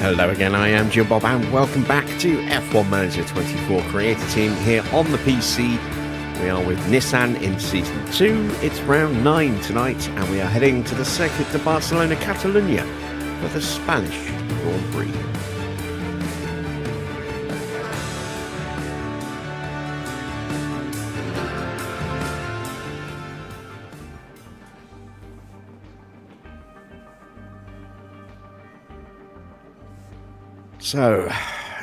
Hello again, I am Joe Bob and welcome back to F1 Manager 24 Creator Team here on the PC. We are with Nissan in Season 2, it's round 9 tonight and we are heading to the circuit de Barcelona, Catalunya for the Spanish Grand Prix. So,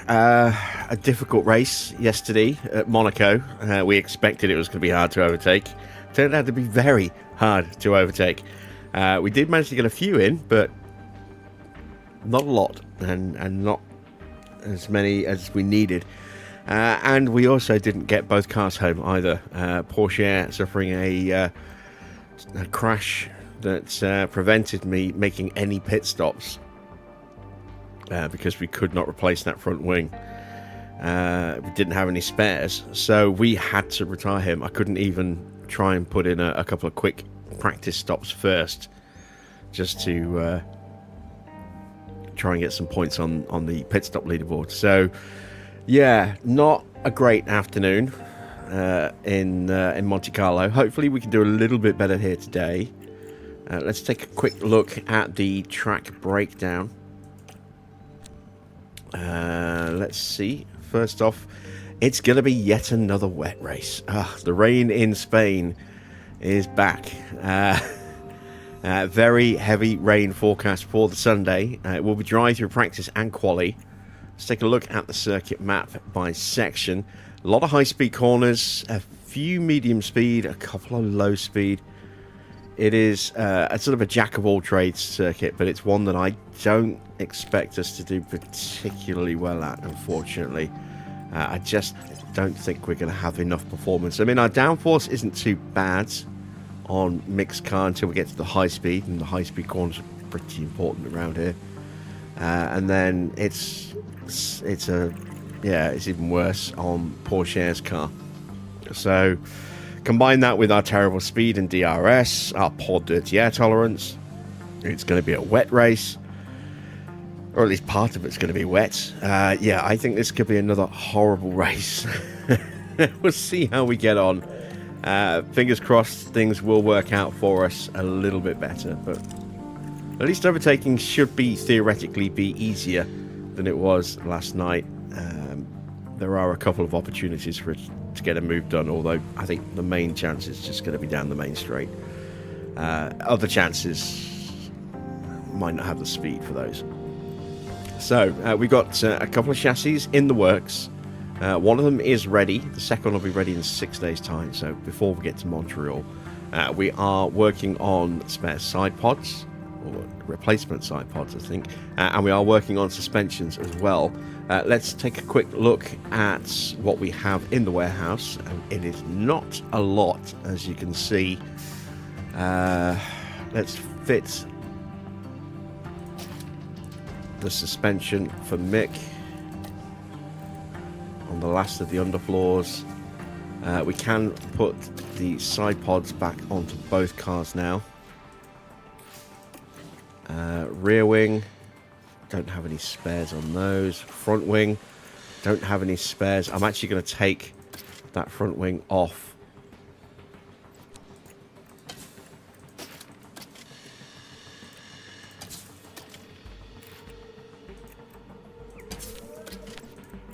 a difficult race yesterday at Monaco. We expected it was going to be hard to overtake. Turned out to be very hard to overtake. We did manage to get a few in, but not a lot, and not as many as we needed. And we also didn't get both cars home either. Porsche suffering a crash that prevented me making any pit stops. Because we could not replace that front wing. We didn't have any spares, so we had to retire him. I couldn't even try and put in a couple of quick practice stops first, just to try and get some points on the pit stop leaderboard. So, yeah, not a great afternoon in Monte Carlo. Hopefully we can do a little bit better here today. Let's take a quick look at the track breakdown. Let's see. First off, it's going to be yet another wet race. The rain in Spain is back. Very heavy rain forecast for the Sunday. It will be dry through practice and quali. Let's take a look at the circuit map by section. A lot of high-speed corners, a few medium speed, a couple of low speed. It is a sort of a jack-of-all-trades circuit, but it's one that I don't expect us to do particularly well at, unfortunately. I just don't think we're going to have enough performance. I mean, our downforce isn't too bad on mixed car until we get to the high speed, and the high-speed corners are pretty important around here. And then it's even worse on Porsche's car. So combine that with our terrible speed and DRS, our poor dirty air tolerance. It's going to be a wet race, or at least part of it's going to be wet. Yeah, I think this could be another horrible race. We'll see how we get on. Fingers crossed things will work out for us a little bit better, but at least overtaking should theoretically be easier than it was last night. There are a couple of opportunities for it to get a move done, although I think the main chance is just going to be down the main straight. Other chances might not have the speed for those. So we've got a couple of chassis in the works. One of them is ready. The second will be ready in 6 days time. So before we get to Montreal, we are working on spare side pods, or replacement side pods, I think, and we are working on suspensions as well. Let's take a quick look at what we have in the warehouse, and it is not a lot, as you can see. Let's fit the suspension for Mick on the last of the underfloors. We can put the side pods back onto both cars now. Rear wing, don't have any spares on those. Front wing, don't have any spares. I'm actually going to take that front wing off.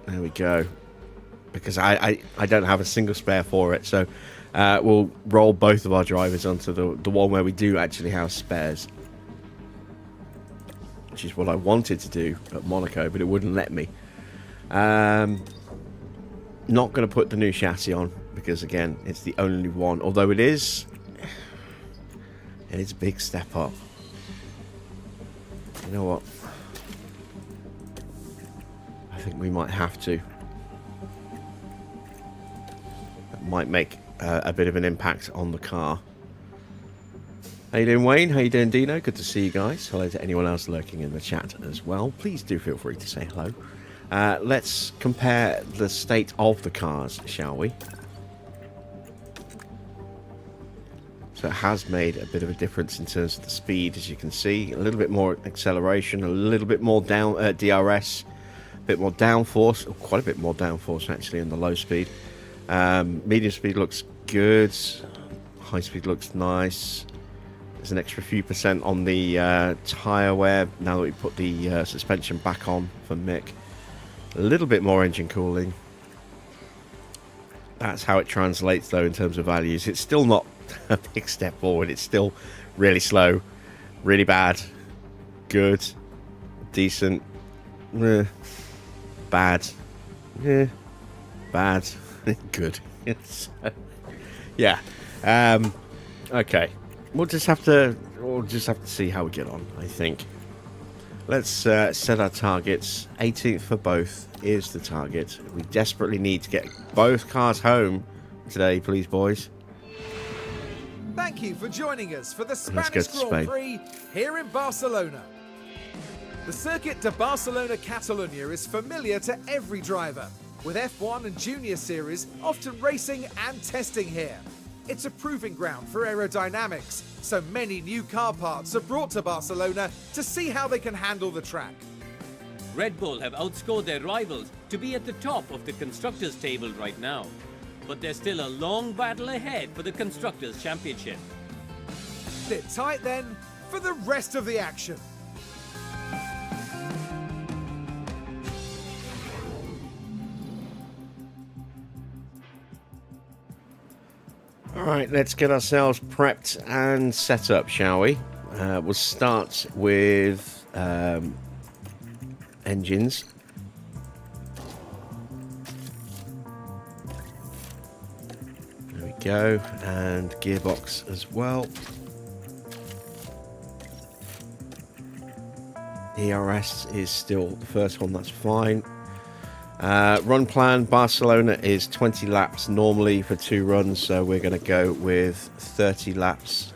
There we go. Because I don't have a single spare for it. So we'll roll both of our drivers onto the one where we do actually have spares. Which is what I wanted to do at Monaco, but it wouldn't let me. Not going to put the new chassis on because, again, it's the only one. Although it is a big step up. You know what? I think we might have to. That might make a bit of an impact on the car. How you doing, Wayne? How you doing, Dino? Good to see you guys. Hello to anyone else lurking in the chat as well. Please do feel free to say hello. Let's compare the state of the cars, shall we? So it has made a bit of a difference in terms of the speed, as you can see. A little bit more acceleration, a little bit more down DRS, a bit more downforce, quite a bit more downforce actually in the low speed. Medium speed looks good. High speed looks nice. There's an extra few percent on the tyre wear now that we put the suspension back on for Mick. A little bit more engine cooling. That's how it translates though in terms of values. It's still not a big step forward. It's still really slow, really bad, good, decent, bad, bad, good. Yeah. Okay. We'll just have to see how we get on, I think. Let's set our targets. 18th for both is the target. We desperately need to get both cars home today, please, boys. Thank you for joining us for the Spanish Grand Prix here in Barcelona. The Circuit de Barcelona Catalunya is familiar to every driver, with F1 and Junior Series often racing and testing here. It's a proving ground for aerodynamics, so many new car parts are brought to Barcelona to see how they can handle the track. Red Bull have outscored their rivals to be at the top of the Constructors' table right now. But there's still a long battle ahead for the Constructors' Championship. Sit tight then for the rest of the action. Alright, let's get ourselves prepped and set up, shall we? We'll start with engines. There we go, and gearbox as well. ERS is still the first one, that's fine. Run plan, Barcelona is 20 laps normally for 2 runs, so we're going to go with 30 laps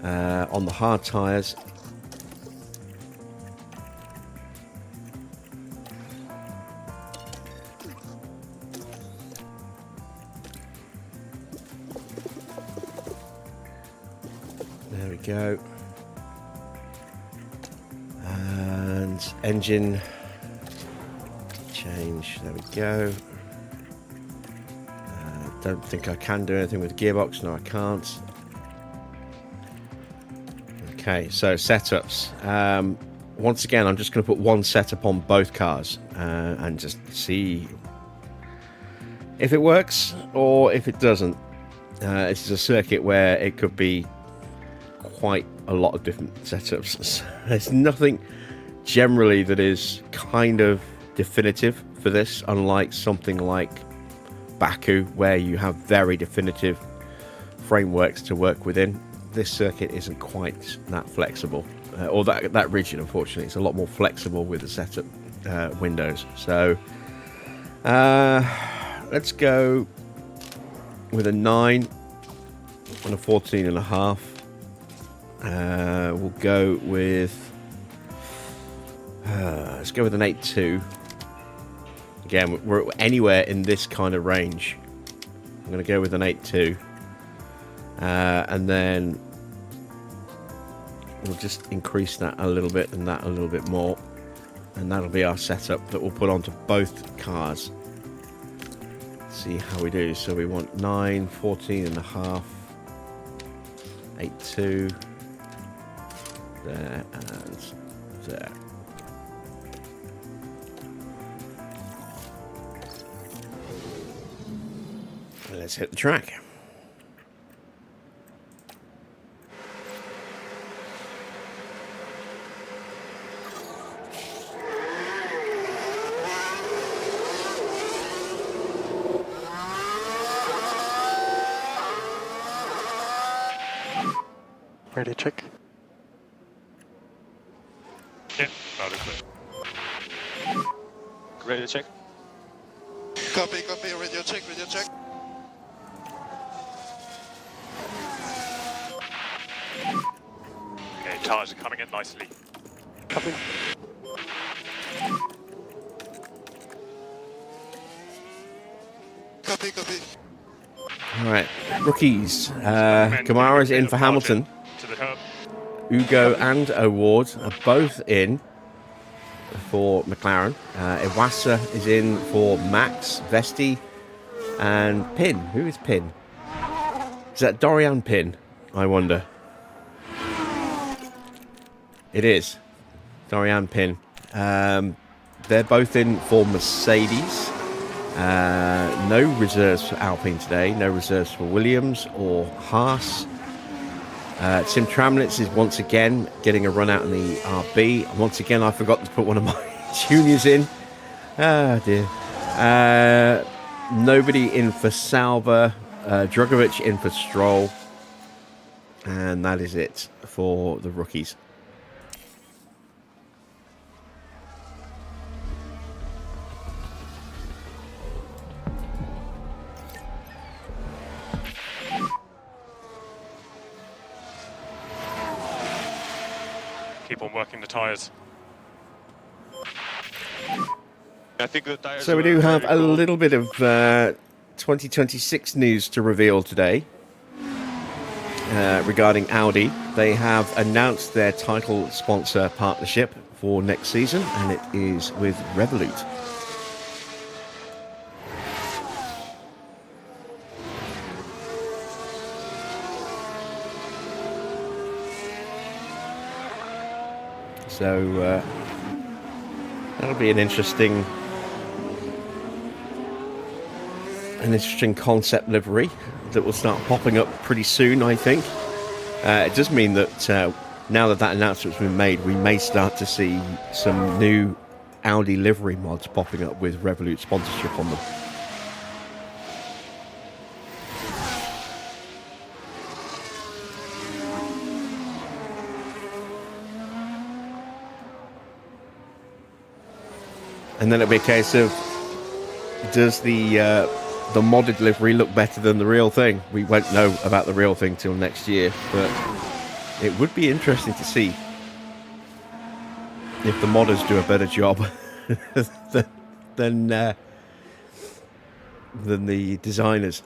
on the hard tyres. There we go. And engine change, there we go. Don't think I can do anything with the gearbox. No, I can't. Okay, so setups. Once again, I'm just going to put one setup on both cars and just see if it works or if it doesn't. This is a circuit where it could be quite a lot of different setups. There's nothing generally that is kind of definitive for this, unlike something like Baku, where you have very definitive frameworks to work within. This circuit isn't quite that flexible, or that rigid, unfortunately. It's a lot more flexible with the setup windows. So let's go with a 9 and a 14.5. We'll go with let's go with an 8.2. Again, we're anywhere in this kind of range. I'm going to go with an 8.2. And then we'll just increase that a little bit and that a little bit more. And that'll be our setup that we'll put onto both cars. See how we do. So we want 9, 14.5, 8.2. There and there. Let's hit the track. Ready to check? Yeah, loud and clear. Ready to check? Copy, radio check, radio check. Okay, tires are coming in nicely. Copy. Copy. All right, rookies. Kamara's in for Hamilton. To the curb. Ugo and O'Ward are both in for McLaren. Iwasa is in for Max, Vesti, and Pin. Who is Pin? Is that Dorian Pin? I wonder. It is Dorian Pin. They're both in for Mercedes. No reserves for Alpine today. No reserves for Williams or Haas. Tim Tramnitz is once again getting a run out in the RB. Once again, I forgot to put one of my juniors in. Ah, dear. Nobody in for Sauber. Drogovic in for Stroll. And that is it for the rookies. Keep on working the tyres. I think the tires. So we do have a little bit of 2026 news to reveal today regarding Audi. They have announced their title sponsor partnership for next season, and it is with Revolut. So that'll be an interesting concept livery that will start popping up pretty soon, I think. It does mean that now that announcement's been made, we may start to see some new Audi livery mods popping up with Revolut sponsorship on them. And then it'll be a case of, does the modded livery look better than the real thing? We won't know about the real thing till next year, but it would be interesting to see if the modders do a better job than the designers.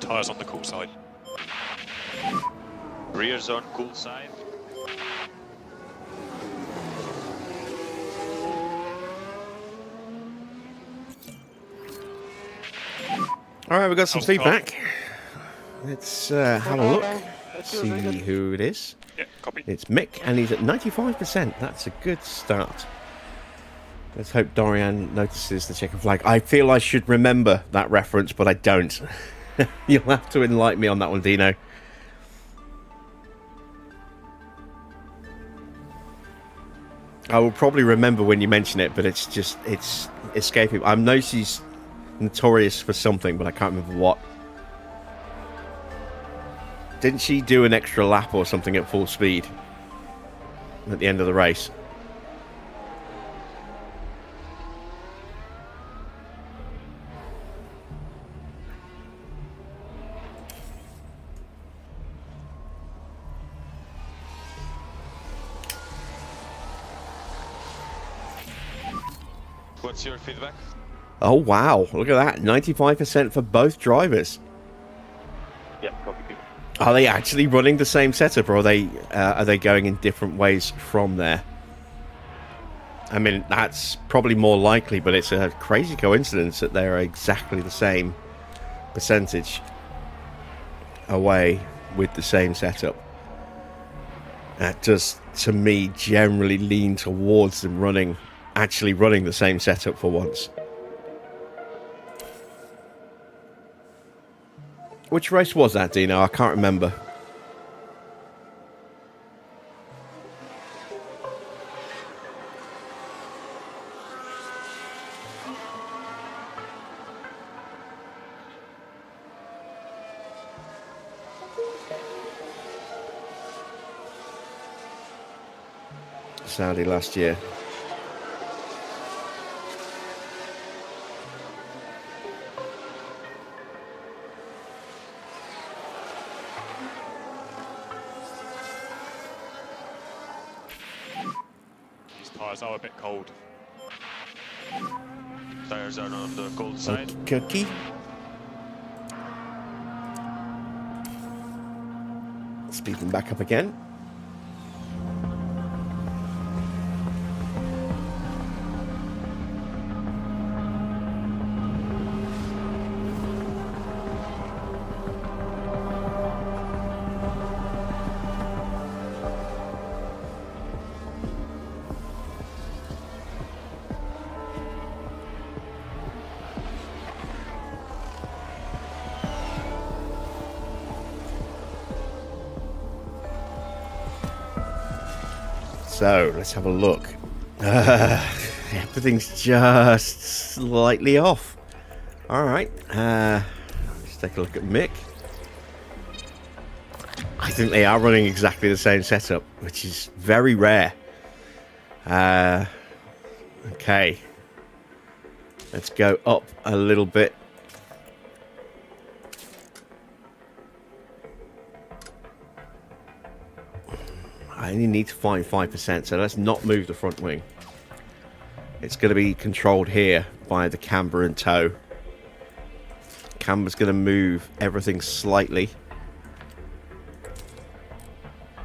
Tyres on the cool side. Rear zone, cool side. All right, we've got some feedback. Let's have a look. See who it is. Yeah, copy. It's Mick, and he's at 95%. That's a good start. Let's hope Dorian notices the checkered flag. I feel I should remember that reference, but I don't. You'll have to enlighten me on that one, Dino. I will probably remember when you mention it, but it's escaping. I know she's notorious for something, but I can't remember what. Didn't she do an extra lap or something at full speed at the end of the race? What's your feedback? Oh, wow. Look at that. 95% for both drivers. Yeah, copy. Are they actually running the same setup, or are they going in different ways from there? I mean, that's probably more likely, but it's a crazy coincidence that they're exactly the same percentage away with the same setup. That does, to me, generally lean towards them actually running the same setup for once. Which race was that, Dino? I can't remember. Saudi last year. These tyres are a bit cold. Tyres are on the cold side. Cookie. Speed them back up again. So, let's have a look. Everything's just slightly off. Alright, let's take a look at Mick. I think they are running exactly the same setup, which is very rare. Okay. Let's go up a little bit. I only need to find 5%, so let's not move the front wing. It's going to be controlled here by the camber and toe. Camber's going to move everything slightly.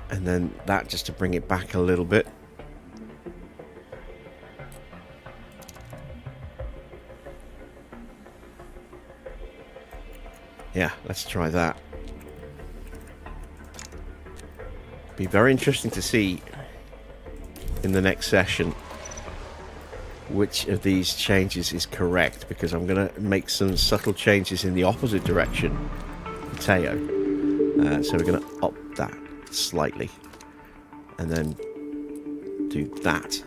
And then that just to bring it back a little bit. Yeah, let's try that. Be very interesting to see in the next session which of these changes is correct, because I'm going to make some subtle changes in the opposite direction for Teo. So we're going to up that slightly and then do that.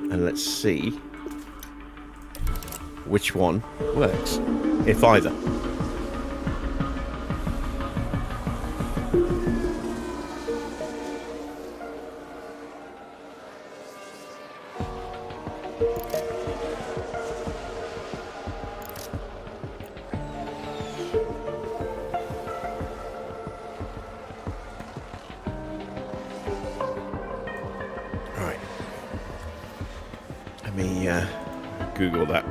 And let's see which one works, if either. Google that.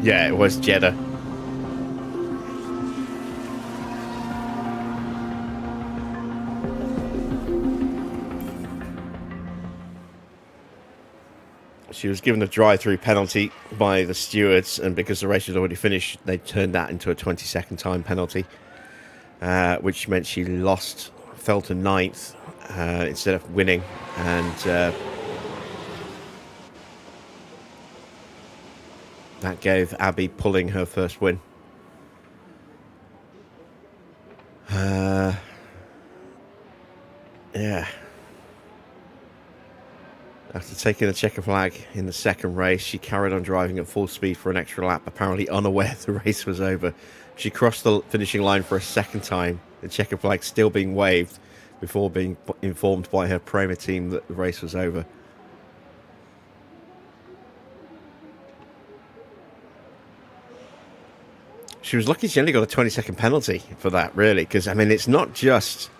Yeah, it was Jeddah. She was given a drive-through penalty by the stewards, and because the race had already finished, they turned that into a 20-second time penalty, which meant she fell to 9th instead of winning, and that gave Abby pulling her first win. Yeah. After taking the checker flag in the second race, she carried on driving at full speed for an extra lap, apparently unaware the race was over. She crossed the finishing line for a second time, the checker flag still being waved, before being informed by her Prema team that the race was over. She was lucky she only got a 20-second penalty for that, really, because, I mean, it's not just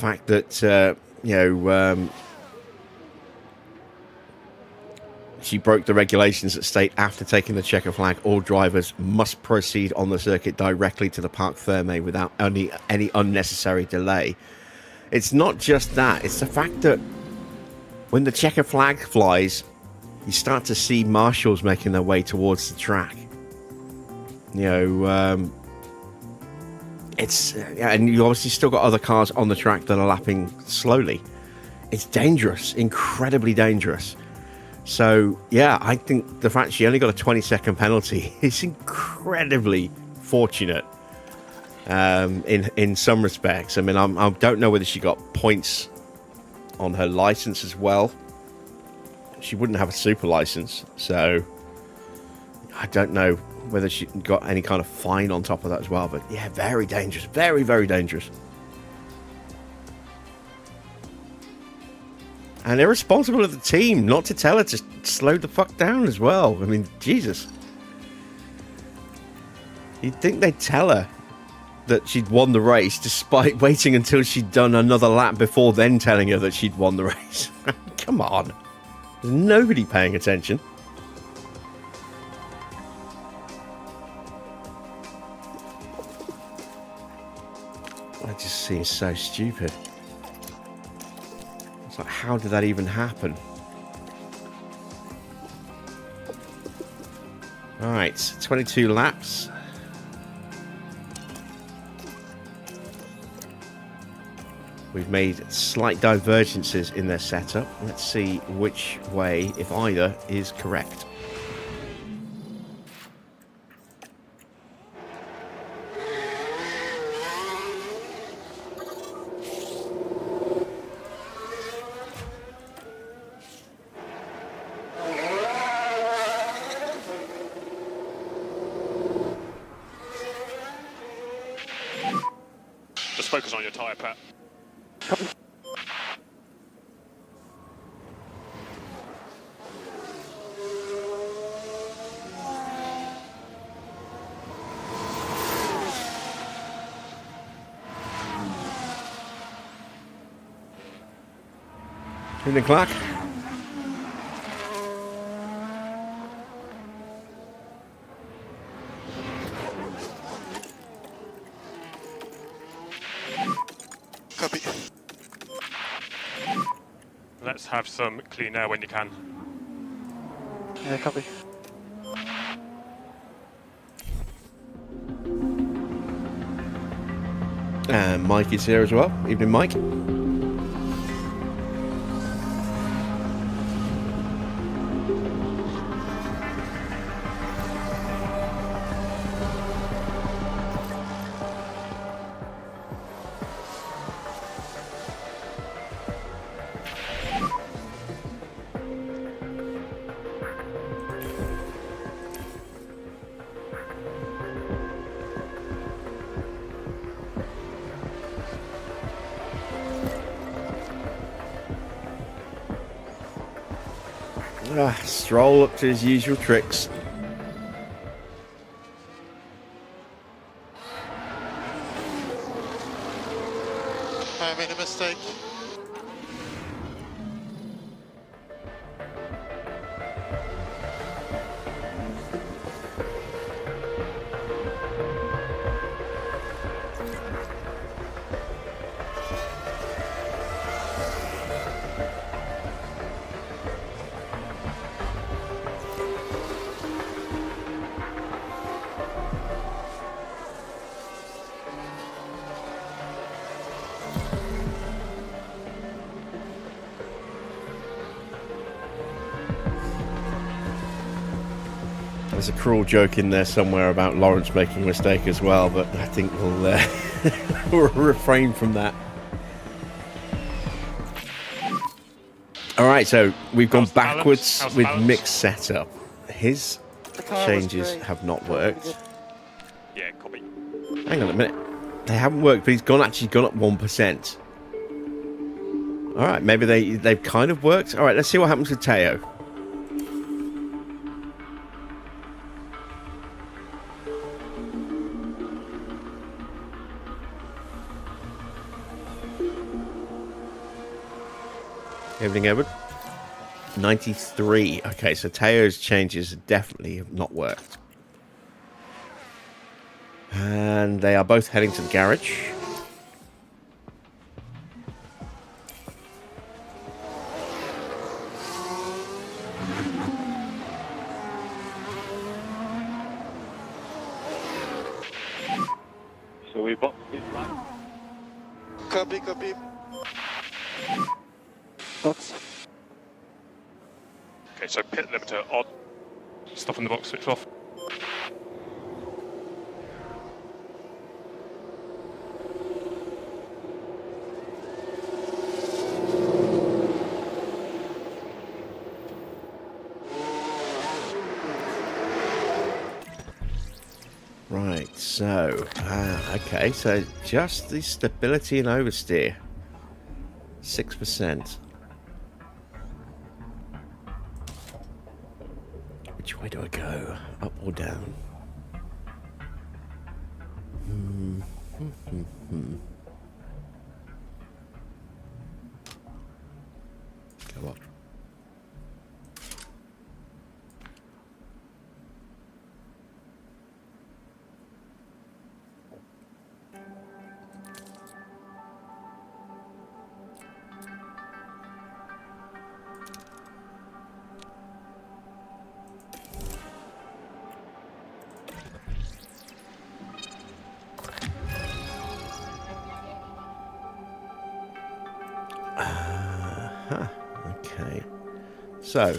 fact that, she broke the regulations that state after taking the checker flag, all drivers must proceed on the circuit directly to the Parc Fermé without any unnecessary delay. It's not just that. It's the fact that when the checker flag flies, you start to see marshals making their way towards the track. And you obviously still got other cars on the track that are lapping slowly. It's dangerous, incredibly dangerous. So, yeah, I think the fact she only got a 20-second penalty is incredibly fortunate in some respects. I mean, I don't know whether she got points on her license as well. She wouldn't have a super license, so I don't know whether she got any kind of fine on top of that as well. But, yeah, very dangerous. Very, very dangerous. And irresponsible of the team not to tell her to slow the fuck down as well. I mean, Jesus. You'd think they'd tell her that she'd won the race despite waiting until she'd done another lap before then telling her that she'd won the race. Come on. There's nobody paying attention. That just seems so stupid. It's like, how did that even happen? Alright, 22 laps. We've made slight divergences in their setup. Let's see which way, if either, is correct. Just focus on your tyre, Pat. In the clock. Copy. Let's have some clean air when you can. Yeah, copy. And Mike is here as well. Evening, Mike. Stroll up to his usual tricks. I made a mistake. There's a cruel joke in there somewhere about Lawrence making a mistake as well, but I think we'll, we'll refrain from that. Alright, so we've gone backwards with Mick's setup. His changes have not worked. Yeah, copy. Hang on a minute. They haven't worked, but he's actually gone up 1%. Alright, maybe they've kind of worked. Alright, let's see what happens with Teo. Evening, Edward. 93. Okay, so Teo's changes definitely have not worked. And they are both heading to the garage. So we bought this line. Copy, copy. Thoughts? Okay, so pit limiter on. Stuff in the box switch off. Right, so, okay, so just the stability and oversteer. 6%. Which way do I go? Up or down? Go up. Okay. So,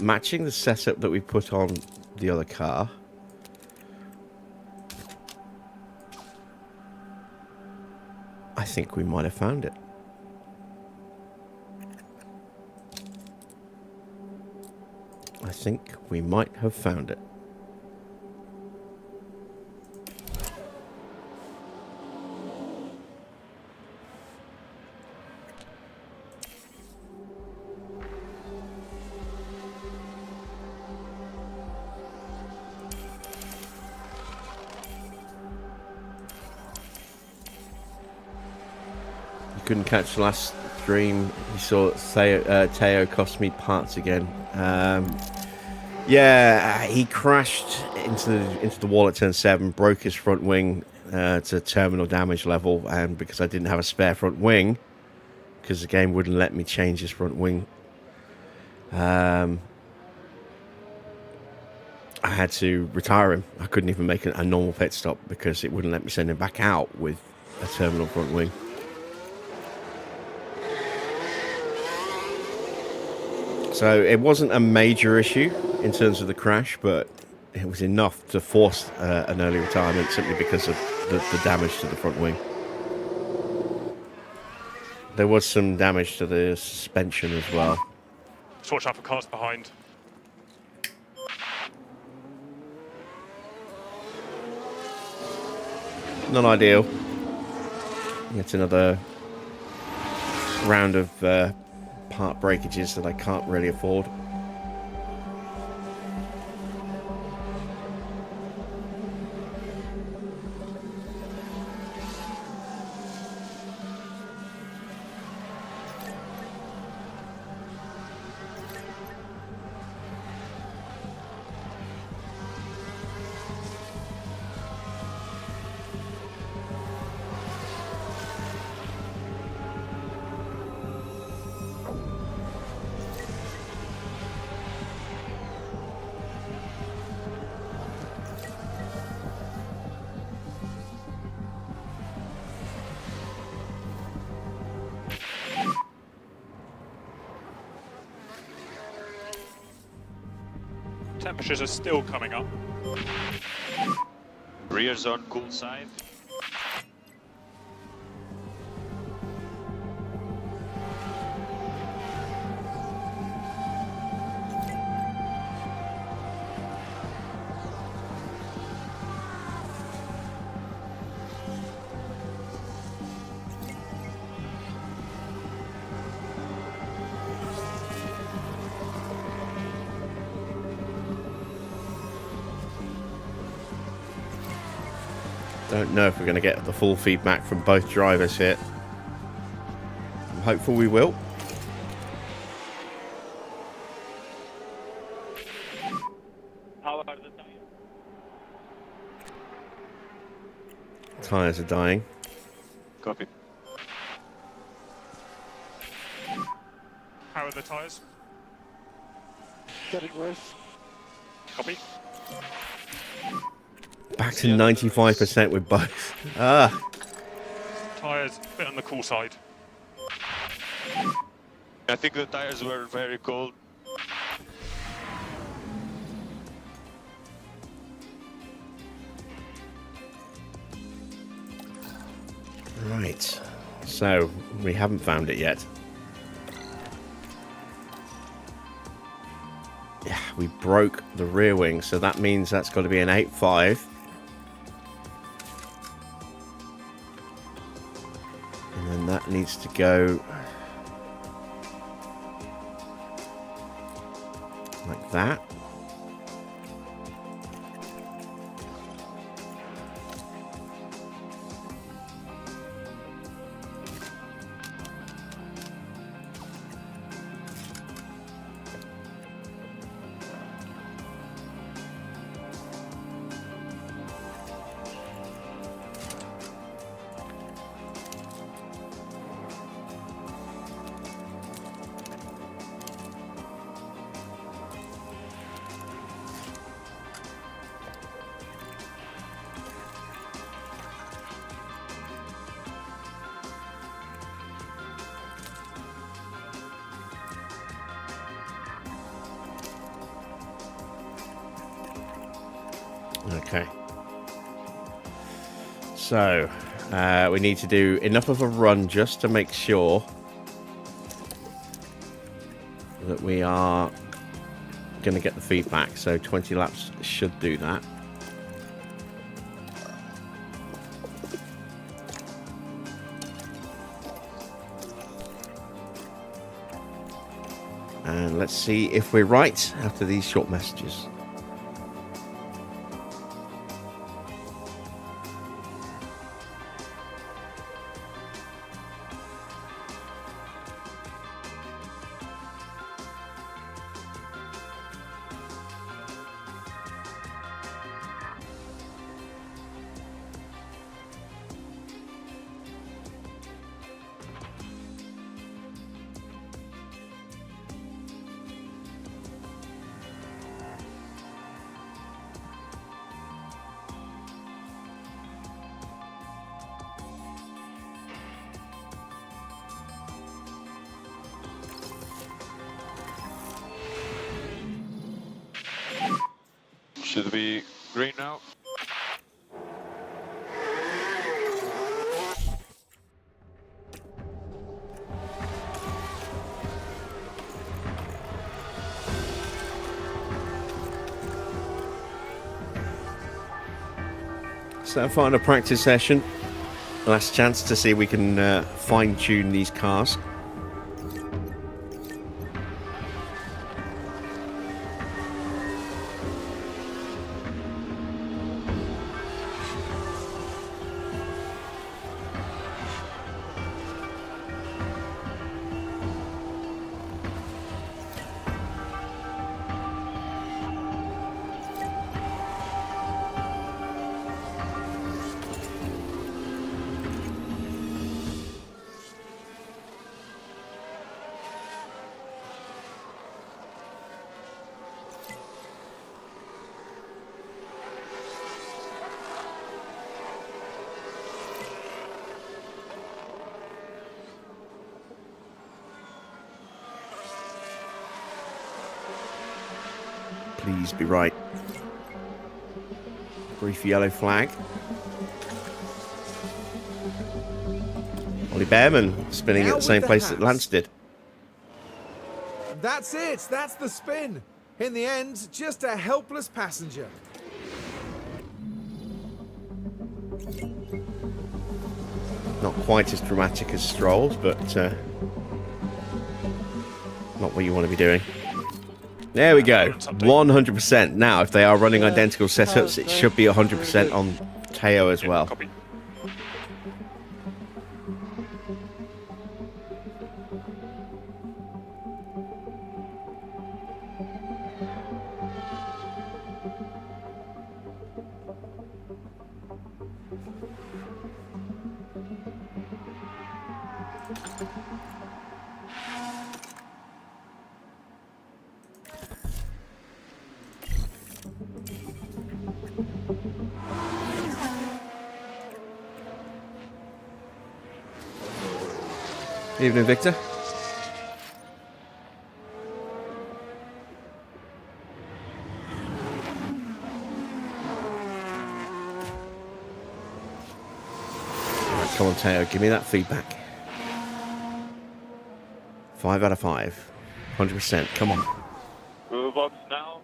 matching the setup that we put on the other car. I think we might have found it. I think we might have found it. Couldn't catch the last stream. You saw Teo cost me parts again. Yeah, he crashed into the wall at turn 7, broke his front wing to terminal damage level, and because I didn't have a spare front wing, because the game wouldn't let me change his front wing, I had to retire him. I couldn't even make a normal pit stop because it wouldn't let me send him back out with a terminal front wing. So it wasn't a major issue in terms of the crash, but it was enough to force an early retirement simply because of the damage to the front wing. There was some damage to the suspension as well. Just watch out for cars behind. Not ideal. It's another round of part breakages that I can't really afford. Temperatures are still coming up. Rear zone, cool side. Don't know if we're going to get the full feedback from both drivers here. I'm hopeful we will. Tyres are dying. Copy. How are the tyres? Getting worse. Copy. Back to 95% with both. Ah, Tyres a bit on the cool side. I think the tires were very cold. right. So, we haven't found it yet. Yeah, we broke the rear wing, so that means that's got to be an 8.5. And then that needs to go like that. Okay. So, we need to do enough of a run just to make sure that we are going to get the feedback. So 20 laps should do that. And let's see if we're right after these short messages. Should be green now. So final practice session. Last chance to see if we can fine tune these cars. Please be right. Brief yellow flag. Ollie Behrman spinning Now at the same with the place that Haas. Lance did. That's it. That's the spin. In the end, just a helpless passenger. Not quite as dramatic as Stroll's, but not what you want to be doing. There we go. 100%. Now, if they are running identical setups, it should be 100% on Teo as well. Copy. Evening, Victor. Right, come on, Teo, give me that feedback. 5 out of 5. 100%. Come on. Box now.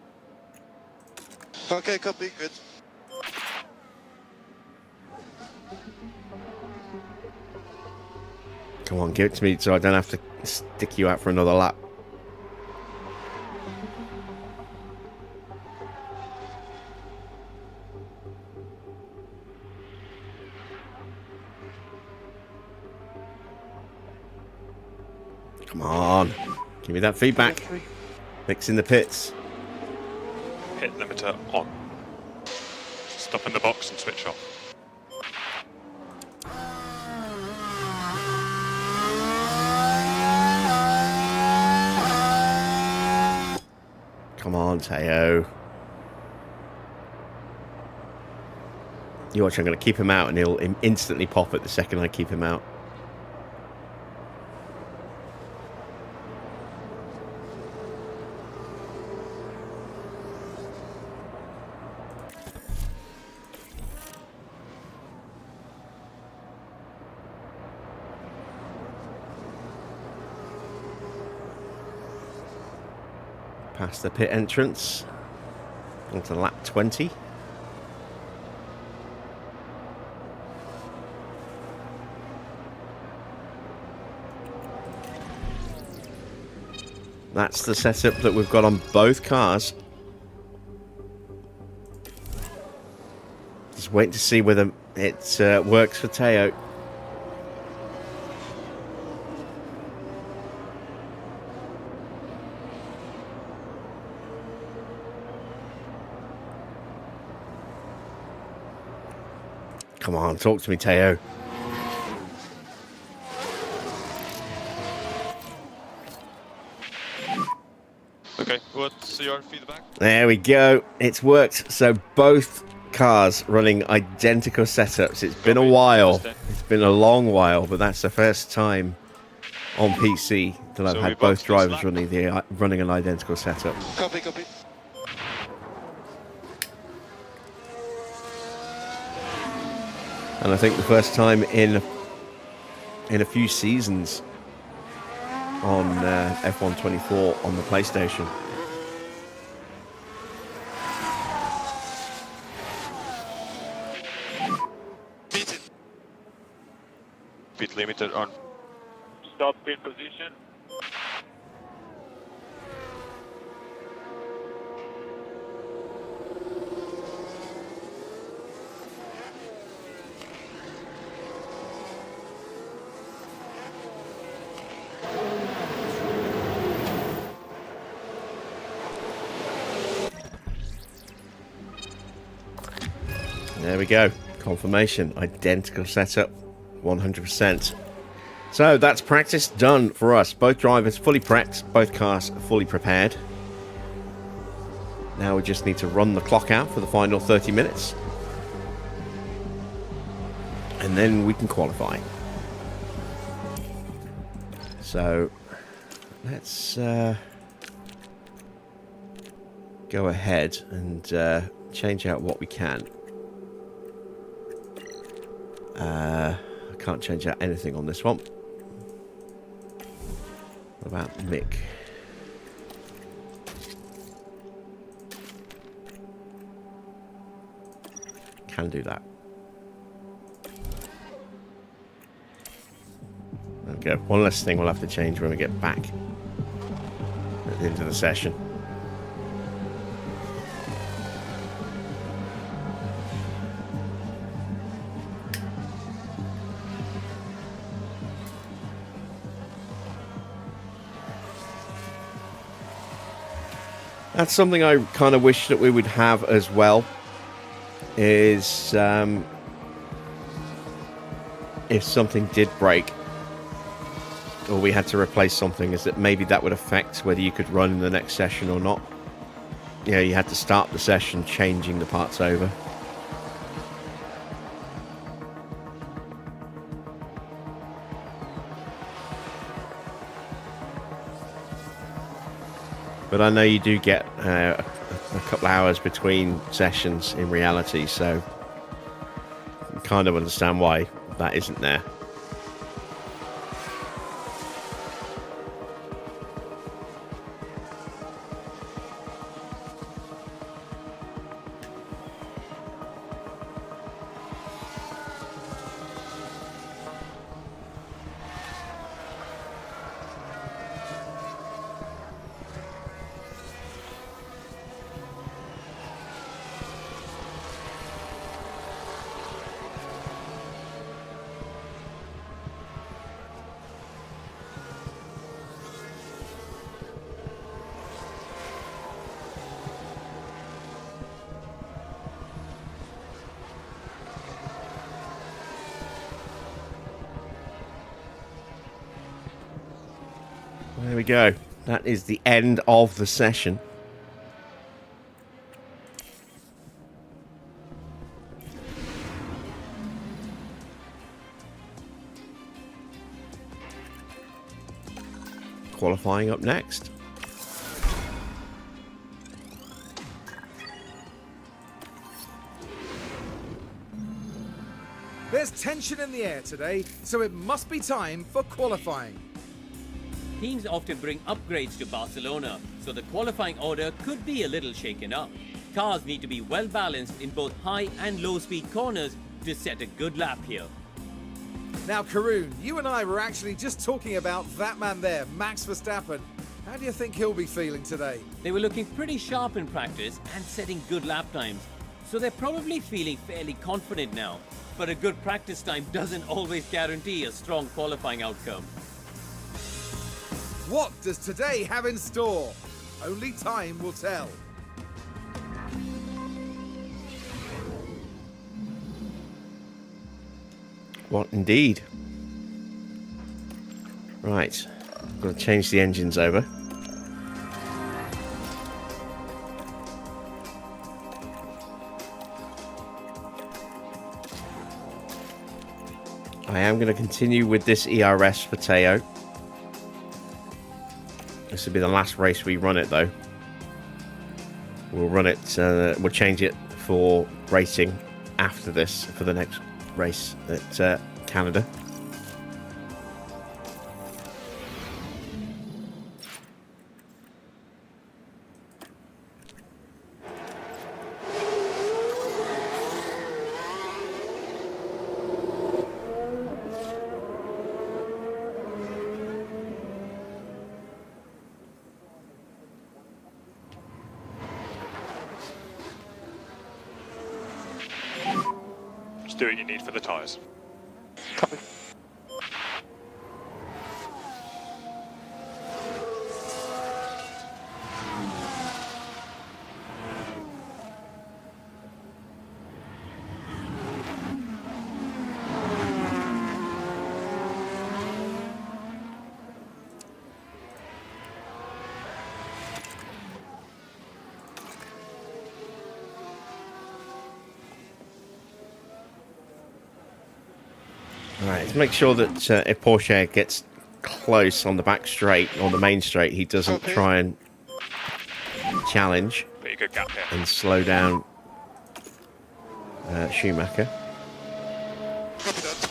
Okay, copy, good. Come on, give it to me so I don't have to stick you out for another lap. Come on. Give me that feedback. Nick's in the pits. Hit limiter on. Stop in the box and switch off. Come on, Teo. You watch, I'm going to keep him out and he'll instantly pop it the second I keep him out. Past the pit entrance onto lap 20. That's the setup that we've got on both cars. Just wait to see whether it works for Teo. Come on, talk to me, Teo. Okay, what's your feedback? There we go. It's worked. So both cars running identical setups. It's been a while. It's been a long while, but that's the first time on PC that I've had both drivers running an identical setup. Copy, copy. And I think the first time in a few seasons on F1 24 on the PlayStation. Beat it. Pit limiter on. Stop pit position. There we go. Confirmation. Identical setup. 100%. So that's practice done for us. Both drivers fully prepped. Both cars fully prepared. Now we just need to run the clock out for the final 30 minutes. And then we can qualify. So let's go ahead and change out what we can. I can't change out anything on this one. What about Mick? Can do that. There we go. One less thing we'll have to change when we get back at the end of the session. That's something I kind of wish that we would have as well, is if something did break or we had to replace something, is that maybe that would affect whether you could run in the next session or not. Yeah, you had to start the session changing the parts over. But I know you do get a couple of hours between sessions in reality, so I kind of understand why that isn't there. There we go. That is the end of the session. Qualifying up next. There's tension in the air today, so it must be time for qualifying. Teams often bring upgrades to Barcelona, so the qualifying order could be a little shaken up. Cars need to be well balanced in both high and low speed corners to set a good lap here. Now, Karun, you and I were actually just talking about that man there, Max Verstappen. How do you think he'll be feeling today? They were looking pretty sharp in practice and setting good lap times, so they're probably feeling fairly confident now. But a good practice time doesn't always guarantee a strong qualifying outcome. What does today have in store? Only time will tell. What indeed? Right, I'm going to change the engines over. I am going to continue with this ERS for Teo. This will be the last race we run it, though. We'll run it, we'll change it for racing after this, for the next race at Canada. Just do what you need for the tyres. Copy. Alright, let's make sure that if Porsche gets close on the back straight, on the main straight, he doesn't try and challenge Pretty good gap here. and slow down Schumacher. Copy that.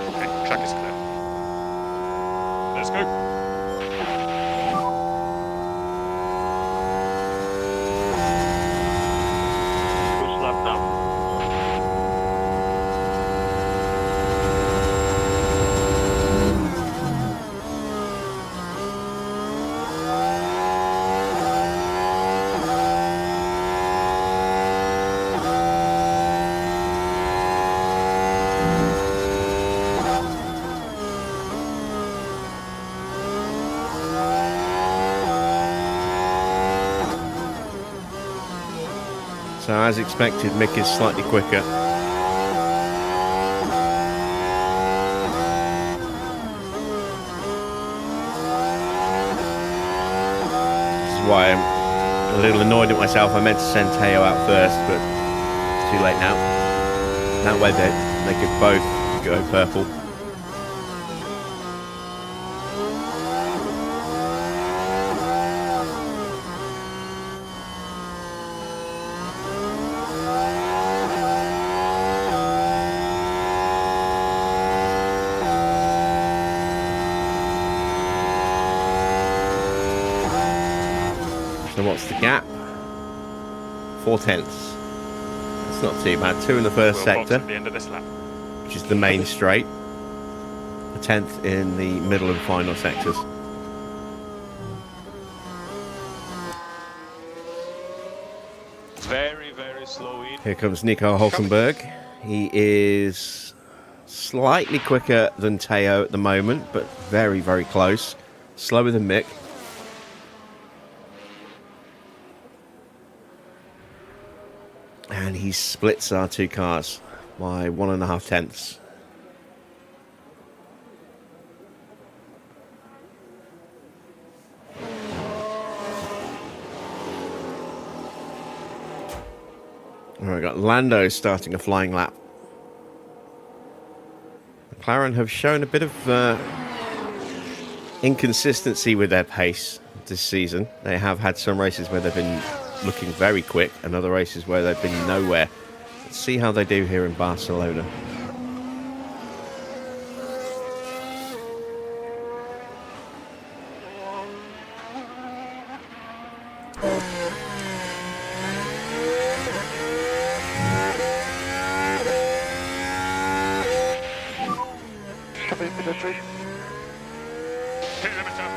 Okay, track is clear. Let's go. Push lap now. So as expected, Mick is slightly quicker. why I'm a little annoyed at myself. I meant to send Teo out first, but it's too late now. That way they could both go purple. So what's the gap? 4/10. It's not too bad. 2 in the first We'll box sector, at the end of this lap. which is the main straight. A 10th in the middle and final sectors. Very, very slow in. Here comes Nico Hulkenberg. He is slightly quicker than Teo at the moment, but very, very close. Slower than Mick. And he splits our two cars by 1.5 tenths. All right, got Lando starting a flying lap. McLaren have shown a bit of inconsistency with their pace this season. They have had some races where they've been looking very quick and other races where they've been nowhere. Let's see how they do here in Barcelona. Copy, penetration. Hit limiter.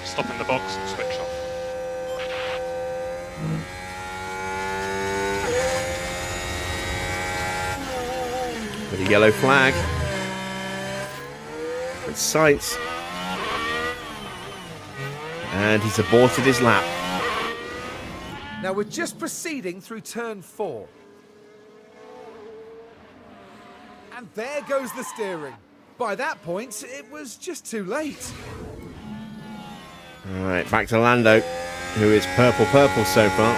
Stop in the box and switch off. With a yellow flag. With sights. And he's aborted his lap. Now we're just proceeding through turn 4. And there goes the steering. By that point, it was just too late. All right, back to Lando, who is purple so far.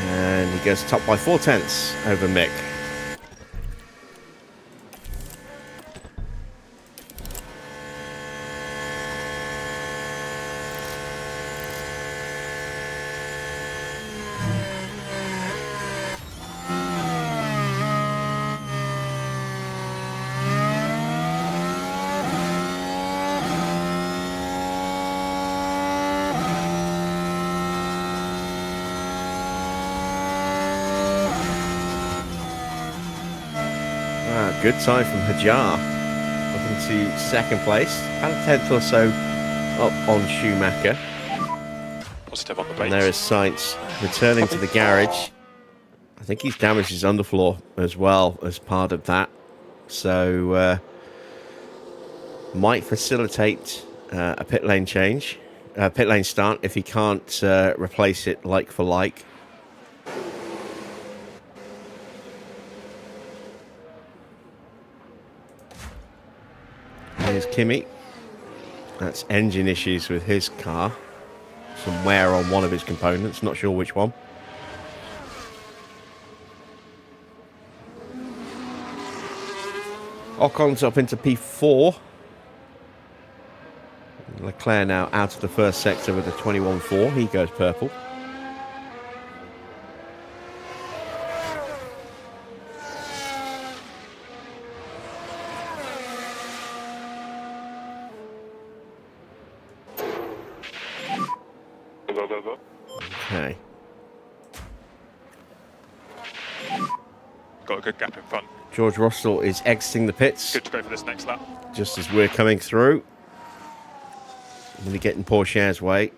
And he goes top by 4 tenths over Mick. Good time from Hajar. Up into second place. About a tenth or so up on Schumacher. Positive on the And brakes. there is Sainz returning to the garage. I think he's damaged his underfloor as well as part of that. So might facilitate a pit lane change. Pit lane start if he can't replace it like for like. Here's Kimi. That's engine issues with his car. Some wear on one of his components. Not sure which one. Ocon's up into P4. Leclerc now out of the first sector with a 21.4. He goes purple. Go. Okay. Got a good gap in front. George Russell is exiting the pits Good to go for this next lap. just as we're coming through. Really getting Pourchaire's way.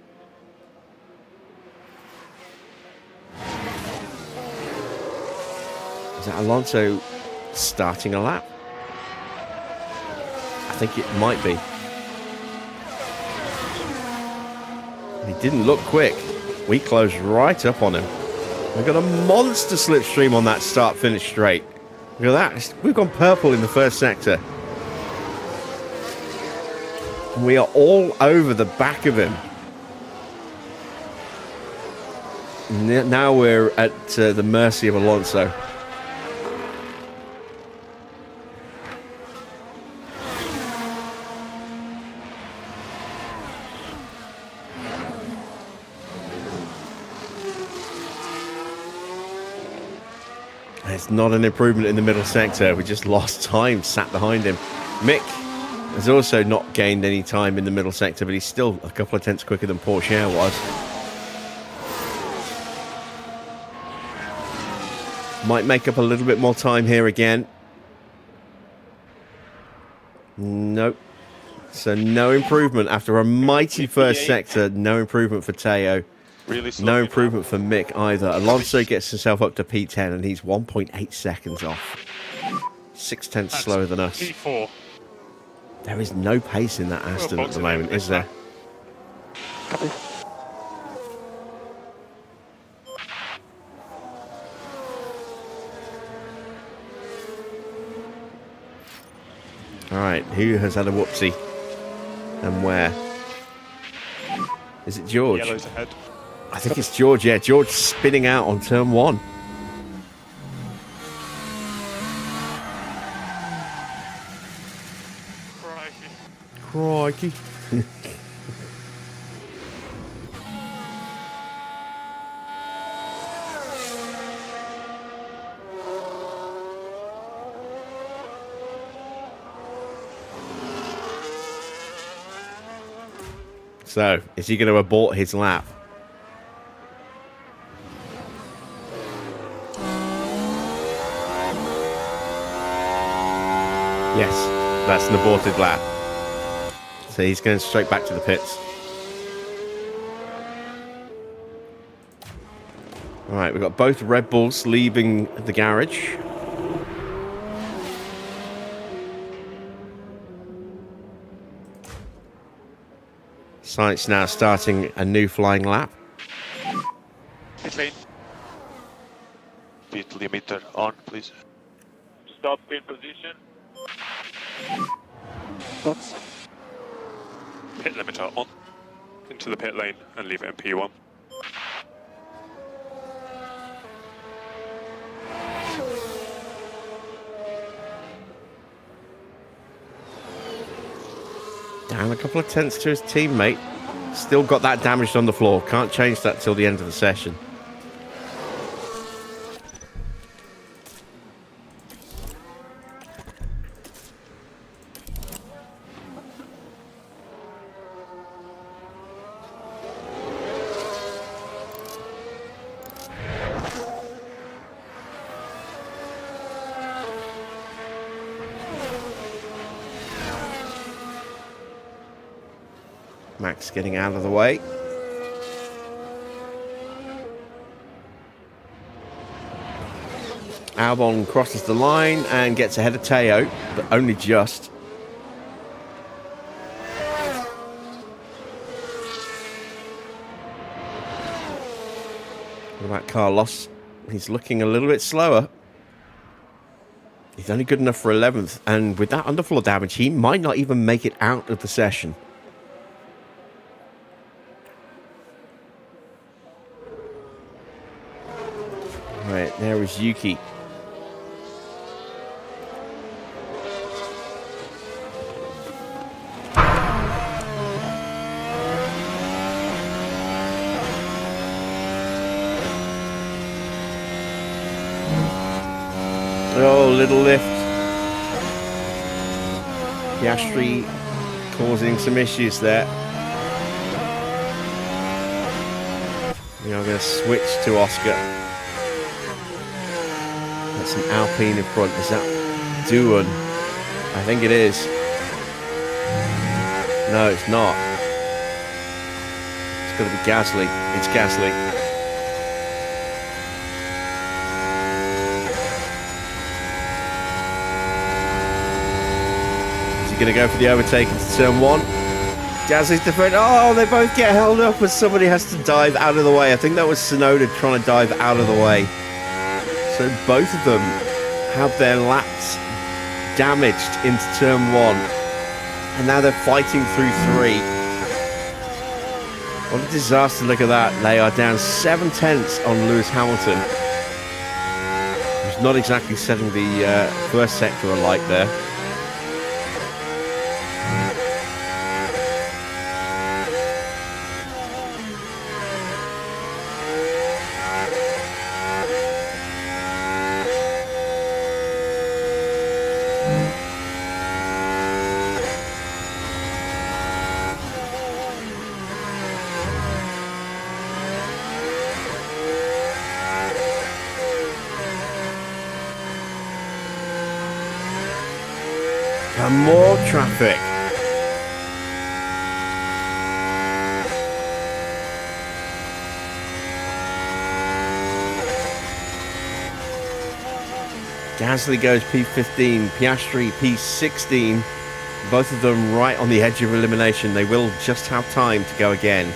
Is that Alonso starting a lap? I think it might be. He didn't look quick. We closed right up on him. We've got a monster slipstream on that start-finish straight. Look at that. We've gone purple in the first sector. And we are all over the back of him. Now we're at the mercy of Alonso. It's not an improvement in the middle sector. We just lost time, sat behind him. Mick has also not gained any time in the middle sector, but he's still a couple of tenths quicker than Porsche was. Might make up a little bit more time here again. Nope. So no improvement after a mighty first sector. No improvement for Teo. Really slow. No improvement for Mick either. Alonso gets himself up to P10 and he's 1.8 seconds off. 6 tenths slower than us. P4. There is no pace in that Aston at the moment, is there? Copy. Alright, who has had a whoopsie? And where? Is it George? Yellow's ahead. I think it's George, yeah. George spinning out on turn 1. Crikey. So, is he going to abort his lap? Yes, that's an aborted lap. So he's going straight back to the pits. Alright, we've got both Red Bulls leaving the garage. Science now starting a new flying lap. Pit lane. Pit limiter on, please. Stop pit position. Stops. Pit limiter on. Into the pit lane and leave it in P1. Down a couple of tenths to his teammate. Still got that damaged on the floor. Can't change that till the end of the session. Max getting out of the way. Albon crosses the line and gets ahead of Teo, but only just. What about Carlos? He's looking a little bit slower. He's only good enough for 11th, and with that underfloor damage, he might not even make it out of the session. Right, there is Yuki. Oh, little lift. Piastri causing some issues there. We are going to switch to Oscar. That's an Alpine in front. Is that Duan? I think it is. No, it's not. It's got to be Gasly. It's Gasly. Is he going to go for the overtake into turn 1? Gasly's defend. Oh, they both get held up as somebody has to dive out of the way. I think that was Tsunoda trying to dive out of the way. So both of them have their laps damaged into turn 1. And now they're fighting through 3. What a disaster, look at that. They are down 7/10 on Lewis Hamilton. Who's not exactly setting the first sector alight there. And more traffic. Gasly goes P15, Piastri P16. Both of them right on the edge of elimination. They will just have time to go again.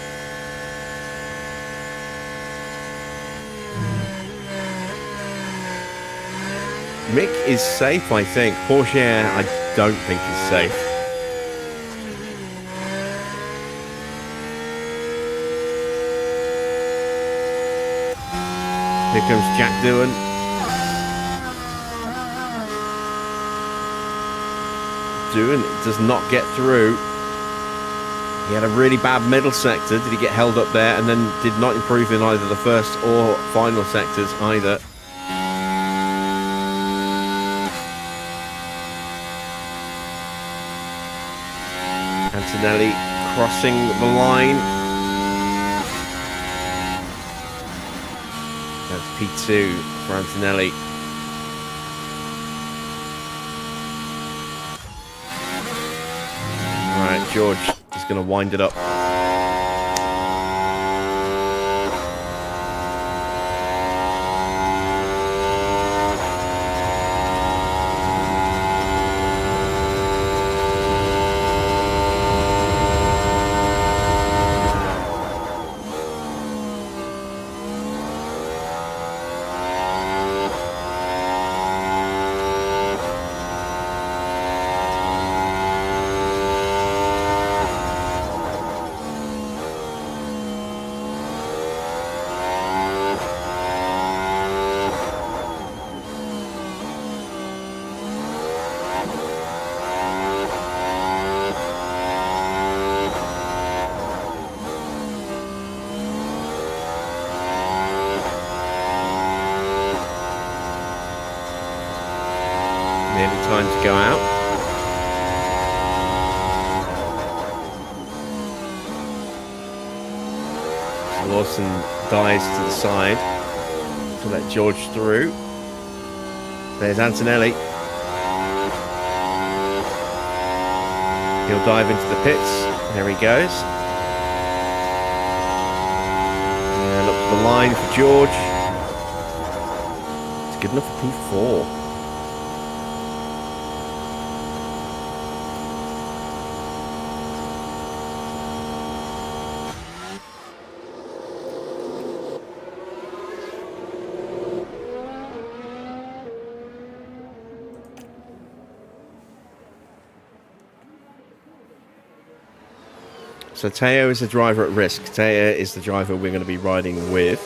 Mick is safe, I think. Porsche, I don't think is safe. Here comes Jack Doohan. Doohan does not get through. He had a really bad middle sector. Did he get held up there? And then did not improve in either the first or final sectors either. Antonelli crossing the line. That's P2 for Antonelli. Right, George is going to wind it up. Time to go out. So Lawson dives to the side to let George through. There's Antonelli. He'll dive into the pits. There he goes. And up to the line for George. It's good enough for P4. So Teo is the driver at risk. Teo is the driver we're going to be riding with.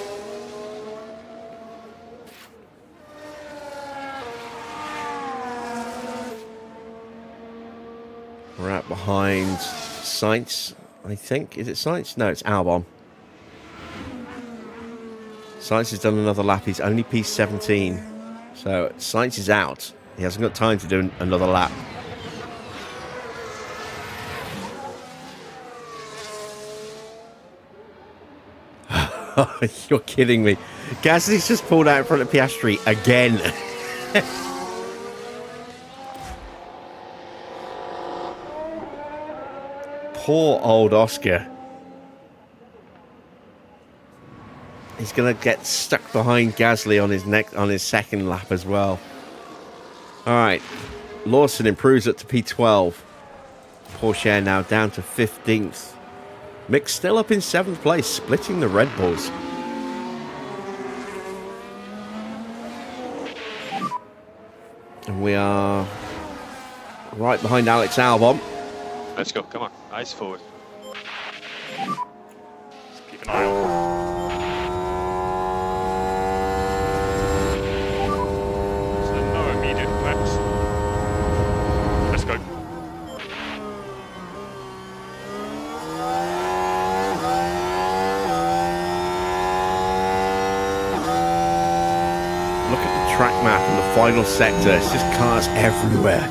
We're out behind Sainz, I think. Is it Sainz? No, it's Albon. Sainz has done another lap. He's only P17. So Sainz is out. He hasn't got time to do another lap. You're kidding me. Gasly's just pulled out in front of Piastri again. Poor old Oscar. He's going to get stuck behind Gasly on his second lap as well. All right. Lawson improves it to P12. Porsche now down to 15th. Mick's still up in 7th place, splitting the Red Bulls. And we are right behind Alex Albon. Let's go. Come on. Eyes forward. Just keep an eye on. So no immediate threats. Let's go. Look at the track map and the final sector. It's just cars everywhere.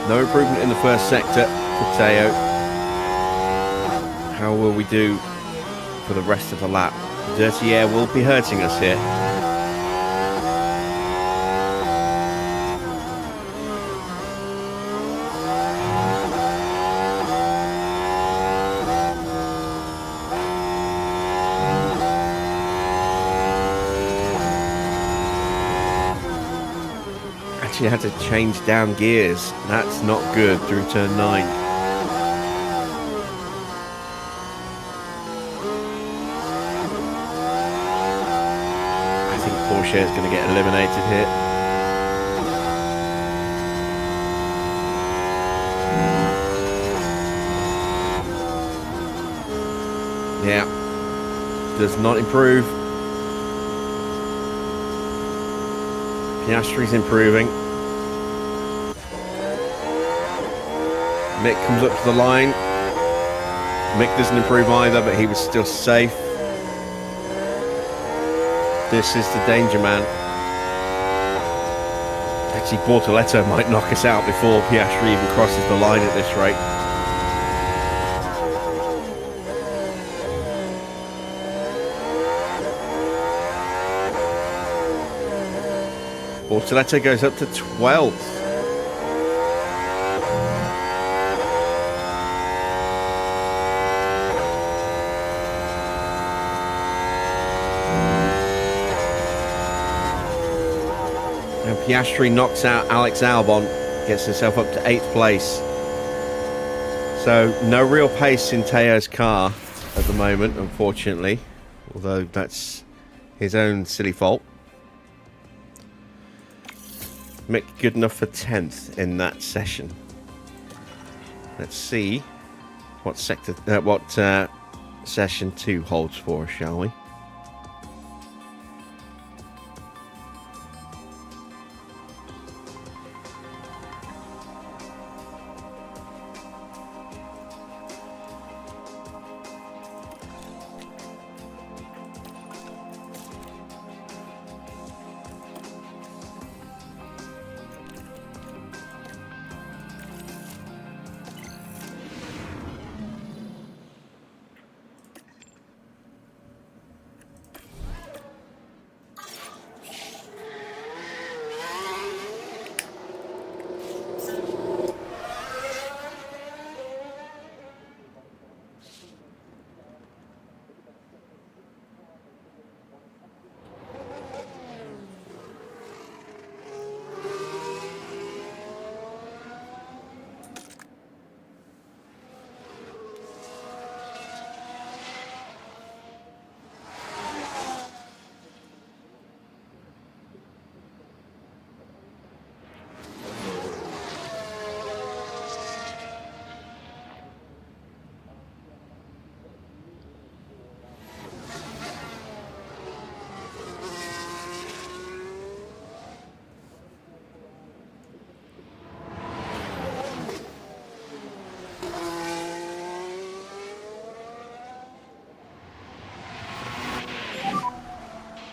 No improvement in the first sector for Teo. How will we do for the rest of the lap? Dirty air will be hurting us here. Actually had to change down gears. That's not good through turn 9. I think Porsche is going to get eliminated here. Yeah, does not improve. Piastri's improving. Mick comes up to the line. Mick doesn't improve either, but he was still safe. This is the danger man. Actually, Bortoletto might knock us out before Piastri even crosses the line at this rate. Bortoletto goes up to 12th. And Piastri knocks out Alex Albon, gets himself up to 8th place. So no real pace in Teo's car at the moment, unfortunately, although that's his own silly fault. Mick good enough for 10th in that session. Let's see what session 2 holds for us, shall we?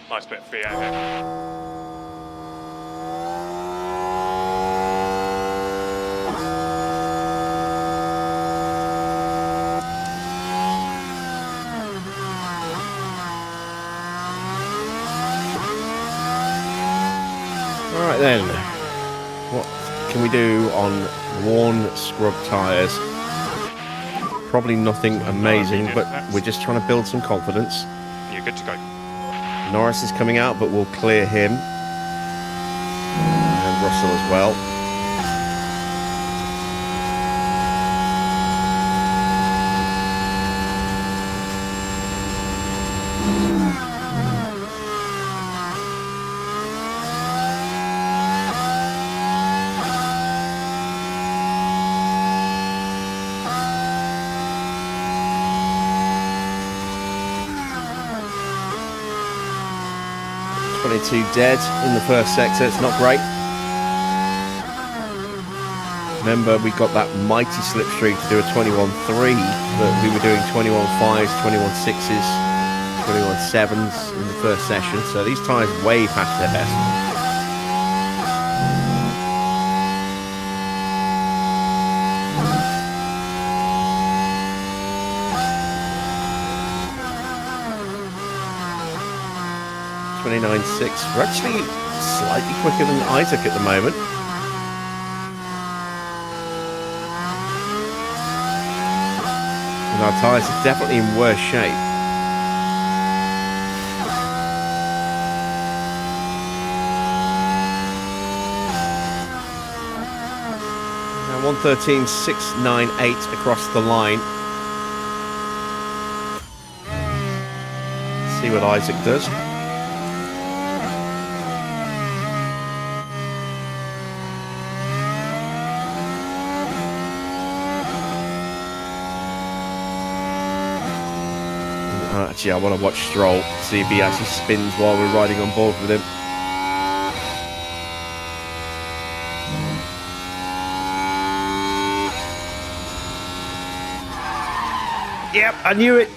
Nice bit of free air here. Alright then, what can we do on worn scrub tyres? Probably nothing amazing, but we're just trying to build some confidence. You're good to go. Norris is coming out, but we'll clear him. And Russell as well. 22 dead in the first sector. It's not great. Remember, we got that mighty slipstream to do a 21.3, but we were doing 21.5s, 21.6s, 21.7s in the first session. So these tyres way past their best. We're actually slightly quicker than Isaac at the moment. And our tyres are definitely in worse shape. Now 1:13.698 across the line. See what Isaac does. Actually, I want to watch Stroll, see if he actually spins while we're riding on board with him. Yep, I knew it.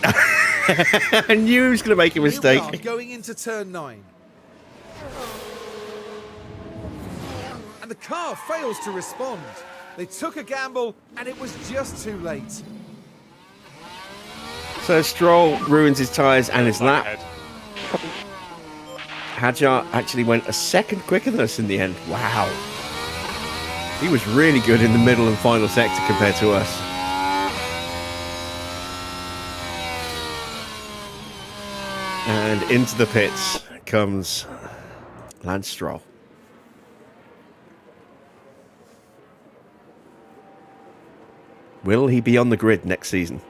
I knew he was going to make a mistake. Here we are going into turn 9. And the car fails to respond. They took a gamble and it was just too late. So Stroll ruins his tyres and his lap. Hadjar actually went a second quicker than us in the end. Wow. He was really good in the middle and final sector compared to us. And into the pits comes Lance Stroll. Will he be on the grid next season?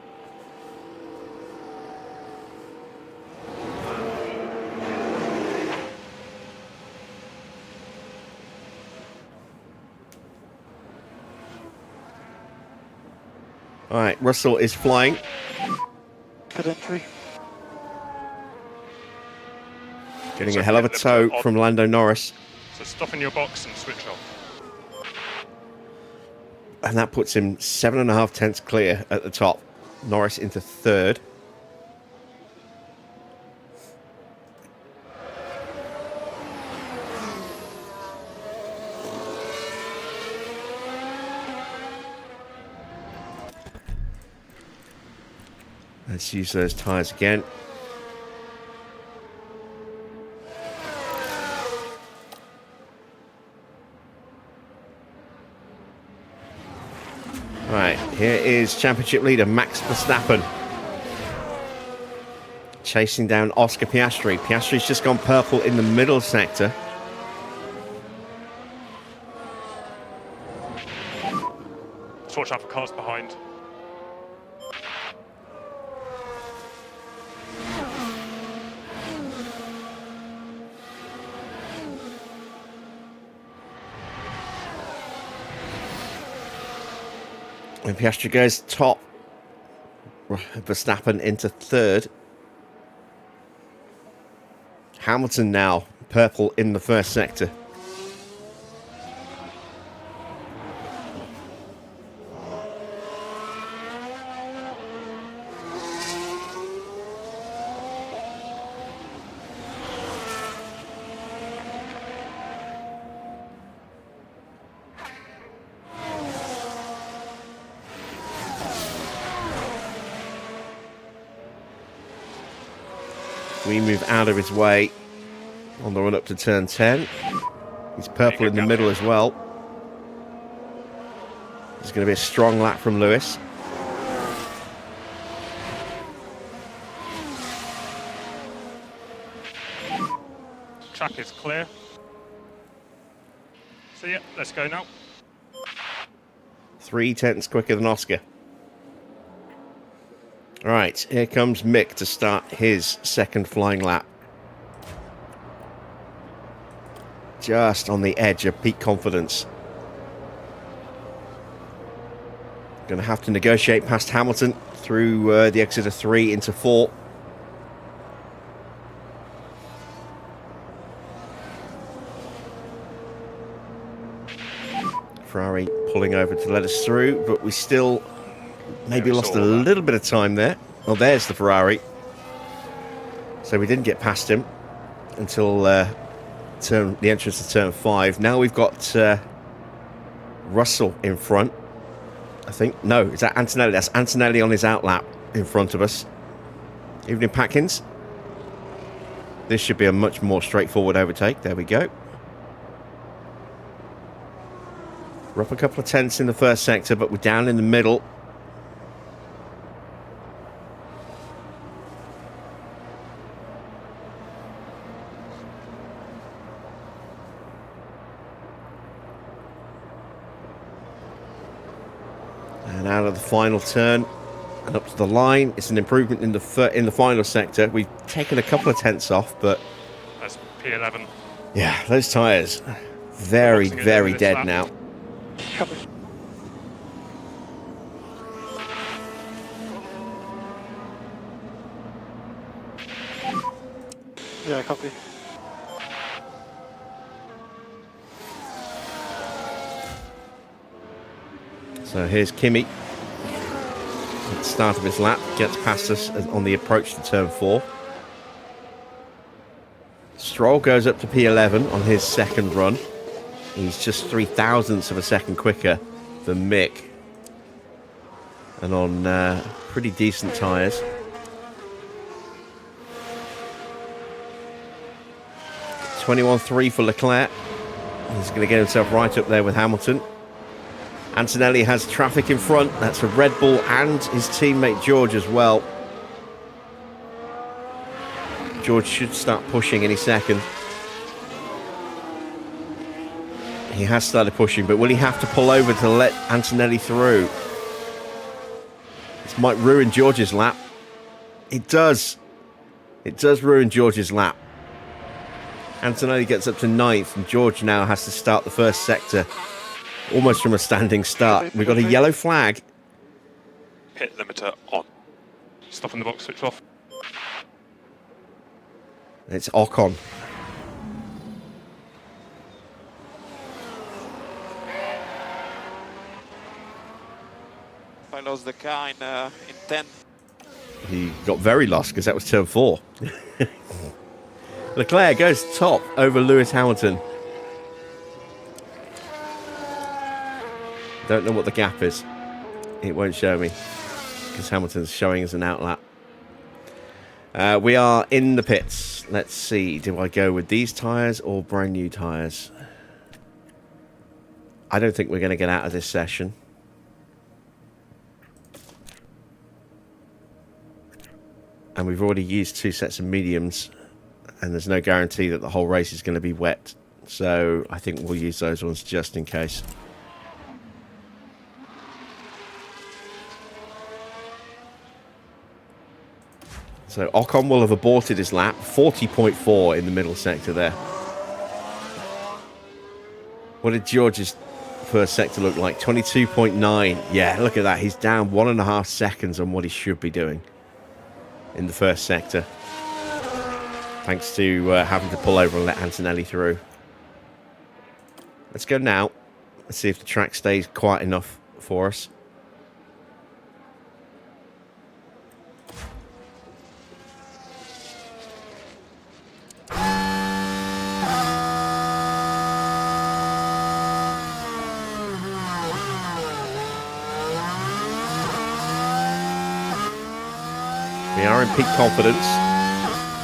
All right, Russell is flying. Good entry. Getting a hell of a tow from Lando Norris. So stop in your box and switch off. And that puts him 7.5 tenths clear at the top. Norris into third. Let's use those tyres again. Right, here is championship leader Max Verstappen. Chasing down Oscar Piastri. Piastri's just gone purple in the middle sector. Just watch out for cars behind. And Piastri goes top. Verstappen into third. Hamilton now purple in the first sector. We move out of his way on the run up to turn 10. He's purple in the middle as well. There's going to be a strong lap from Lewis. Track is clear. So yeah, let's go now. 3 tenths quicker than Oscar. All right, here comes Mick to start his second flying lap. Just on the edge of peak confidence. Going to have to negotiate past Hamilton through the exit of 3 into 4. Ferrari pulling over to let us through, but we still maybe we lost saw a that. little bit of time there. Oh, there's the Ferrari. So we didn't get past him until the entrance to turn 5. Now we've got Russell in front. I think. No, is that Antonelli? That's Antonelli on his outlap in front of us. Evening, Patkins. This should be a much more straightforward overtake. There we go. We're up a couple of tenths in the first sector, but we're down in the middle. And out of the final turn and up to the line. It's an improvement in the final sector. We've taken a couple of tenths off, but That's P11. yeah, those tyres very, Boxing it very over this dead lap. now. Copy. Yeah, copy. So here's Kimi. At the start of his lap, gets past us on the approach to turn 4. Stroll goes up to P11 on his second run. He's just 0.003 of a second quicker than Mick. And on pretty decent tyres. .21.3 for Leclerc. He's going to get himself right up there with Hamilton. Antonelli has traffic in front. That's for Red Bull and his teammate George as well. George should start pushing any second. He has started pushing, but will he have to pull over to let Antonelli through? This might ruin George's lap. It does. It does ruin George's lap. Antonelli gets up to 9th, and George now has to start the first sector almost from a standing start. We've got a yellow flag. Pit limiter on. Stop in the box, switch off. It's Ocon. I lost the car in 10. He got very lost because that was turn 4. Leclerc goes top over Lewis Hamilton. Don't know what the gap is. It won't show me because Hamilton's showing us an outlap. We are in the pits. Let's see. Do I go with these tyres or brand new tyres? I don't think we're going to get out of this session. And we've already used 2 sets of mediums. And there's no guarantee that the whole race is going to be wet. So I think we'll use those ones just in case. So Ocon will have aborted his lap. 40.4 in the middle sector there. What did George's first sector look like? 22.9. Yeah, look at that. He's down 1.5 seconds on what he should be doing in the first sector. Thanks to having to pull over and let Antonelli through. Let's go now. Let's see if the track stays quiet enough for us. We are in peak confidence,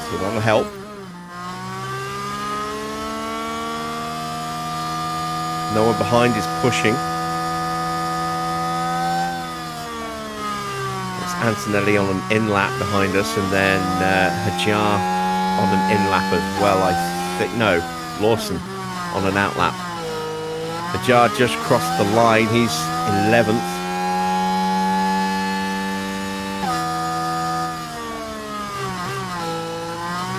so that'll help. No one behind is pushing. It's Antonelli on an in-lap behind us, and then Hajar on an in-lap as well, I think. No, Lawson on an out-lap. Hajar just crossed the line. He's 11th.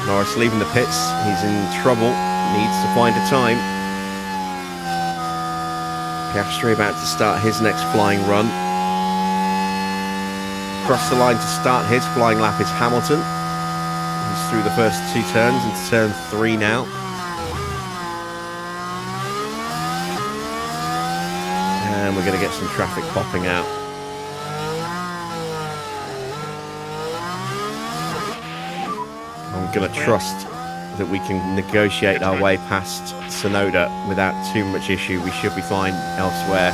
Norris leaving the pits. He's in trouble. Needs to find a time. Piastri about to start his next flying run. Across the line to start his flying lap is Hamilton. He's through the first 2 turns into turn 3 now. and we're going to get some traffic popping out. I'm going to trust that we can negotiate our way past Sonoda without too much issue. We should be fine elsewhere.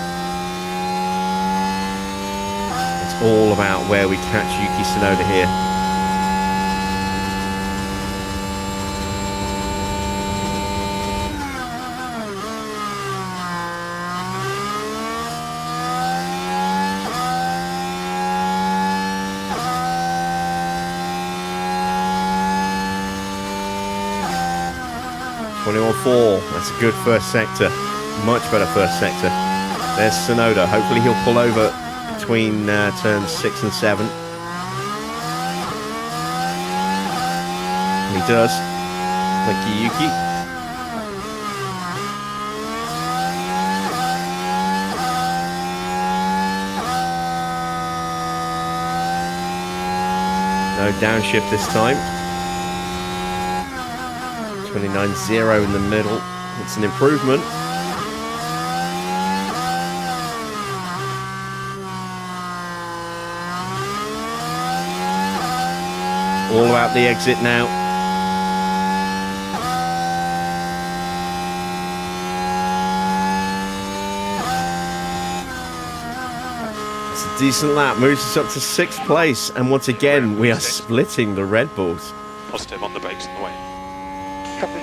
It's all about where we catch Yuki Tsunoda here. That's a good first sector. Much better first sector. There's Tsunoda. Hopefully he'll pull over between turns 6 and 7. And he does. Thank you, Yuki. No downshift this time. 29.0 in the middle. It's an improvement. All about the exit now. It's a decent lap. Moves us up to 6th place. And once again, we are splitting the Red Bulls. Positive on the brakes on the way. Copy.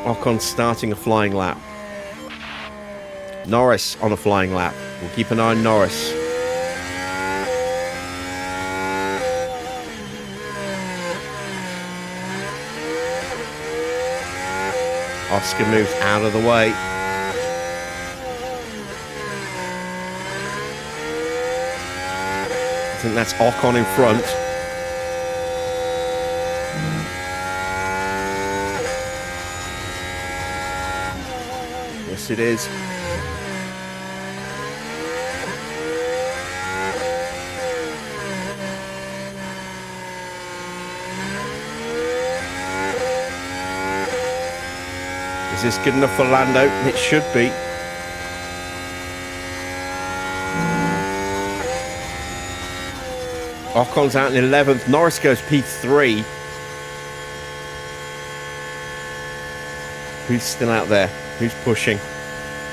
Ocon starting a flying lap. Norris on a flying lap. We'll keep an eye on Norris. Oscar moves out of the way. I think that's Ocon in front. Yes, it is. Is this good enough for Lando? It should be. Ocon's out in 11th. Norris goes P3. Who's still out there? Who's pushing?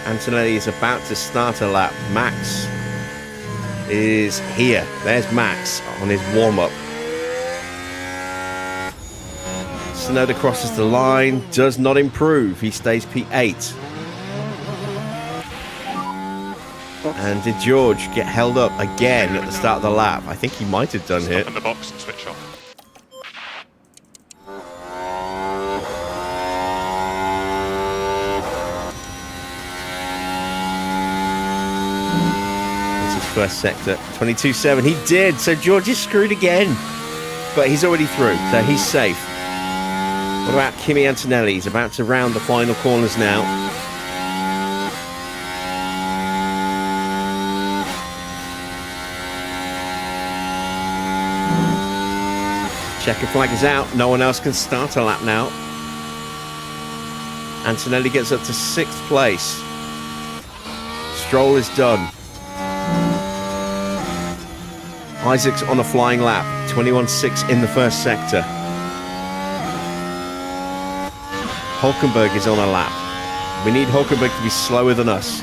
Antonelli is about to start a lap. Max is here. There's Max on his warm-up. Tsunoda crosses the line, does not improve. He stays P8. And did George get held up again at the start of the lap? I think he might have done here. Stop in the box and switch off. That's his first sector. 22.7. He did. So George is screwed again. But he's already through, so he's safe. What about Kimi Antonelli? He's about to round the final corners now. Checker flag is out. No one else can start a lap now. Antonelli gets up to 6th place. Stroll is done. Isaac's on a flying lap. 21.6 in the first sector. Hulkenberg is on a lap. We need Hulkenberg to be slower than us.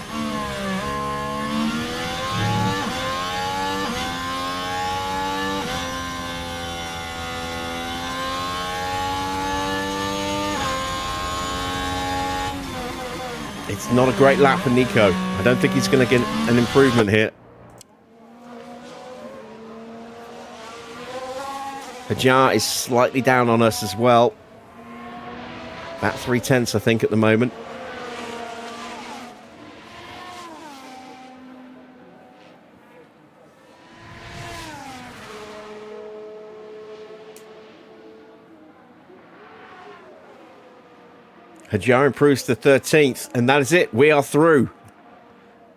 It's not a great lap for Nico. I don't think he's going to get an improvement here. Hajar is slightly down on us as well. About 3/10, I think, at the moment. Hajar improves to 13th, and that is it. We are through.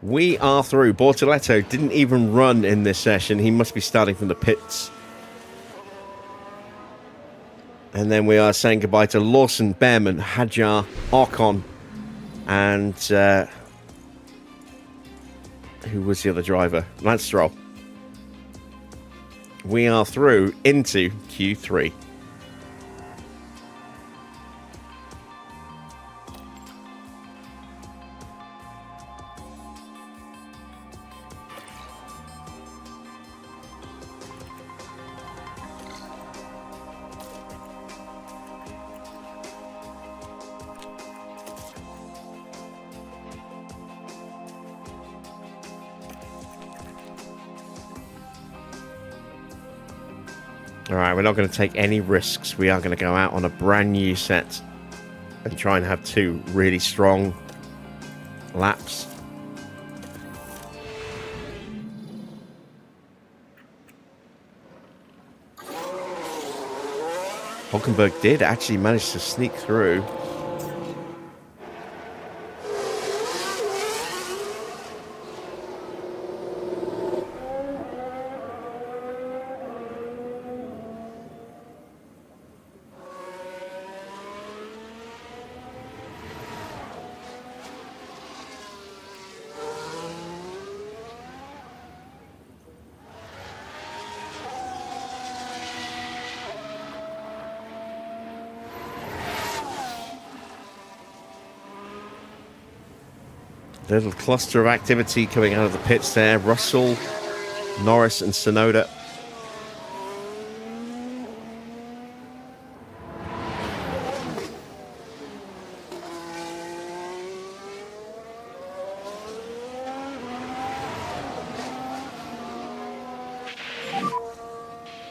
We are through. Bortoletto didn't even run in this session. He must be starting from the pits. And then we are saying goodbye to Lawson, Behrman, Hajar, Ocon, and Who was the other driver? Lance Stroll. We are through into Q3. Alright, we're not going to take any risks. We are going to go out on a brand new set and try and have 2 really strong laps. Hulkenberg did actually manage to sneak through. Little cluster of activity coming out of the pits there. Russell, Norris and Tsunoda.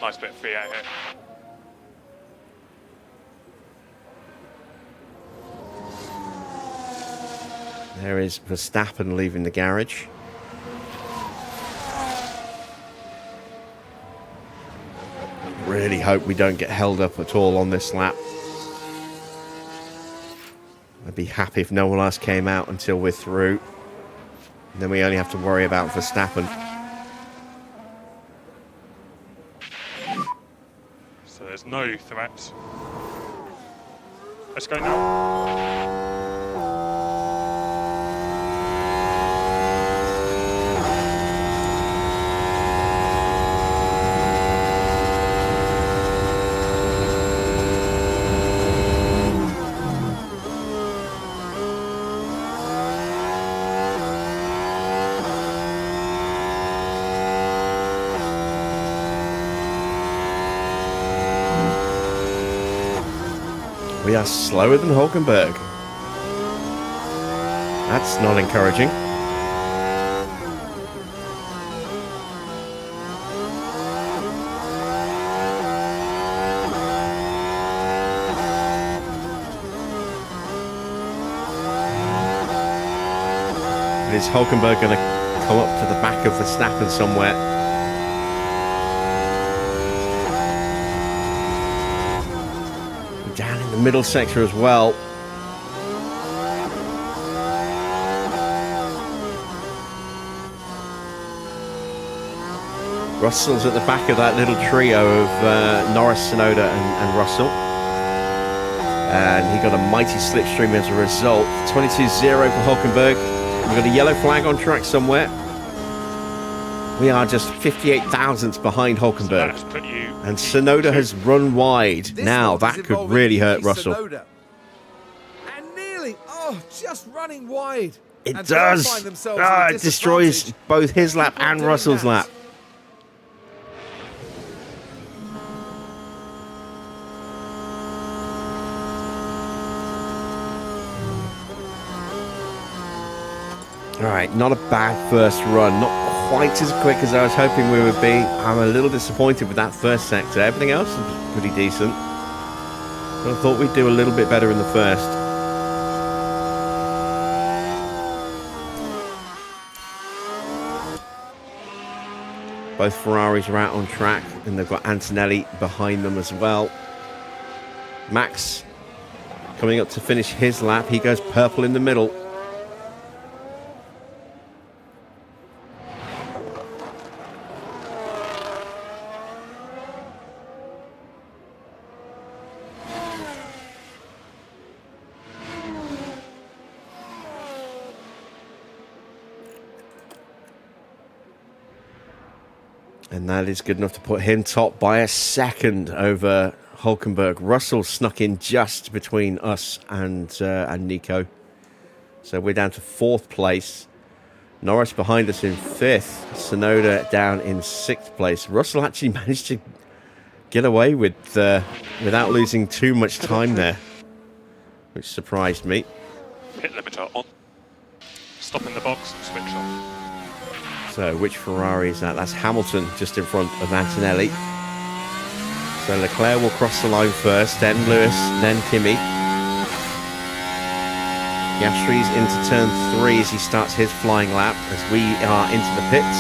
Nice bit of free out here. There is Verstappen leaving the garage. Really hope we don't get held up at all on this lap. I'd be happy if no one else came out until we're through. And then we only have to worry about Verstappen. So there's no threat. Let's go now. We are slower than Hulkenberg. That's not encouraging. Is Hulkenberg going to come up to the back of Verstappen somewhere? Down in the middle sector as well. Russell's at the back of that little trio of Norris, Tsunoda and Russell. And he got a mighty slipstream as a result. 22-0 for Hulkenberg. We've got a yellow flag on track somewhere. We are just 58 thousandths behind Hulkenberg. So put you and Tsunoda has run wide. This now, one that is could really hurt involving Russell. Tsunoda. And nearly, just running wide. It And they'll does. find themselves in a It destroys disadvantage. both his lap Keep on and doing Russell's that. lap. All right, not a bad first run. Not quite as quick as I was hoping we would be. I'm a little disappointed with that first sector. Everything else is pretty decent. But I thought we'd do a little bit better in the first. Both Ferraris are out on track, and they've got Antonelli behind them as well. Max coming up to finish his lap. He goes purple in the middle. And that is good enough to put him top by a second over Hulkenberg. Russell snuck in just between us and Nico. So we're down to 4th place. Norris behind us in 5th. Tsunoda down in 6th place. Russell actually managed to get away with without losing too much time there, which surprised me. Pit limiter on. Stop in the box and switch off. So which Ferrari is that? That's Hamilton just in front of Antonelli. So Leclerc will cross the line first, then Lewis, then Kimi. Piastri's into turn 3 as he starts his flying lap as we are into the pits.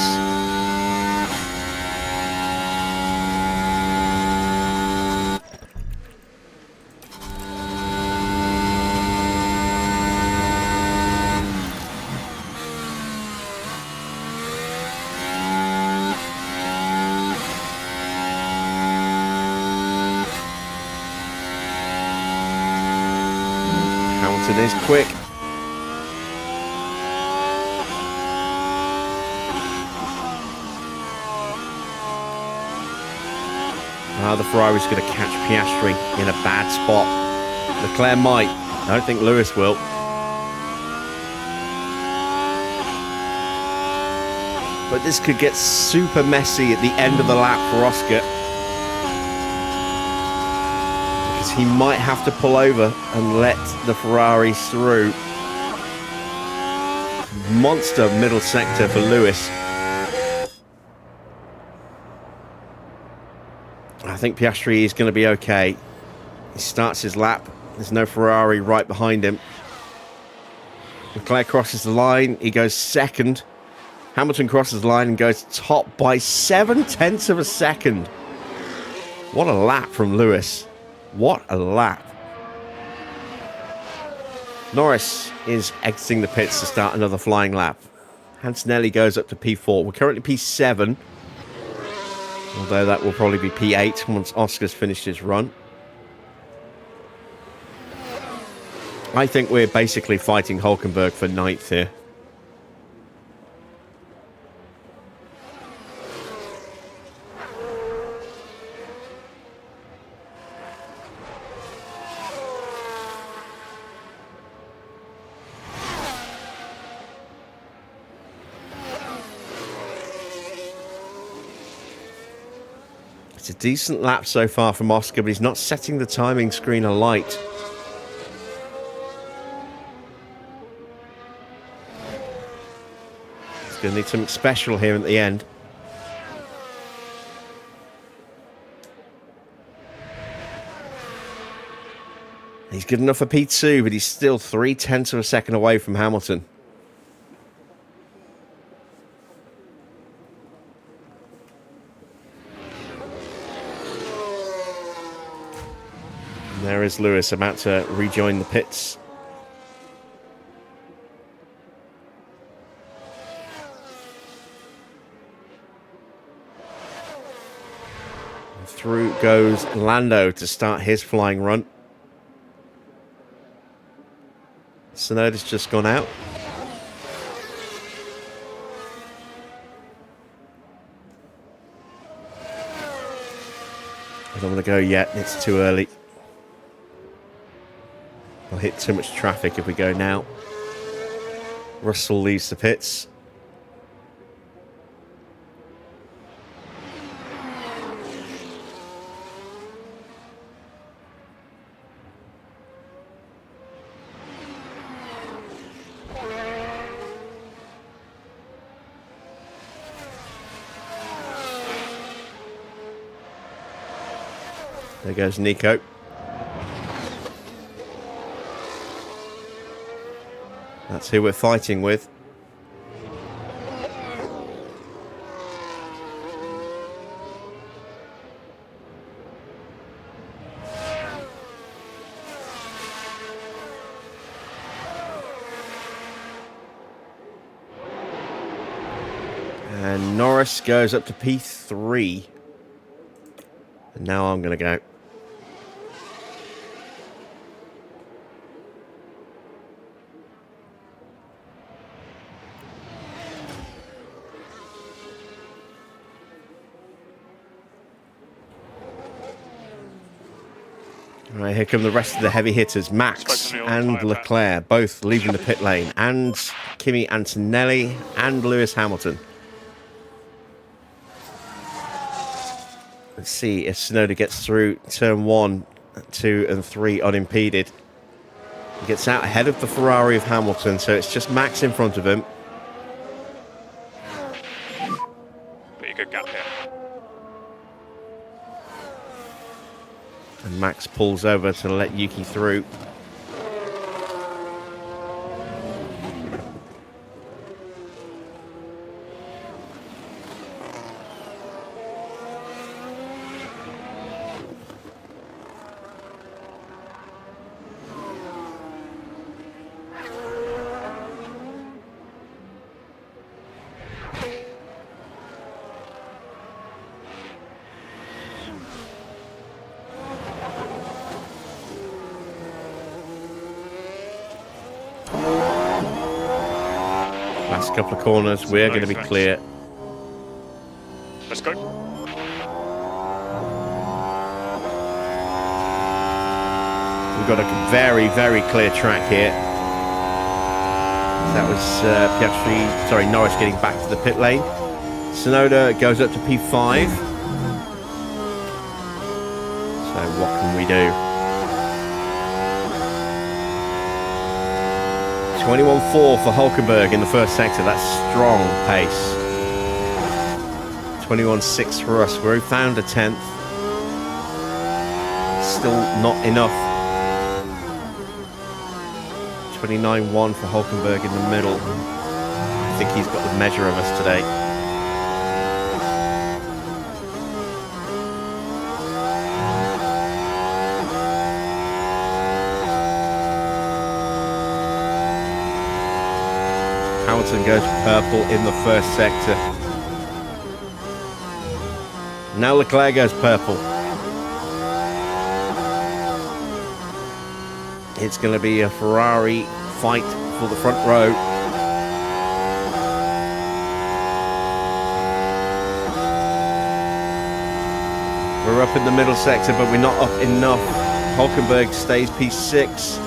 Hamilton is quick. The Ferrari's going to catch Piastri in a bad spot. Leclerc might. I don't think Lewis will. But this could get super messy at the end of the lap for Oscar. Because he might have to pull over and let the Ferraris through. Monster middle sector for Lewis. I think Piastri is going to be okay. He starts his lap. There's no Ferrari right behind him. Leclerc crosses the line. He goes second. Hamilton crosses the line and goes top by 0.7 of a second. What a lap from Lewis. What a lap. Norris is exiting the pits to start another flying lap. Antonelli goes up to P4. We're currently P7. Although that will probably be P8 once Oscar's finished his run. I think we're basically fighting Hulkenberg for 9th here. It's a decent lap so far from Oscar, but he's not setting the timing screen alight. He's going to need something special here at the end. He's good enough for P2, but he's still 0.3 of a second away from Hamilton. There is Lewis about to rejoin the pits. And through goes Lando to start his flying run. Tsunoda's just gone out. I don't want to go yet, it's too early. We'll hit too much traffic if we go now. Russell leaves the pits. There goes Nico. That's who we're fighting with. And Norris goes up to P3. And now I'm going to go. Right, here come the rest of the heavy hitters. Max and Leclerc both leaving the pit lane. And Kimi Antonelli and Lewis Hamilton. Let's see if Tsunoda gets through turn 1, 2 and 3 unimpeded. He gets out ahead of the Ferrari of Hamilton, so it's just Max in front of him. Pretty good gap here. And Max pulls over to let Yuki through. Last couple of corners, we're going to be clear. Let's go. We've got a very, very clear track here. That was Piastri, sorry, Norris getting back to the pit lane. Tsunoda goes up to P5. So what can we do? 21.4 for Hulkenberg in the first sector. That's strong pace. 21.6 for us. We found a 10th. Still not enough. 29.1 for Hulkenberg in the middle. I think he's got the measure of us today. Hamilton goes purple in the first sector. Now Leclerc goes purple. It's going to be a Ferrari fight for the front row. We're up in the middle sector, but we're not up enough. Hulkenberg stays P6.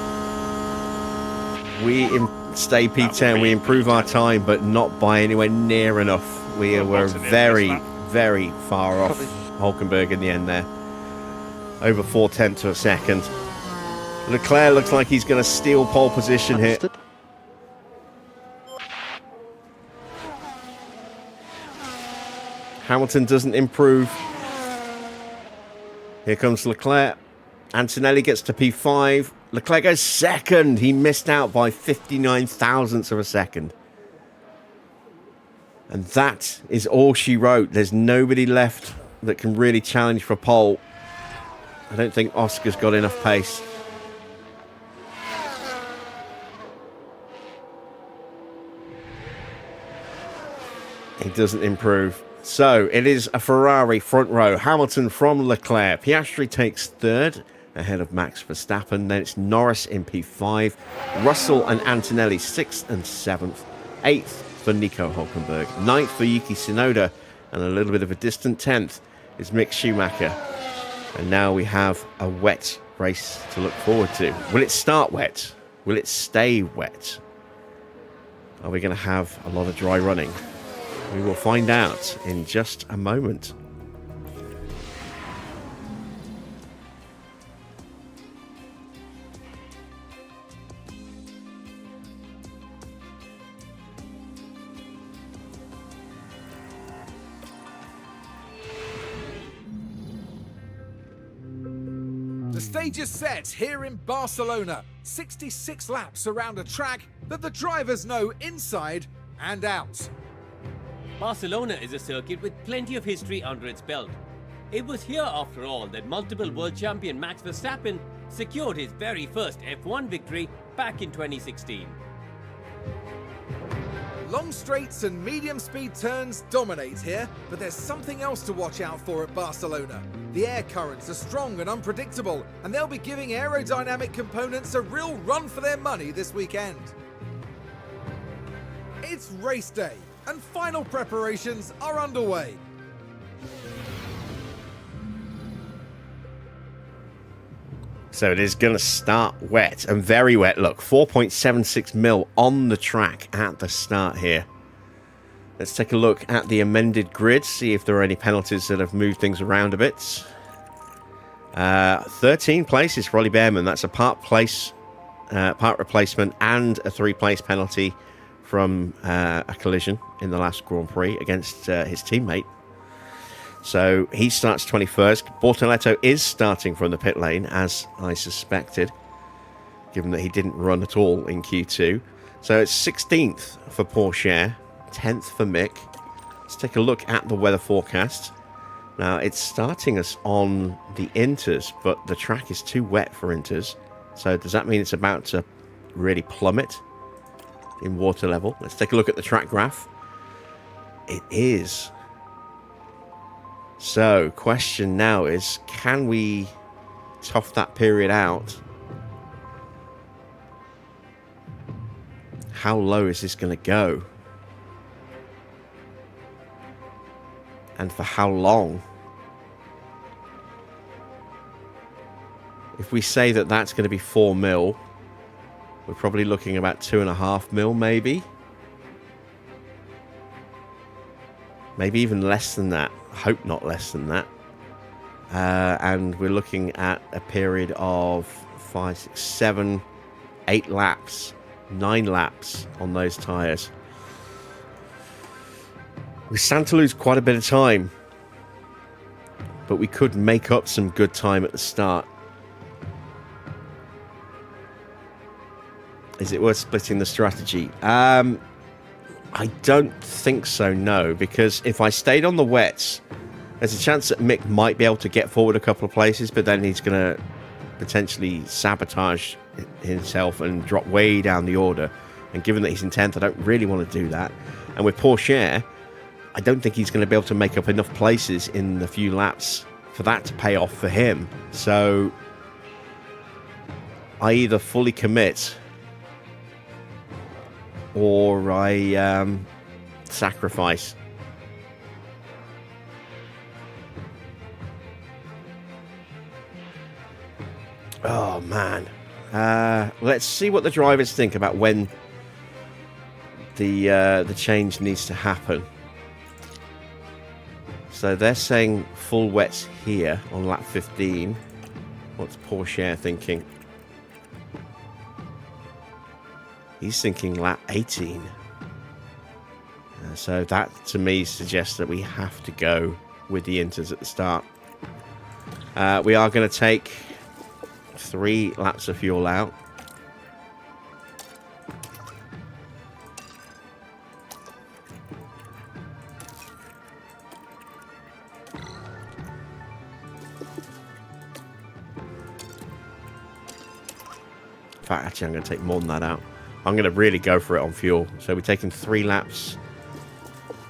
We stay P10. We improve our time, but not by anywhere near enough. We were very, very far off Hulkenberg in the end there. Over 0.4 of a second. Leclerc looks like he's going to steal pole position here. Hamilton doesn't improve. Here comes Leclerc. Antonelli gets to P5. Leclerc goes second. He missed out by 59 thousandths of a second. And that is all she wrote. There's nobody left that can really challenge for pole. I don't think Oscar's got enough pace. He doesn't improve. So it is a Ferrari front row. Hamilton from Leclerc. Piastri takes third ahead of Max Verstappen. Then it's Norris in P5. Russell and Antonelli 6th and 7th. 8th for Nico Hulkenberg. 9th for Yuki Tsunoda. And a little bit of a distant 10th is Mick Schumacher. And now we have a wet race to look forward to. Will it start wet? Will it stay wet? Are we going to have a lot of dry running? We will find out in just a moment. The stage is set here in Barcelona. 66 laps around a track that the drivers know inside and out. Barcelona is a circuit with plenty of history under its belt. It was here, after all, that multiple world champion Max Verstappen secured his very first F1 victory back in 2016. Long straights and medium speed turns dominate here, but there's something else to watch out for at Barcelona. The air currents are strong and unpredictable, and they'll be giving aerodynamic components a real run for their money this weekend. It's race day, and final preparations are underway. So it is going to start wet and very wet. Look, 4.76 mil on the track at the start here. Let's take a look at the amended grid, see if there are any penalties that have moved things around a bit. 13 places for Ollie Behrman. That's a part replacement and a 3-place penalty from a collision in the last Grand Prix against his teammate. So he starts 21st. Bortoletto is starting from the pit lane, as I suspected, given that he didn't run at all in Q2. So it's 16th for Porsche, 10th for Mick. Let's take a look at the weather forecast. Now, it's starting us on the Inters, but the track is too wet for Inters. So does that mean it's about to really plummet in water level? Let's take a look at the track graph. It is. So, question now is, can we tough that period out? How low is this going to go? And for how long? If we say that that's going to be 4 mil, we're probably looking about 2.5 mil, maybe. Maybe even less than that. I hope not less than that. And we're looking at a period of 5, 6, 7, 8 laps, 9 laps on those tyres. We stand to lose quite a bit of time, but we could make up some good time at the start. Is it worth splitting the strategy? I don't think so, no, because if I stayed on the wets, there's a chance that Mick might be able to get forward a couple of places, but then he's going to potentially sabotage himself and drop way down the order. And given that he's in 10th, I don't really want to do that. And with Porsche, I don't think he's going to be able to make up enough places in the few laps for that to pay off for him. So I either fully commit or I sacrifice. Oh, man. Let's see what the drivers think about when the change needs to happen. So they're saying full wets here on lap 15. What's Porsche thinking? He's thinking lap 18. So that, to me, suggests that we have to go with the Inters at the start. We are going to take 3 laps of fuel out. In fact, actually, I'm going to take more than that out. I'm going to really go for it on fuel. So we're taking 3 laps.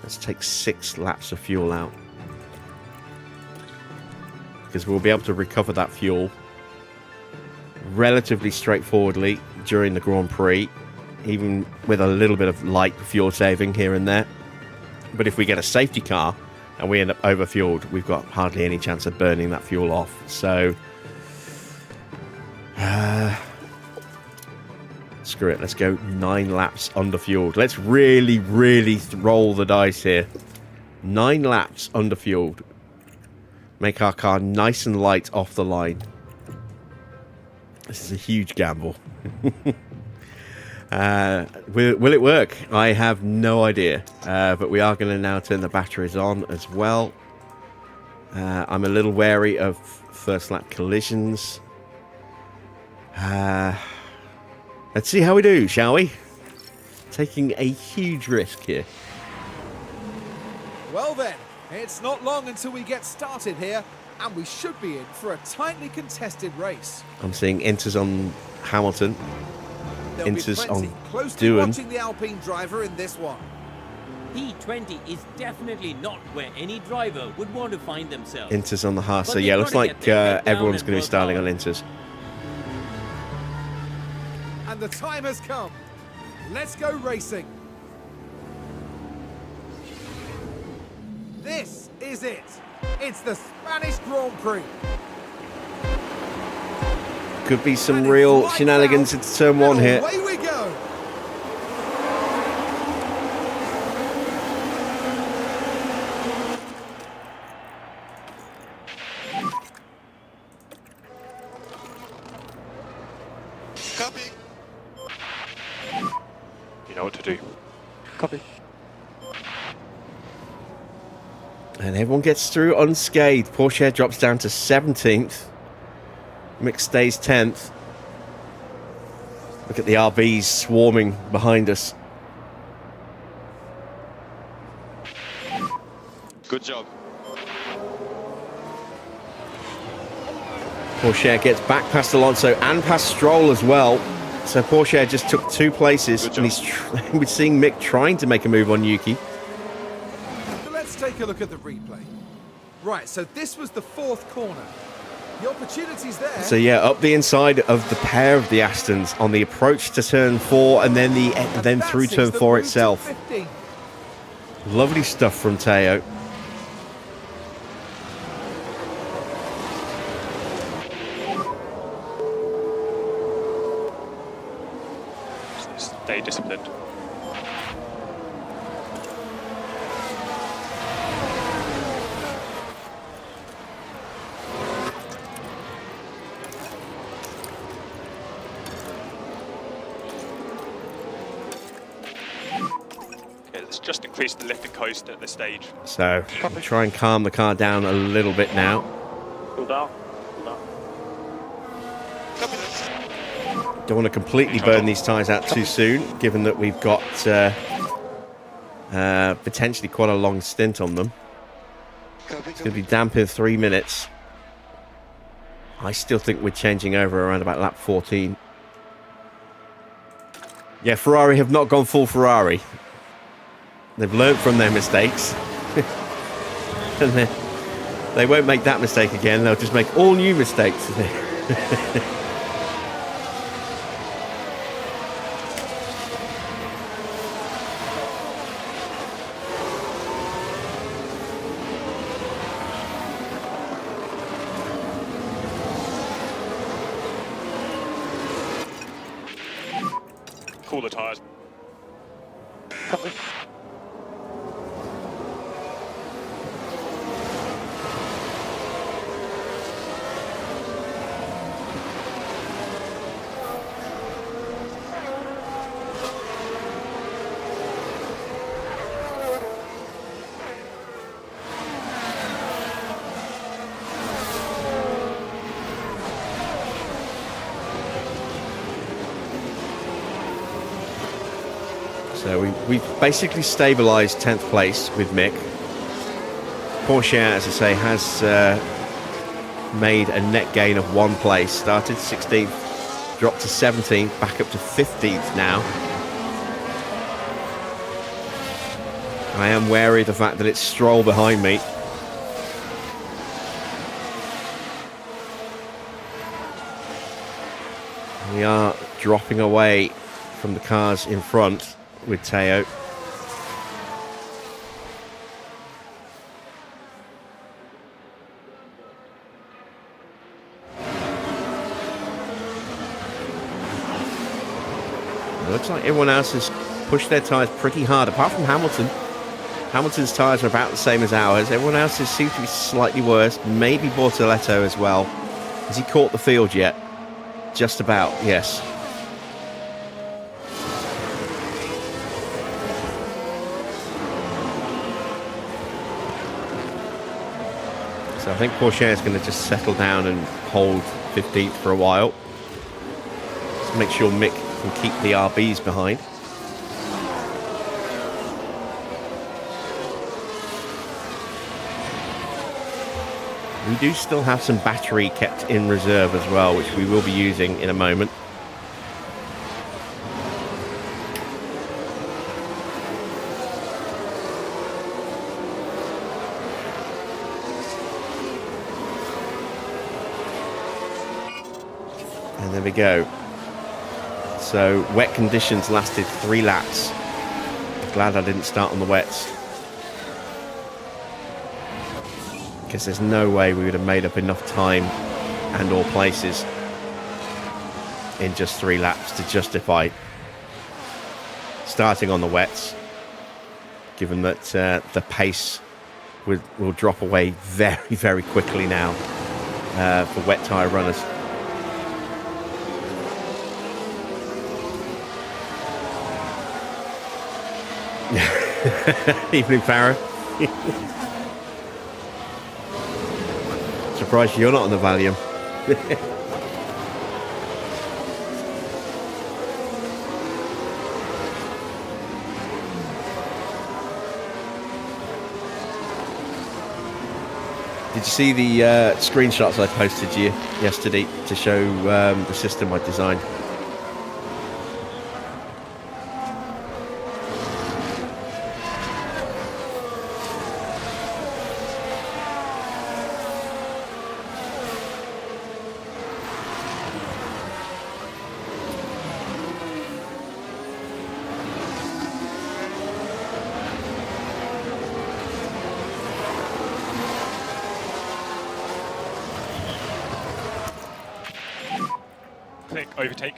Let's take 6 laps of fuel out. Because we'll be able to recover that fuel relatively straightforwardly during the Grand Prix, even with a little bit of light fuel saving here and there. But if we get a safety car and we end up overfueled, we've got hardly any chance of burning that fuel off. So screw it, let's go 9 laps underfueled. Let's really roll the dice here. 9 laps underfueled. Make our car nice and light off the line. This is a huge gamble. Will it work? I have no idea. But we are going to now turn the batteries on as well. I'm a little wary of first lap collisions. Let's see how we do, shall we? Taking a huge risk here. Well then, it's not long until we get started here, and we should be in for a tightly contested race. I'm seeing Inters on Hamilton. There'll Inters be plenty on closely Doohan. watching the Alpine driver in this one. P20 is definitely not where any driver would want to find themselves. Inters on the Haas. So But yeah, they've looks gotta like get their head down everyone's and going to be work starting on hard. Inters. And the time has come. Let's go racing. This is it. It's the Spanish Grand Prix. Could be some real shenanigans into turn 1 here. Away we go. Copy. You know what to do. Copy. And everyone gets through unscathed. Porsche drops down to 17th. Mick stays 10th. Look at the RBs swarming behind us. Good job. Porsche gets back past Alonso and past Stroll as well. So Porsche just took 2 places. And we're seeing Mick trying to make a move on Yuki. So let's take a look at the replay. Right, so this was the 4th corner. The opportunity's there. So yeah, up the inside of the pair of the Astons on the approach to turn 4 and then through turn 4 itself. Lovely stuff from Teo. Stay disciplined. Let's just increase the lift and coast at this stage. So try and calm the car down a little bit now. Cool down. Cool down. Copy that. Don't want to completely burn these tyres out too soon, given that we've got potentially quite a long stint on them. Copy, It's going to be damp in 3 minutes. I still think we're changing over around about lap 14. Yeah, Ferrari have not gone full Ferrari. They've learnt from their mistakes. And they won't make that mistake again. They'll just make all new mistakes. Cool the tyres. Copy. So we've basically stabilised 10th place with Mick. Porsche, as I say, has made a net gain of 1 place. Started 16th, dropped to 17th, back up to 15th now. I am wary of the fact that it's Stroll behind me. We are dropping away from the cars in front with Teo. It looks like everyone else has pushed their tyres pretty hard, apart from Hamilton. Hamilton's tyres are about the same as ours. Everyone else's seems to be slightly worse. Maybe Bortoletto as well. Has he caught the field yet? Just about, yes. So I think Porsche is going to just settle down and hold 15th for a while. Just make sure Mick can keep the RBs behind. We do still have some battery kept in reserve as well, which we will be using in a moment. And there we go. So wet conditions lasted 3 laps. Glad I didn't start on the wets, because there's no way we would have made up enough time and all places in just 3 laps to justify starting on the wets, given that the pace will drop away very, very quickly now for wet tyre runners. Evening, Farah. Surprised you're not on the Valium. Did you see the screenshots I posted you yesterday to show the system I designed? Overtake.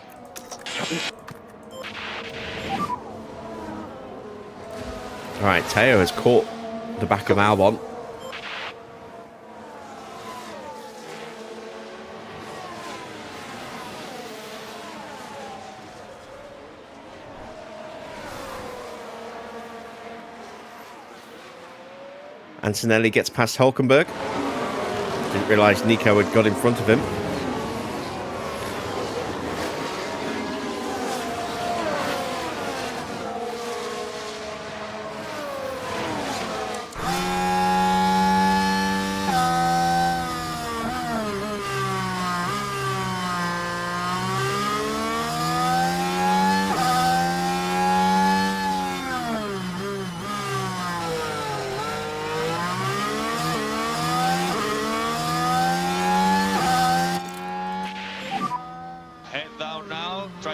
All right, Teo has caught the back of Albon. Antonelli gets past Hulkenberg. Didn't realise Nico had got in front of him.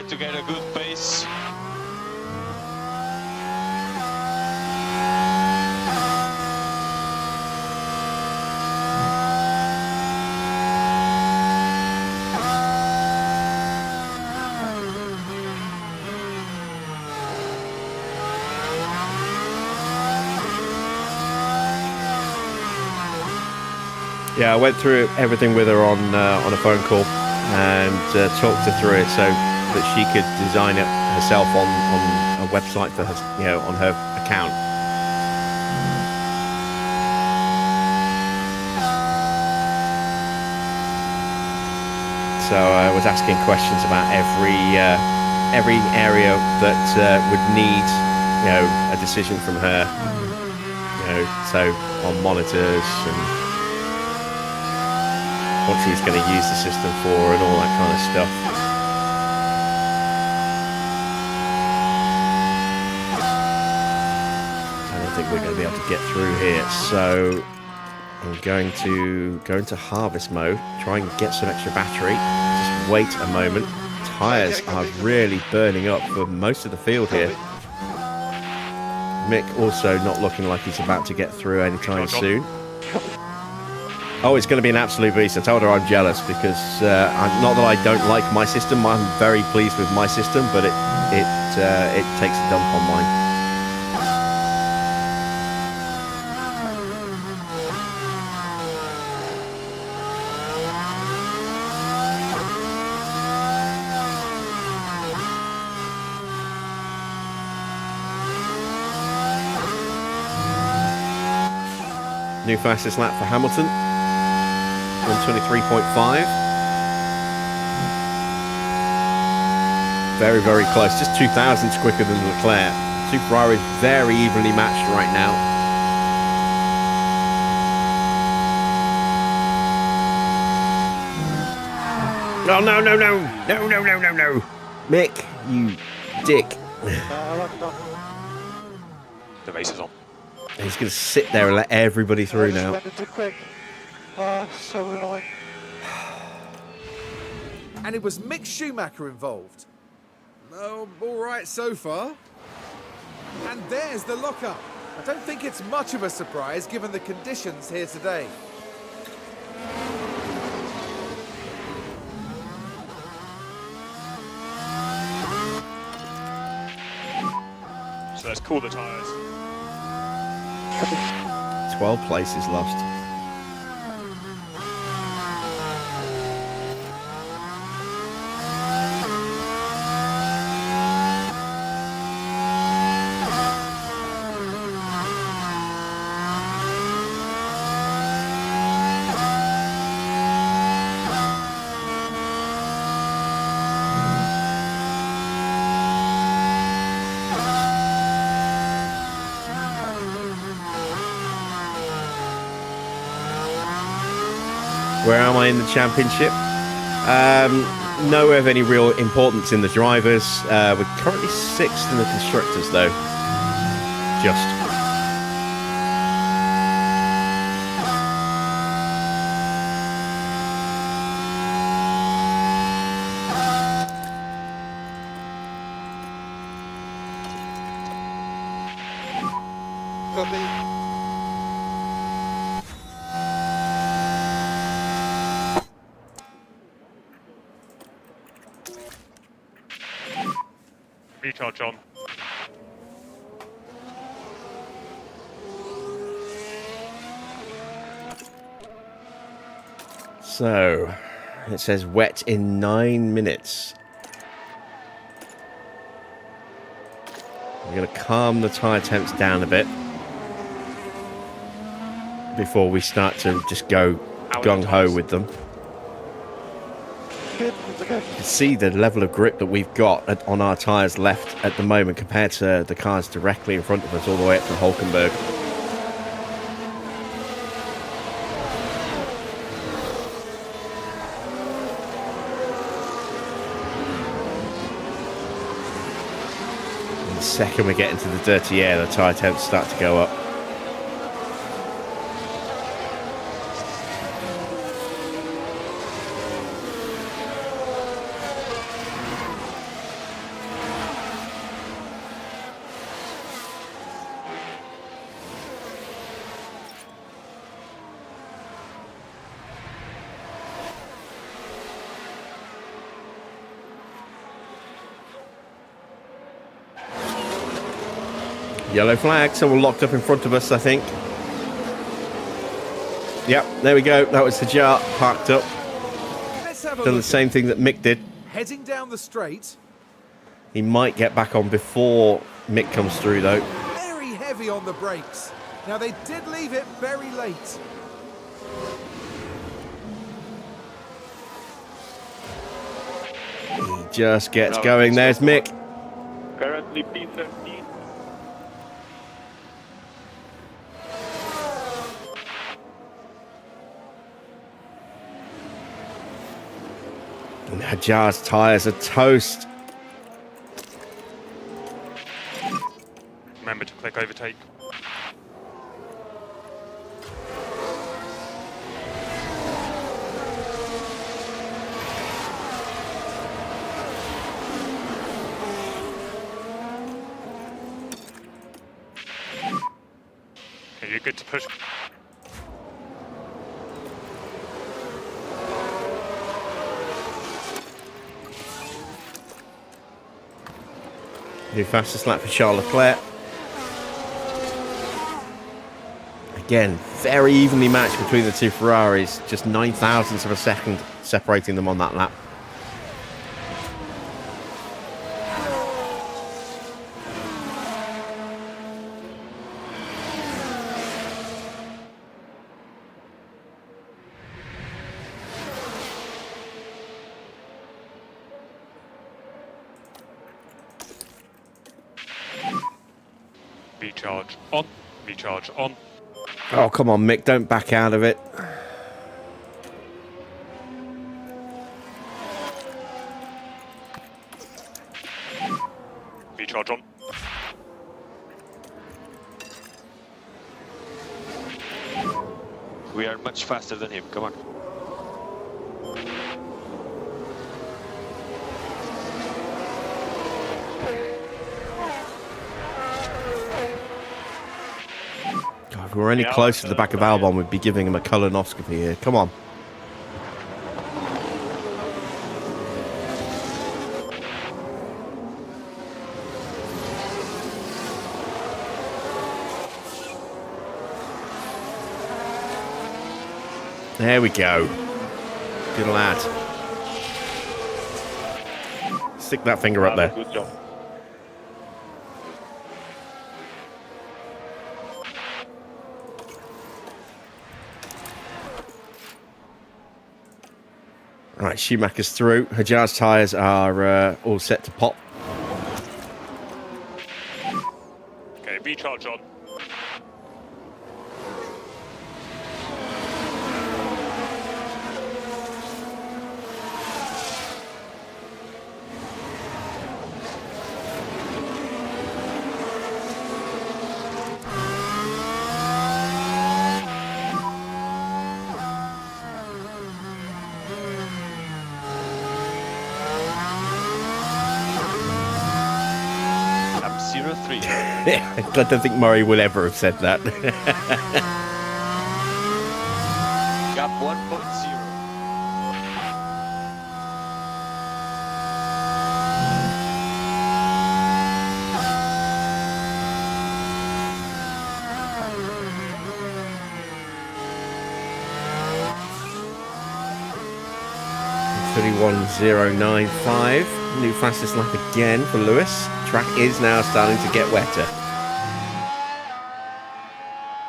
To get a good pace. Yeah, I went through everything with her on a phone call and talked her through it so that she could design it herself on a website for her, on her account. So I was asking questions about every area that would need, a decision from her. So on monitors and what she's going to use the system for and all that kind of stuff. I don't think we're going to be able to get through here, so I'm going to go into harvest mode, try and get some extra battery, just wait a moment. Tyres are really burning up for most of the field here. Mick also not looking like he's about to get through anytime soon. Oh, it's going to be an absolute beast. I told her I'm jealous because not that I don't like my system. I'm very pleased with my system, but it takes a dump on mine. New fastest lap for Hamilton. 123.5. Very, very close. Just 2 thousandths quicker than Leclerc. Two Ferraris very evenly matched right now. Oh, no, no, no. No, no, no, no, no. Mick, you dick. The race is on. He's going to sit there and let everybody through now. So annoying. And it was Mick Schumacher involved. Oh, all right so far. And there's the lockup. I don't think it's much of a surprise given the conditions here today. let's cool the tyres. 12 places lost. Where am I in the championship? Nowhere of any real importance in the drivers. We're currently 6th in the constructors, though. Just. Copy. Recharge on. So, it says wet in 9 minutes. I'm going to calm the tyre temps down a bit before we start to just go gung-ho with them. Good, it's okay. You can see the level of grip that we've got on our tyres left at the moment compared to the cars directly in front of us all the way up to Hulkenberg. And the second we get into the dirty air, the tyre temps start to go up. Yellow flag, someone locked up in front of us, I think. Yep, there we go. That was the jar parked up. Let's have a Done the look same thing that Mick did. Heading down the straight. He might get back on before Mick comes through, though. Very heavy on the brakes. Now, they did leave it very late. He just gets going. There's Mick. Currently P13. And Hajar's tyres are toast. Remember to click overtake. Okay, you're good to push. New fastest lap for Charles Leclerc. Again, very evenly matched between the two Ferraris. Just 9,000ths of a second separating them on that lap. Recharge on. Recharge on. Oh, come on, Mick. Don't back out of it. Recharge on. We are much faster than him. Come on. God, if we were any closer to the back of Albon, we'd be giving him a colonoscopy here. Come on. There we go. Good lad. Stick that finger up there. Good job. Right, Schumacher's through. Hajar's tyres are all set to pop. Okay, recharge on. I'm 03. I don't think Murray will ever have said that. Gap 1.0. .31095. New fastest lap again for Lewis. Track is now starting to get wetter.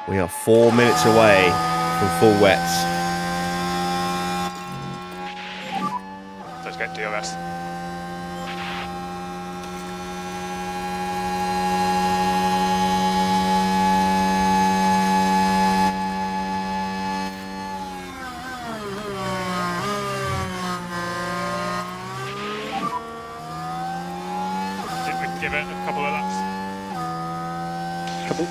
We are 4 minutes away from full wets. Let's get DRS. Think we can give it a couple of laps. Copy.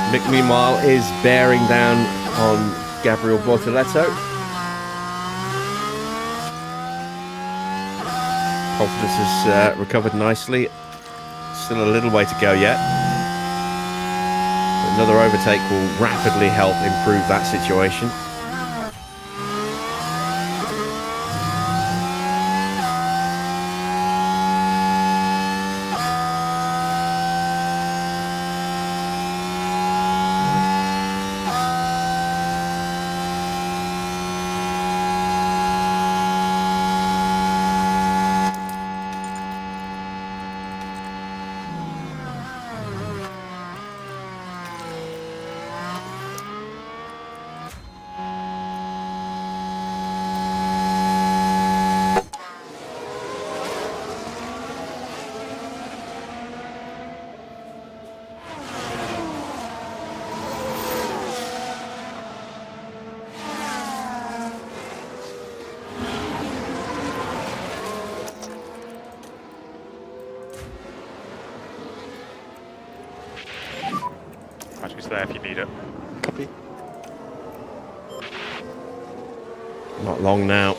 Mick, meanwhile, is bearing down on Gabriel Bortoletto. Confidence has recovered nicely. Still a little way to go yet. Another overtake will rapidly help improve that situation. Battery's there if you need it. Copy. Not long now.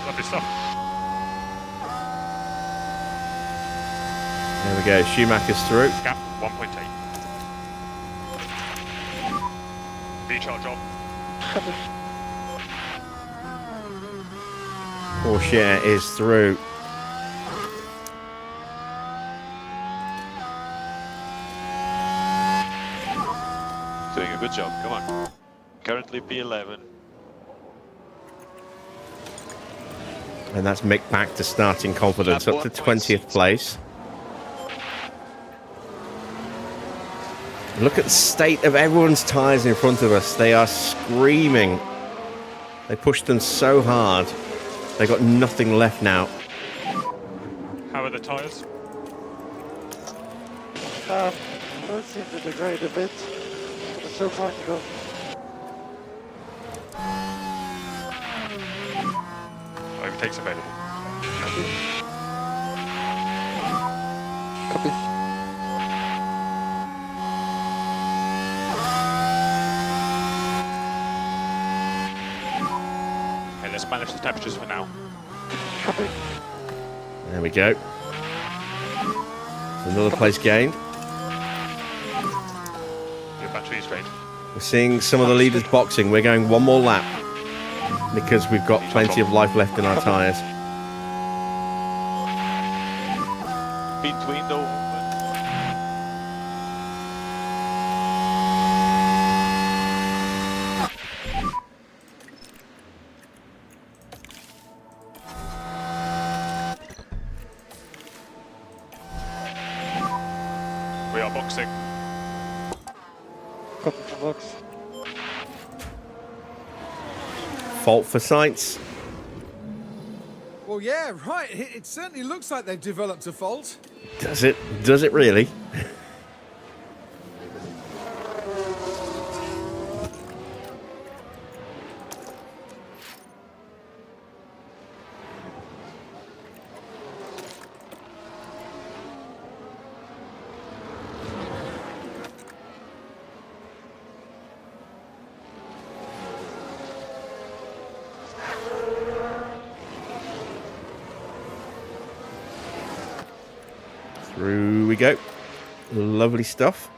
Lovely stuff. There we go. Schumacher's through. Gap 1.8. Recharge on. Porsche is through. Doing a good job. Come on. Currently P11. And that's Mick back to starting confidence, up to 20th place. Look at the state of everyone's tyres in front of us. They are screaming. They pushed them so hard. They got nothing left now. How are the tyres? Both seem to degrade a bit, but it's still fine to go. Overtakes available. Copy. Okay, let's manage the temperatures for now. Copy. There we go. Another place gained. Your battery's drained. We're seeing some of the leaders boxing. We're going one more lap because we've got plenty of life left in our tyres. Between the We are boxing. Copy for box. Fault for Sainz. Well, yeah, right. It certainly looks like they've developed a fault. Does it? Does it really? Through we go. Lovely stuff.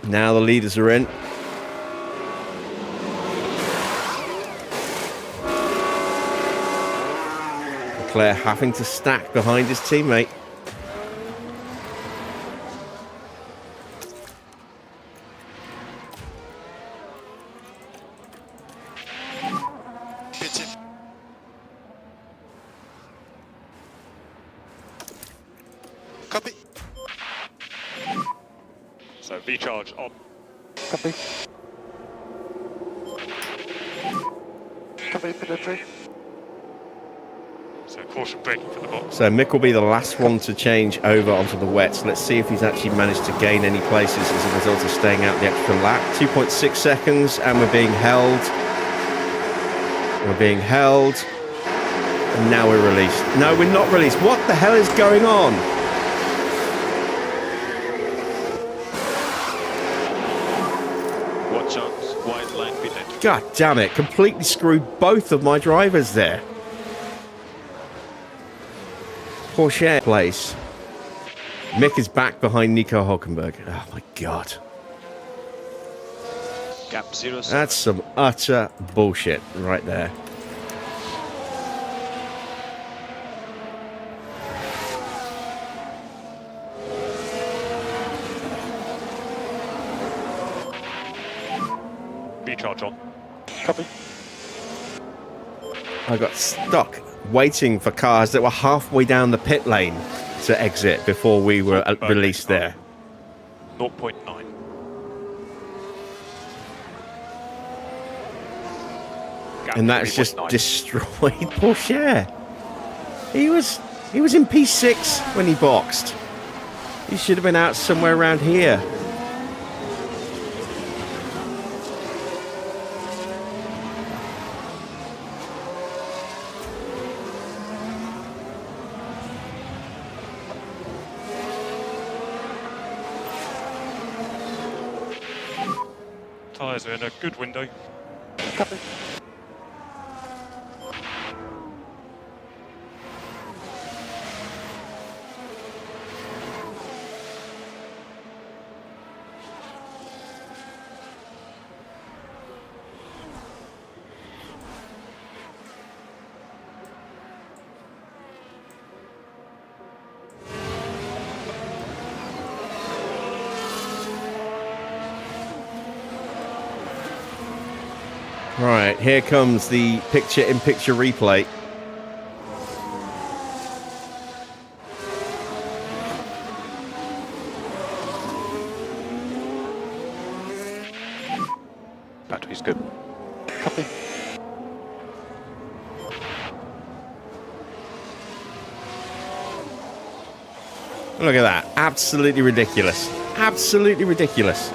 Now the leaders are in. Leclerc having to stack behind his teammate. Pity. Copy. So V-charge on. Copy. Copy, penetrate. So caution braking for the box. So Mick will be the last one to change over onto the wets. Let's see if he's actually managed to gain any places as a result of staying out the extra lap. 2.6 seconds and we're being held. We're being held. And now we're released. No, we're not released. What the hell is going on? watch out, wide line pitted. God damn it. Completely screwed both of my drivers there. Porsche place. Mick is back behind Nico Hulkenberg. Oh my god. Gap 0. That's some utter bullshit right there. V-charge on. Copy. I got stuck waiting for cars that were halfway down the pit lane to exit before we were released there. 0.9. Gap And that's just 3.9. destroyed Porsche. He was in P6 when he boxed. He should have been out somewhere around here. Tyres are in a good window. Copy. Right, here comes the picture-in-picture replay. He's good. Copy. Look at that. Absolutely ridiculous. Absolutely ridiculous.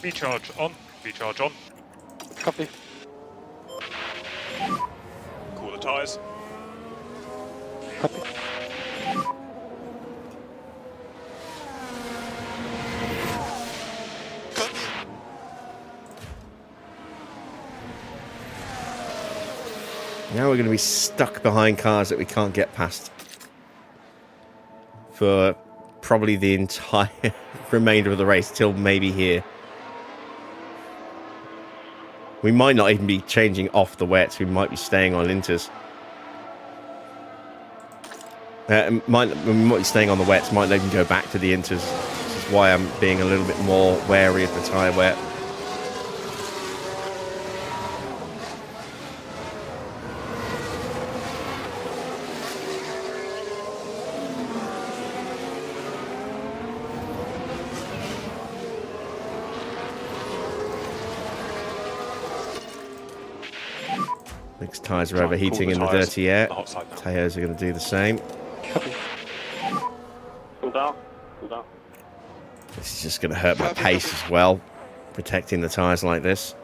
Recharge on. Recharge on. Copy. Cool the tyres. Copy. Now we're going to be stuck behind cars that we can't get past for probably the entire remainder of the race, till maybe here. We might not even be changing off the wets. We might be staying on inters. We might be staying on the wets. Might not even go back to the inters. This is why I'm being a little bit more wary of the tyre wet. Next tyres are overheating in the dirty air. Teos are going to do the same. Copy. Cool down. Cool down. This is just going to hurt my pace as well, protecting the tyres like this.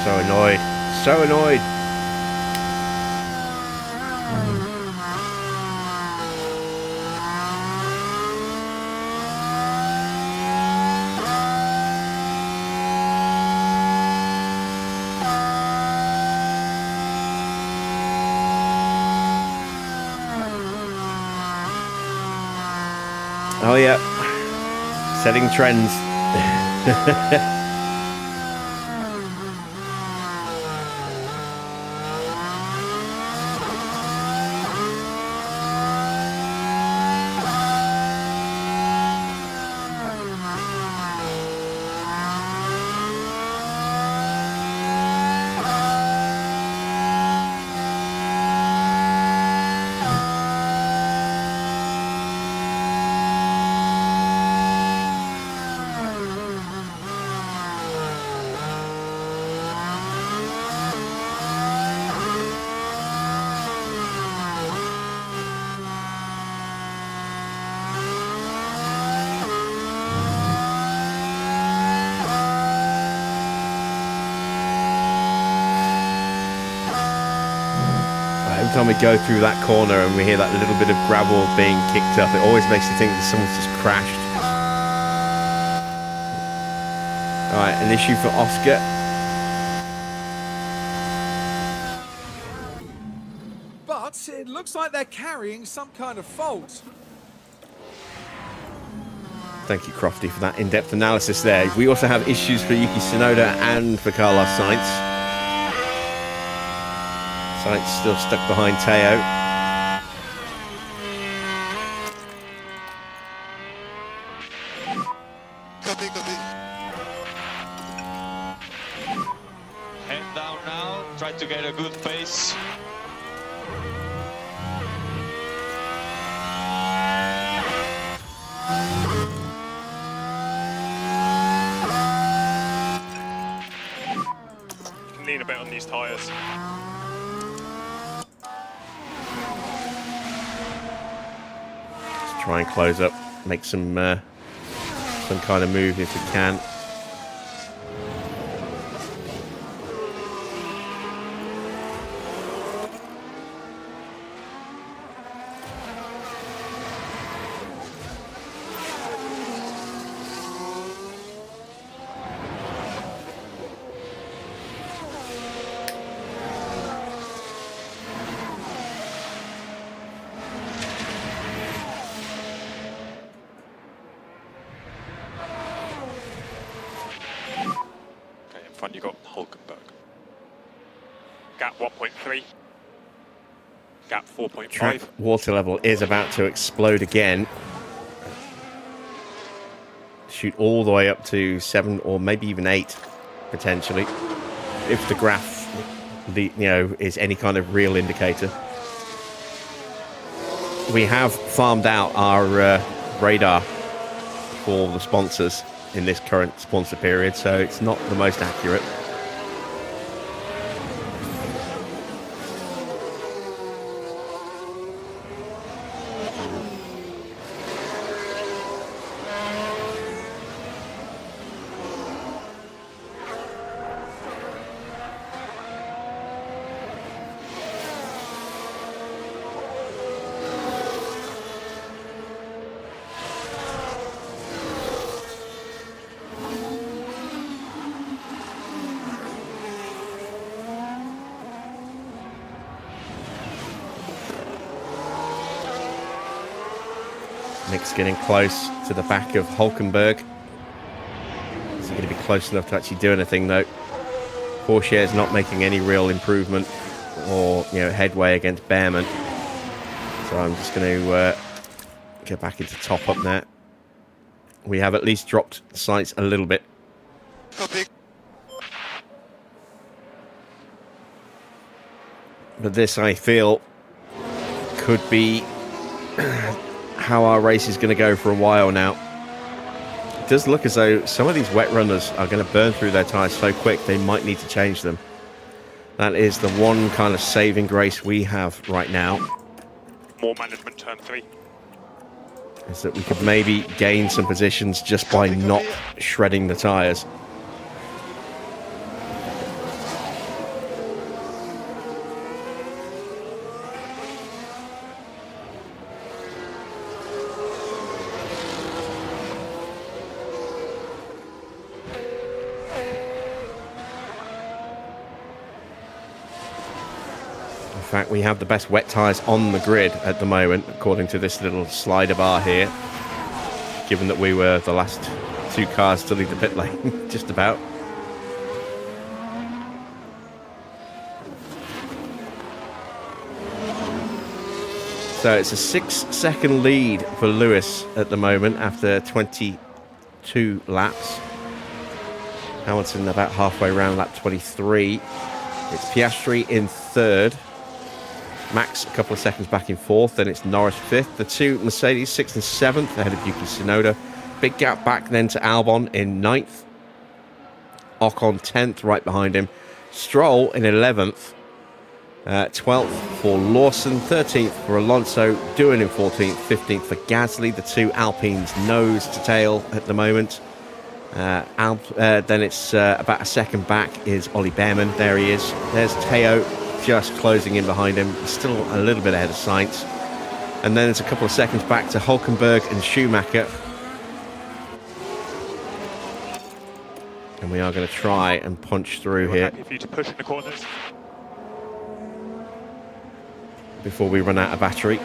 So annoyed. So annoyed. Oh yeah. Setting trends. Every time we go through that corner and we hear that little bit of gravel being kicked up, it always makes you think that someone's just crashed. Alright, an issue for Oscar. But it looks like they're carrying some kind of fault. Thank you, Crofty, for that in-depth analysis there. We also have issues for Yuki Tsunoda and for Carlos Sainz. Sainz still stuck behind Teo. Copy, copy. Head down now, try to get a good pace. You can lean a bit on these tyres. Try and close up, make some kind of move if we can. you got Hulkenberg. Gap 1.3. Gap 4.5. Track water level is about to explode again. Shoot all the way up to 7 or maybe even 8, potentially, if the graph, is any kind of real indicator. We have farmed out our radar for the sponsors in this current sponsor period, so it's not the most accurate. Nick's getting close to the back of Hulkenberg. Is he going to be close enough to actually do anything, though? Porsche is not making any real improvement or headway against Behrman. So I'm just going to get back into top up now. We have at least dropped the sights a little bit. Copy. But this, I feel, could be how our race is going to go for a while now. It does look as though some of these wet runners are going to burn through their tyres so quick they might need to change them. That is the one kind of saving grace we have right now. More management, turn 3. Is that we could maybe gain some positions just by not shredding the tyres. In fact, we have the best wet tyres on the grid at the moment, according to this little slider bar here, given that we were the last 2 cars to leave the pit lane, just about. So it's a 6-second lead for Lewis at the moment after 22 laps. Hamilton about halfway around lap 23. It's Piastri in 3rd. Max a couple of seconds back in 4th, then it's Norris 5th. The 2 Mercedes 6th and 7th ahead of Yuki Tsunoda. Big gap back then to Albon in 9th. Ocon 10th right behind him. Stroll in 11th. 12th for Lawson, 13th for Alonso, Doohan in 14th, 15th for Gasly. The 2 Alpines nose to tail at the moment. Then it's about a second back is Ollie Behrman. There he is. There's Teo just closing in behind him. Still a little bit ahead of Sainz. And then it's a couple of seconds back to Hulkenberg and Schumacher. And we are going to try and punch through here Happy for you to push in the corners. before we run out of battery.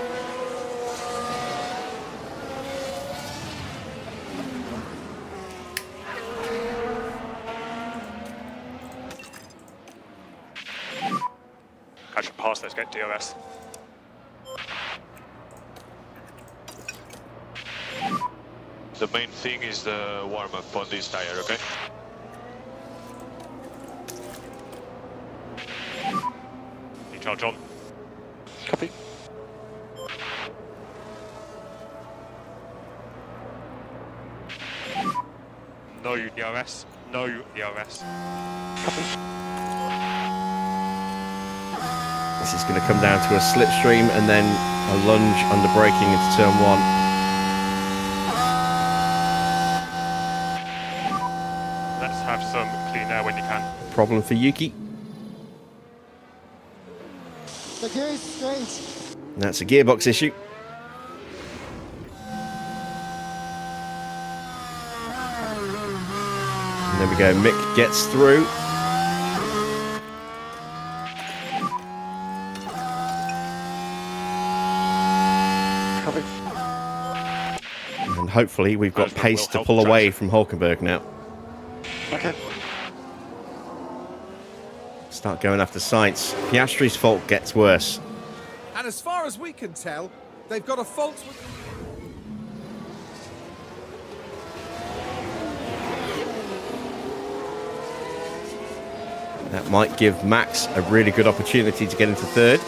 I should pass, let's get DRS. The main thing is the warm-up on this tire, okay? Recharge on. Copy. No DRS. No DRS. This is going to come down to a slipstream and then a lunge under braking into turn 1. Let's have some clean air when you can. Problem for Yuki. The gear is strange. That's a gearbox issue. And there we go. Mick gets through. Copy. And hopefully we've got pace to pull away from Hulkenberg now. Okay. start going after Sainz. Piastri's fault gets worse. And as far as we can tell, they've got a fault with... That might give Max a really good opportunity to get into third.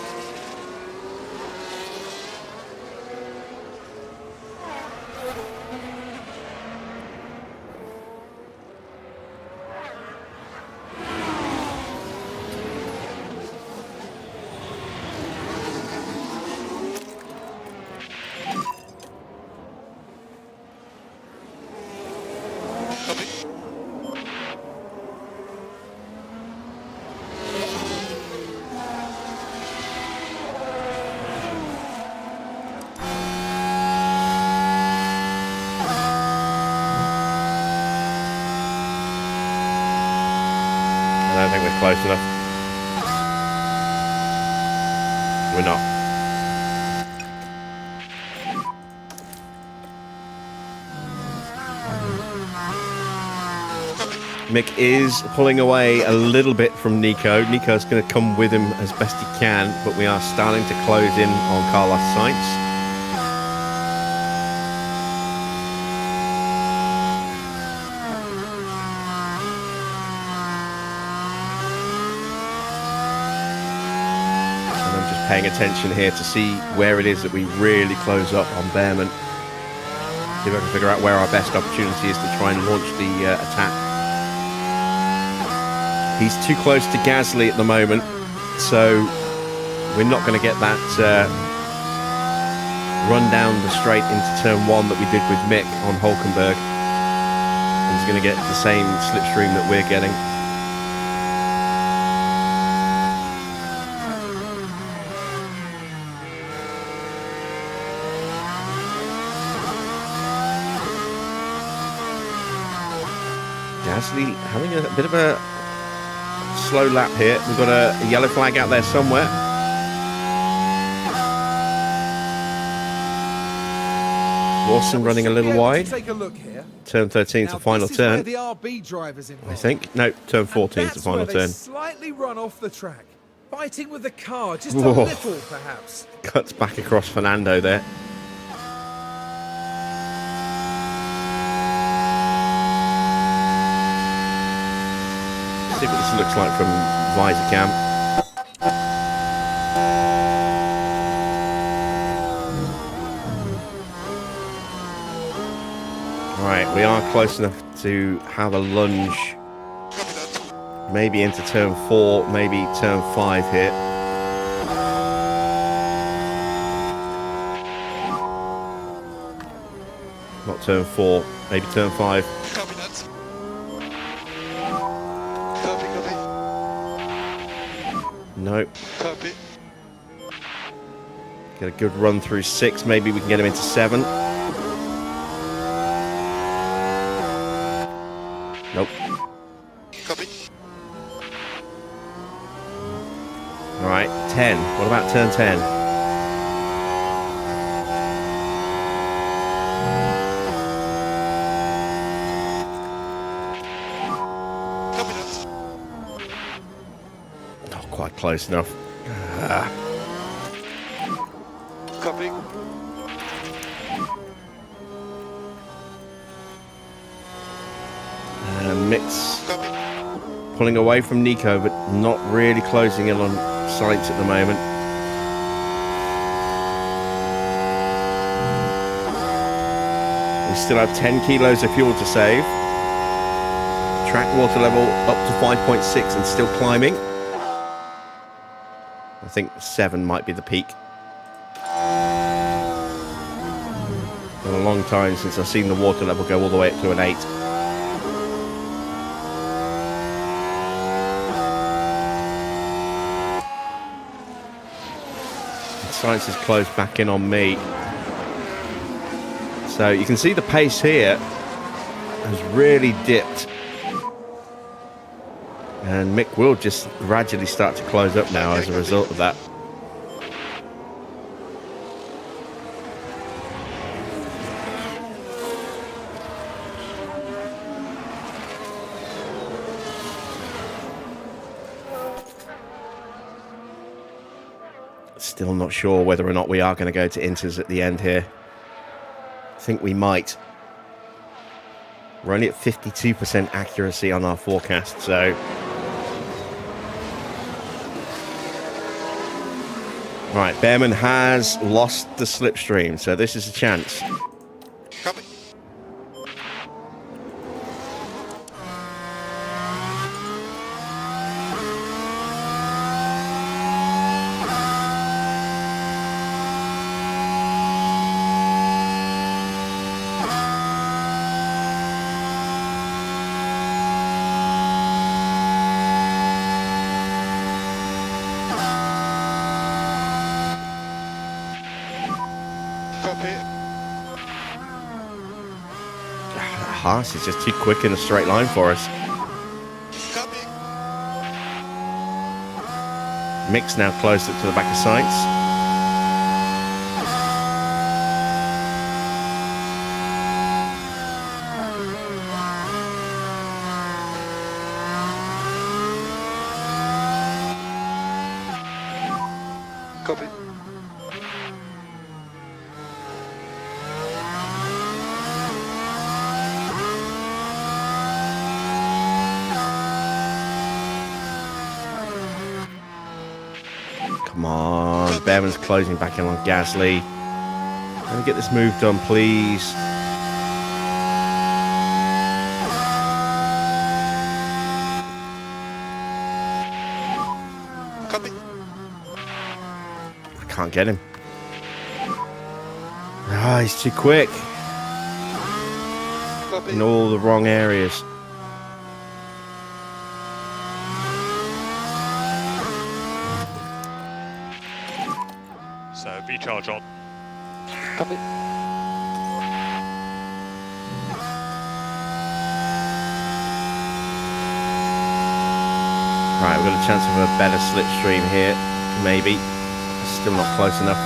I don't think we're close enough. We're not. Mick is pulling away a little bit from Nico. Nico's going to come with him as best he can, but we are starting to close in on Carlos Sainz. Paying attention here to see where it is that we really close up on Behrman. See if I can figure out where our best opportunity is to try and launch the attack. He's too close to Gasly at the moment, so we're not going to get that run down the straight into turn 1 that we did with Mick on Hulkenberg. He's going to get the same slipstream that we're getting. Gasly having a bit of a slow lap here. We've got a yellow flag out there somewhere. Lawson running a little wide. Take a look here. Turn 13 is the final turn. The RB drivers I think. No, turn 14 is the final turn. Slightly run off the track, fighting with the car just a little, perhaps. Cuts back across Fernando there. See what this looks like from visor cam. Right, we are close enough to have a lunge. Maybe into turn 4, maybe turn 5 here. Not turn 4, maybe turn 5. Nope. Get a good run through 6. Maybe we can get him into 7. Nope. Copy. Alright, 10. What about turn 10? Copy that. Not quite close enough. Copy. Mick's pulling away from Nico, but not really closing in on Sainz at the moment. We still have 10 kilos of fuel to save. Track water level up to 5.6 and still climbing. I think 7 might be the peak. Been a long time since I've seen the water level go all the way up to an 8. Sainz has closed back in on me. So you can see the pace here has really dipped. And Mick will just gradually start to close up now as a result of that. Still not sure whether or not we are going to go to inters at the end here. I think we might. We're only at 52% accuracy on our forecast, so... Right, Behrman has lost the slipstream, so this is a chance. Copy. Copy. Haas is just too quick in a straight line for us. Copy. Mick's now closer to the back of sights. Copy. Come on, Behrman's closing back in on Gasly. Let me get this move done, please. Copy. I can't get him. Ah, he's too quick Copy. in all the wrong areas. So recharge on. Copy. Right, we've got a chance of a better slipstream here. Maybe. Still not close enough.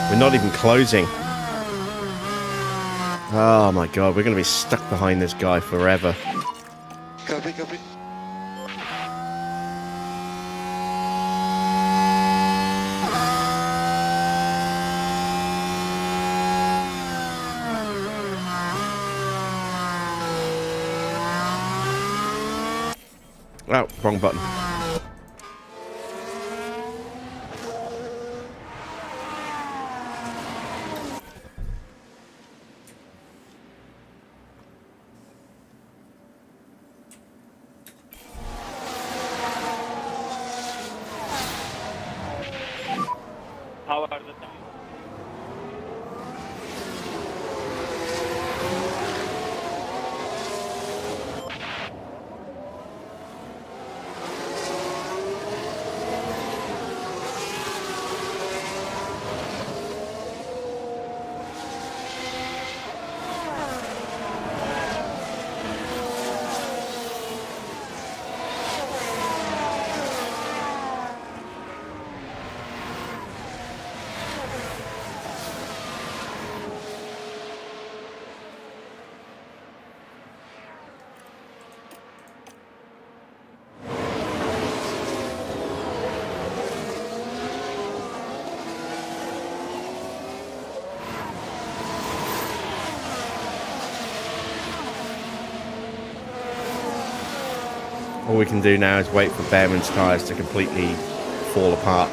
We're not even closing. Oh my god, we're going to be stuck behind this guy forever. Copy. Copy. Oh, wrong button. How are the time? All we can do now is wait for Behrman's tyres to completely fall apart.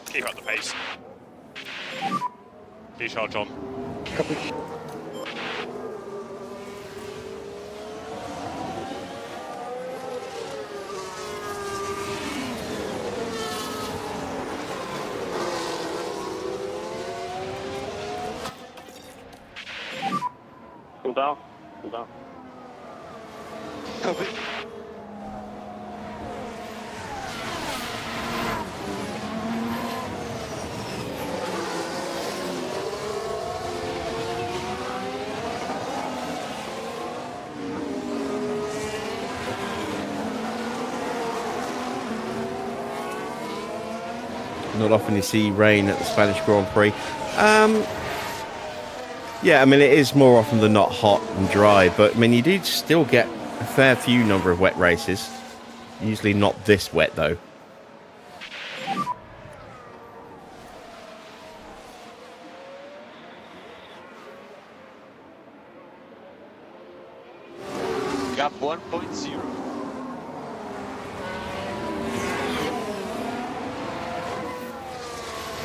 Keep up the pace. Recharge on. Copy. Cool down. Cool down. Copy. Not often you see rain at the Spanish Grand Prix. Yeah, I mean, it is more often than not hot and dry, but I mean, you do still get a fair few number of wet races. Usually not this wet, though. Gap 1.0.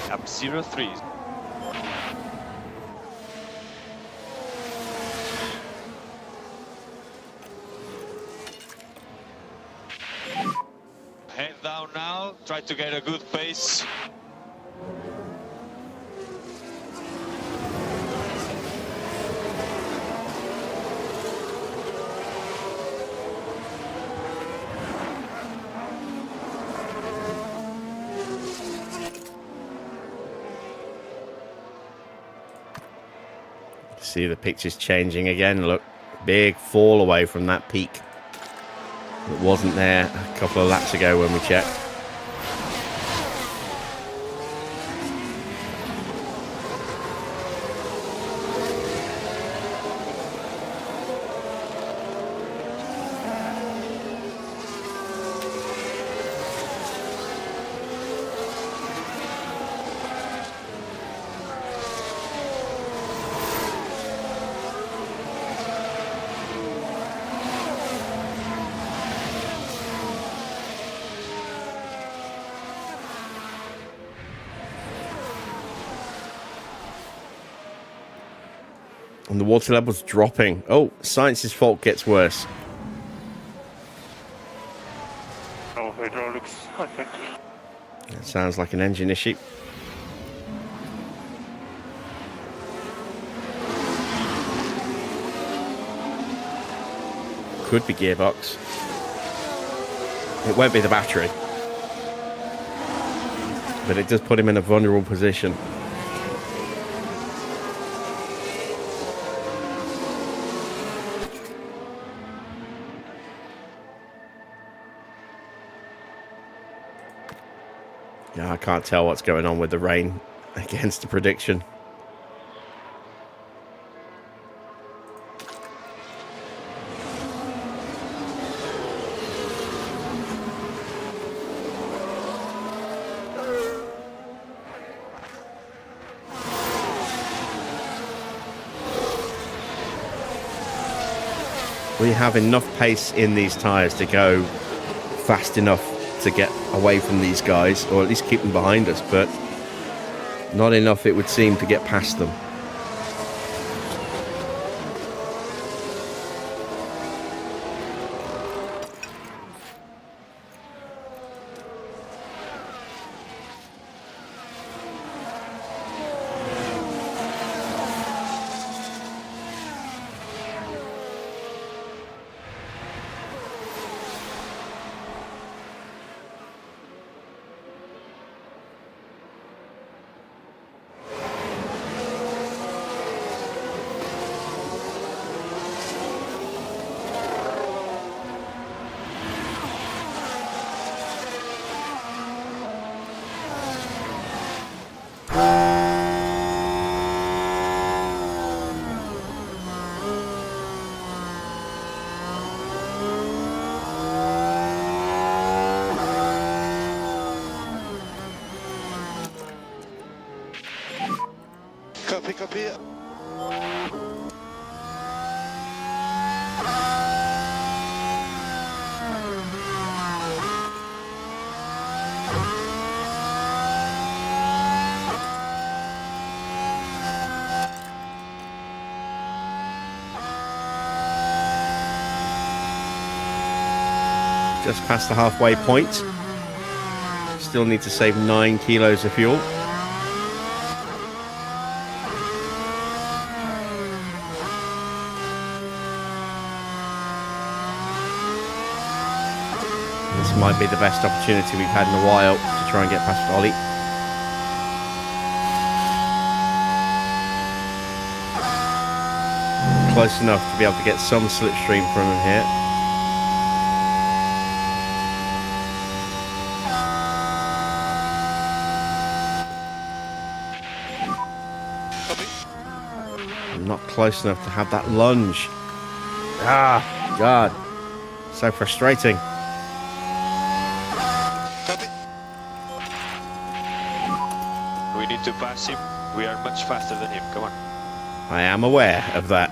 Gap 03. Head down now, try to get a good pace. See the pictures changing again. Look, big fall away from that peak. It wasn't there a couple of laps ago when we checked. And the water level's dropping. Oh, Science's fault gets worse. Oh, hydraulics, I think. It sounds like an engine issue. Could be gearbox. It won't be the battery. But it does put him in a vulnerable position. Yeah, I can't tell what's going on with the rain against the prediction. We have enough pace in these tyres to go fast enough to get away from these guys, or at least keep them behind us, but not enough, it would seem, to get past them. Copy, copy. Just past the halfway point. Still need to save 9 kilos of fuel. This might be the best opportunity we've had in a while to try and get past Ollie. Close enough to be able to get some slipstream from him here. not close enough to have that lunge. Ah, God. So frustrating. Copy. We need to pass him. We are much faster than him. Come on. I am aware of that.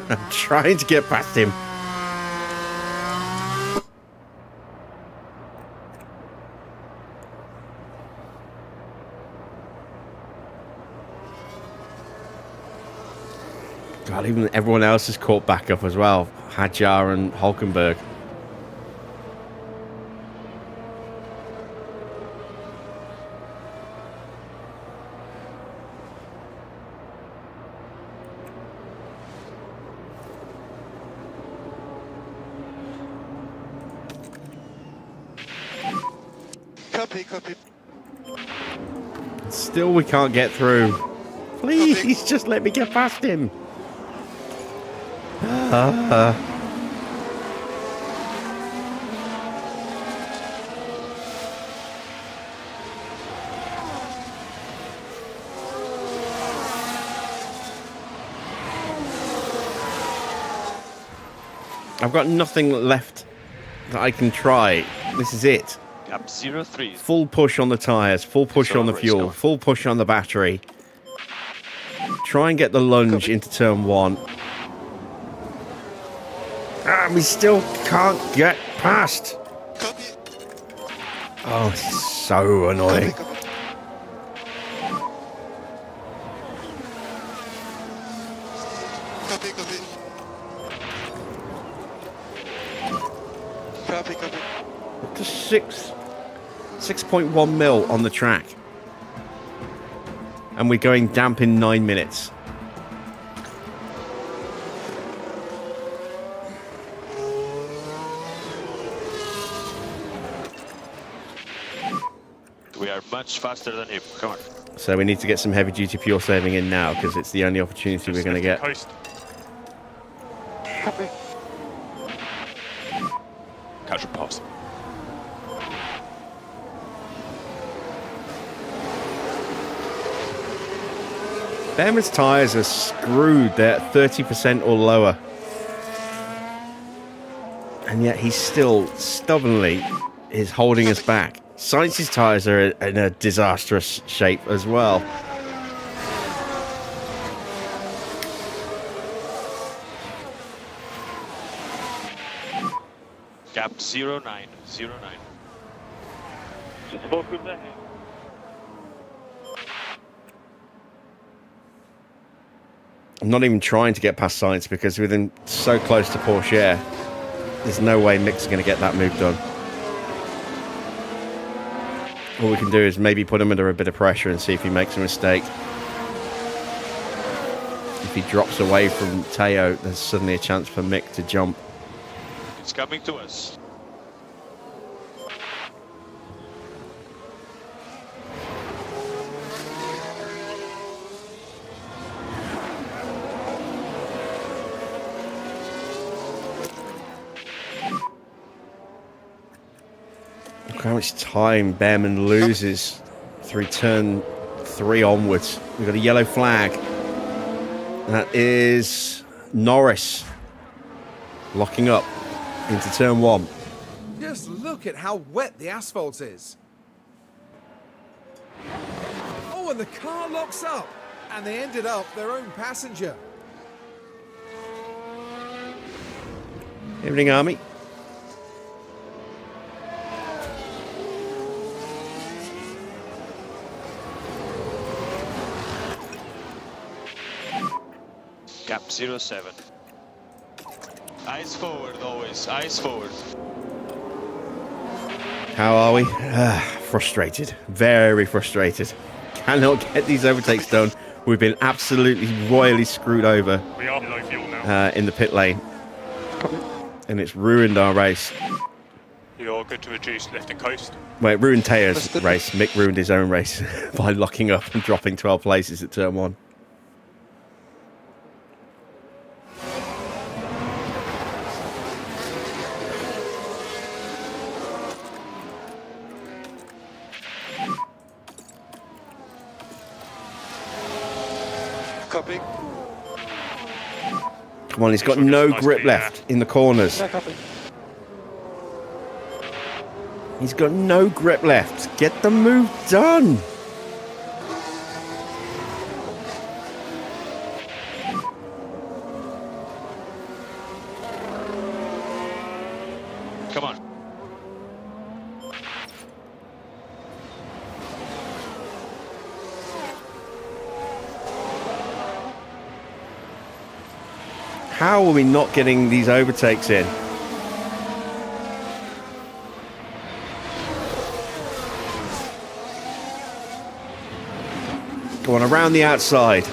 I'm trying to get past him. God, even everyone else is caught back up as well. Hadjar and Hulkenberg. Copy. Still, we can't get through. Please, just let me get past him. I've got nothing left that I can try. This is it. Gap 03. Full push on the tyres, full push It's on the over, it's fuel, gone. full push on the battery. Try and get the lunge into turn 1. We still can't get past. Copy. Oh, this is so annoying. Copy. Copy. Up to 6.1 mil on the track. And we're going damp in 9 minutes. We are much faster than him. Come on. So we need to get some heavy duty fuel saving in now because it's the only opportunity we're going to get. Coast. Copy. Catch a pass. Behrman's tyres are screwed. They're at 30% or lower. And yet he still stubbornly is holding us back. Sainz's tyres are in a disastrous shape as well. Gap 09. Just focus ahead. I'm not even trying to get past Sainz because with him so close to Porsche, there's no way Mick's going to get that move done. All we can do is maybe put him under a bit of pressure and see if he makes a mistake. If he drops away from Teo, there's suddenly a chance for Mick to jump. It's coming to us. Look how much time Behrman loses through turn 3 onwards. We've got a yellow flag. That is Norris locking up into turn 1. Just look at how wet the asphalt is. Oh, and the car locks up. And they ended up their own passenger. Evening, Army. Gap 07. Eyes forward always. Eyes forward. How are we? Frustrated. Very frustrated. Cannot get these overtakes done. We've been absolutely royally screwed over We are low fuel now. in the pit lane. And it's ruined our race. You're good to reduce left and coast. Well, it ruined Teo's race. Mick ruined his own race by locking up and dropping 12 places at turn 1. Copy. Come on, he's got Sure, no nice grip speed, left in the corners. Yeah, copy. He's got no grip left. Get the move done. Come on. How are we not getting these overtakes in? Go on, around the outside.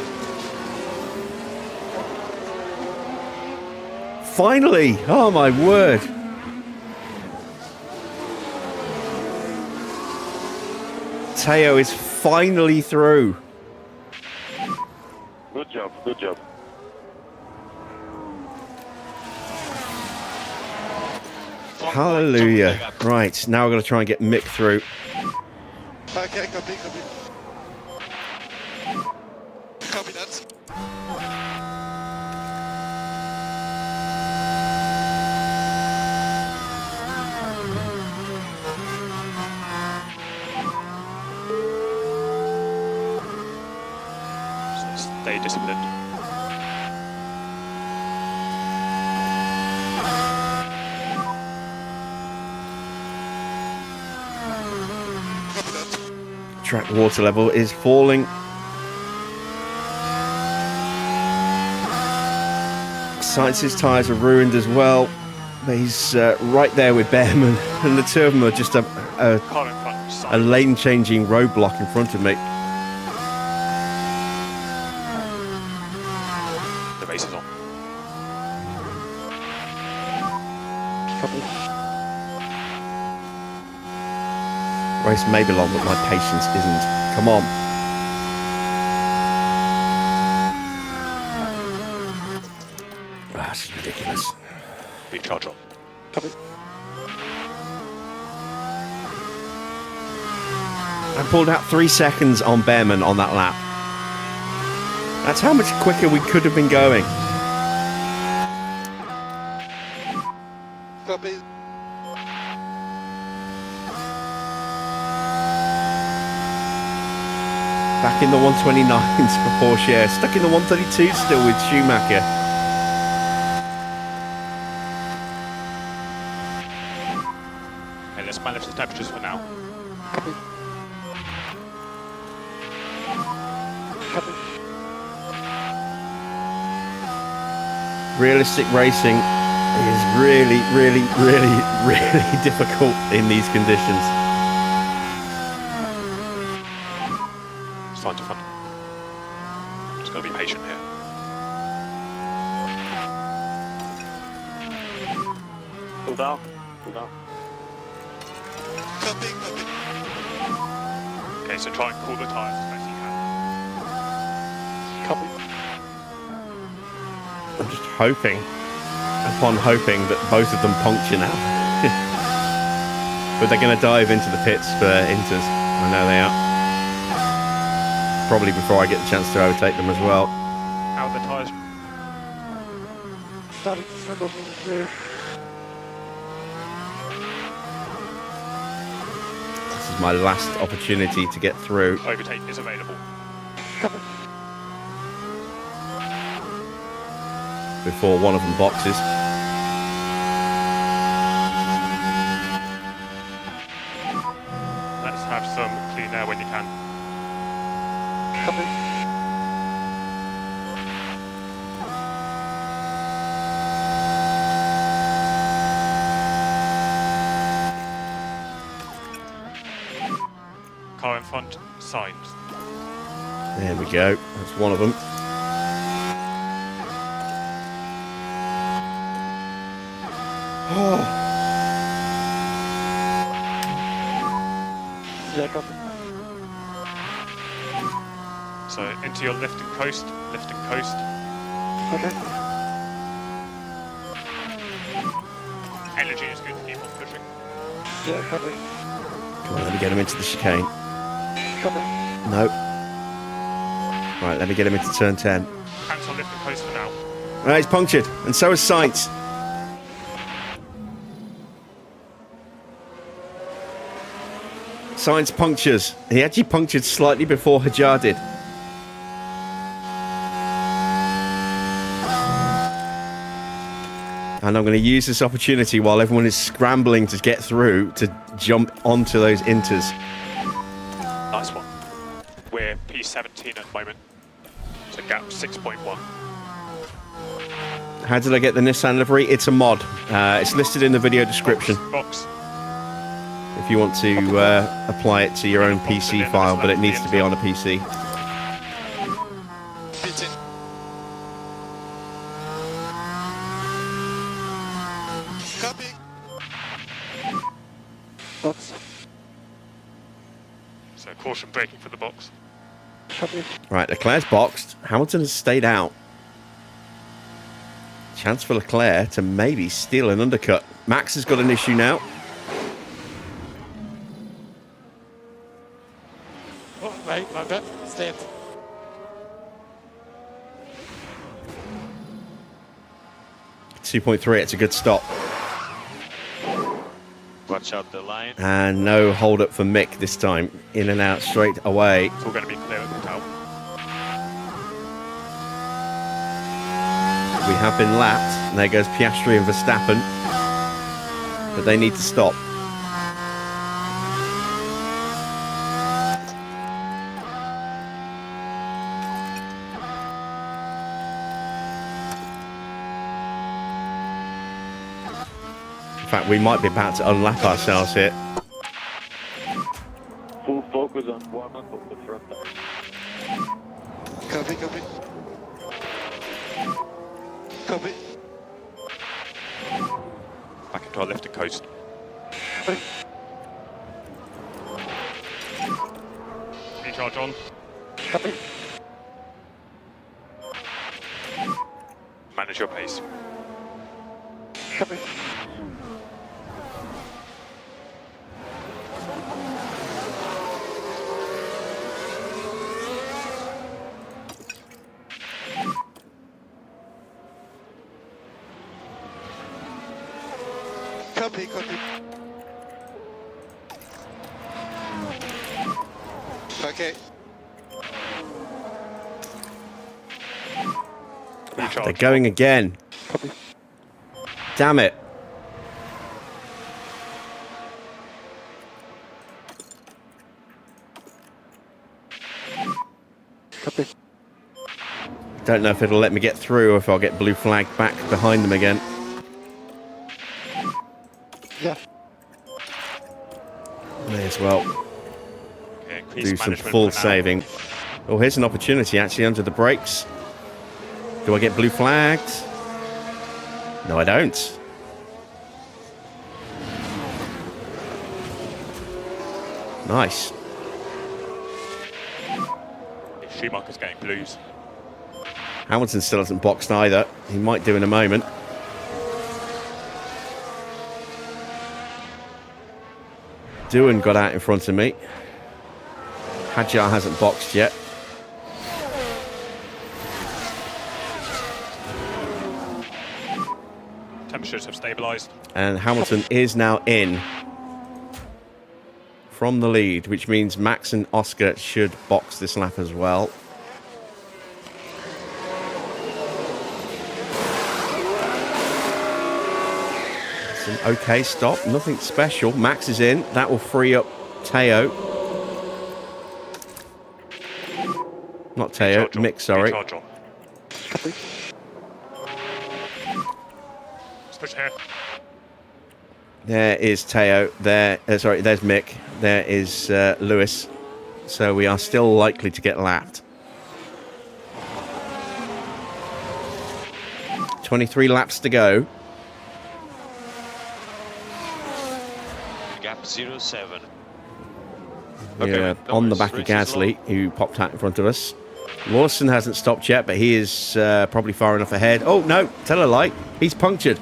Finally! Oh my word! Teo is finally through. Good job, good job. Hallelujah. Right, now we're going to try and get Mick through. Okay, copy, copy. Copy that. Stay disciplined. Copy that. Track water level is falling. Sainz's tyres are ruined as well. But he's right there with Behrman, and the two of them are just Car in front, a side. lane-changing roadblock in front of me. The race is on. Copy. Race may be long, but my patience isn't. Come on. Ah, this is ridiculous. Recharge on. Copy. I pulled out 3 seconds on Behrman on that lap. That's how much quicker we could have been going. Copy. Back in the 129s for Porsche. Stuck in the 132 still with Schumacher. Okay, let's manage the temperatures for now. Copy. Copy. Realistic racing is really, really, really, really difficult in these conditions. It's fine to fun. Just gotta be patient here. Cool down, cool down. Copy, copy. Okay, so try and cool the tyres as best you can. Copy. I'm just hoping, upon hoping, that both of them puncture now. But they're going to dive into the pits for Inters. I know they are. Probably before I get the chance to overtake them as well. How are the tyres? Starting to struggle from the rear. This is my last opportunity to get through. Overtake is available. Copy. Before one of them boxes. Let's have some clean air when you can. Copy. Car in front, signs. There we go. That's one of them. Oh. Yeah, copy. So into your lift and coast, lift and coast. Okay. Energy is good to keep on pushing. Yeah, copy. Come on, let me get him into the chicane. Copy. No. Right, let me get him into turn 10. Cancel lift and coast for now. He's punctured, and so is Sainz. Sainz punctures. He actually punctured slightly before Hajar did. And I'm going to use this opportunity while everyone is scrambling to get through to jump onto those inters. Nice one. We're P17 at the moment. So gap 6.1. How did I get the Nissan livery? It's a mod. It's listed in the video description Box. if you want to apply it to your own PC file, but it needs to be on a PC. Pit in. Copy. Box. So caution braking for the box. Copy. Right, Leclerc's boxed. Hamilton has stayed out. Chance for Leclerc to maybe steal an undercut. Max has got an issue now. Oh, wait, my bad. Stand. .3, it's a good stop. Watch out the line. And no hold up for Mick this time. In and out straight away. It's all going to be clear at the top. We have been lapped. And there goes Piastri and Verstappen. But they need to stop. In fact, we might be about to unlap ourselves here. Full focus on one of the front tires. Copy, copy. Copy. Back into our left to coast. Recharge on. Copy. Manage your pace. Copy. Copy, copy. Okay. Recharge. They're going again. Damn it. Copy. Don't know if it'll let me get through or if I'll get blue flag back behind them again. Yeah. May as well Okay, increase do some management full for now. saving. Oh, here's an opportunity actually under the brakes. Do I get blue flagged? No, I don't. Nice. Schumacher's getting blues. Hamilton still hasn't boxed either. He might do in a moment. Doohan got out in front of me. Hadjar hasn't boxed yet. Temperatures have stabilised. And Hamilton is now in from the lead, which means Max and Oscar should box this lap as well. It's an okay stop, nothing special. Max is in. That will free up Teo. Not Teo, Recharge on. Mick, sorry. Recharge on. Copy. Switch here. There is Teo. There, sorry, there's Mick. There is Lewis. So we are still likely to get lapped. 23 laps to go. Gap 07. We're on the back of Gasly, who popped out in front of us. Lawson hasn't stopped yet, but he is probably far enough ahead. Oh, no, tell a lie. He's punctured.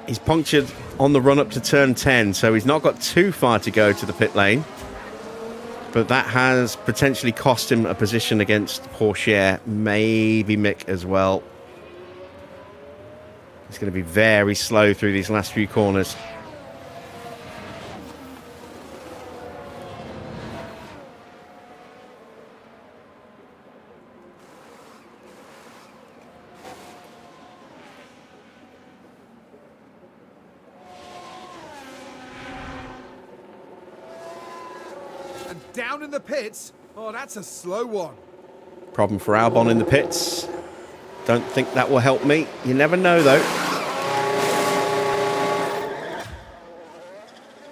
He's punctured on the run up to turn 10, so he's not got too far to go to the pit lane. But that has potentially cost him a position against Porsche, maybe Mick as well. He's going to be very slow through these last few corners. Down in the pits. Oh, that's a slow one. Problem for Albon in the pits. Don't think that will help me. You never know, though.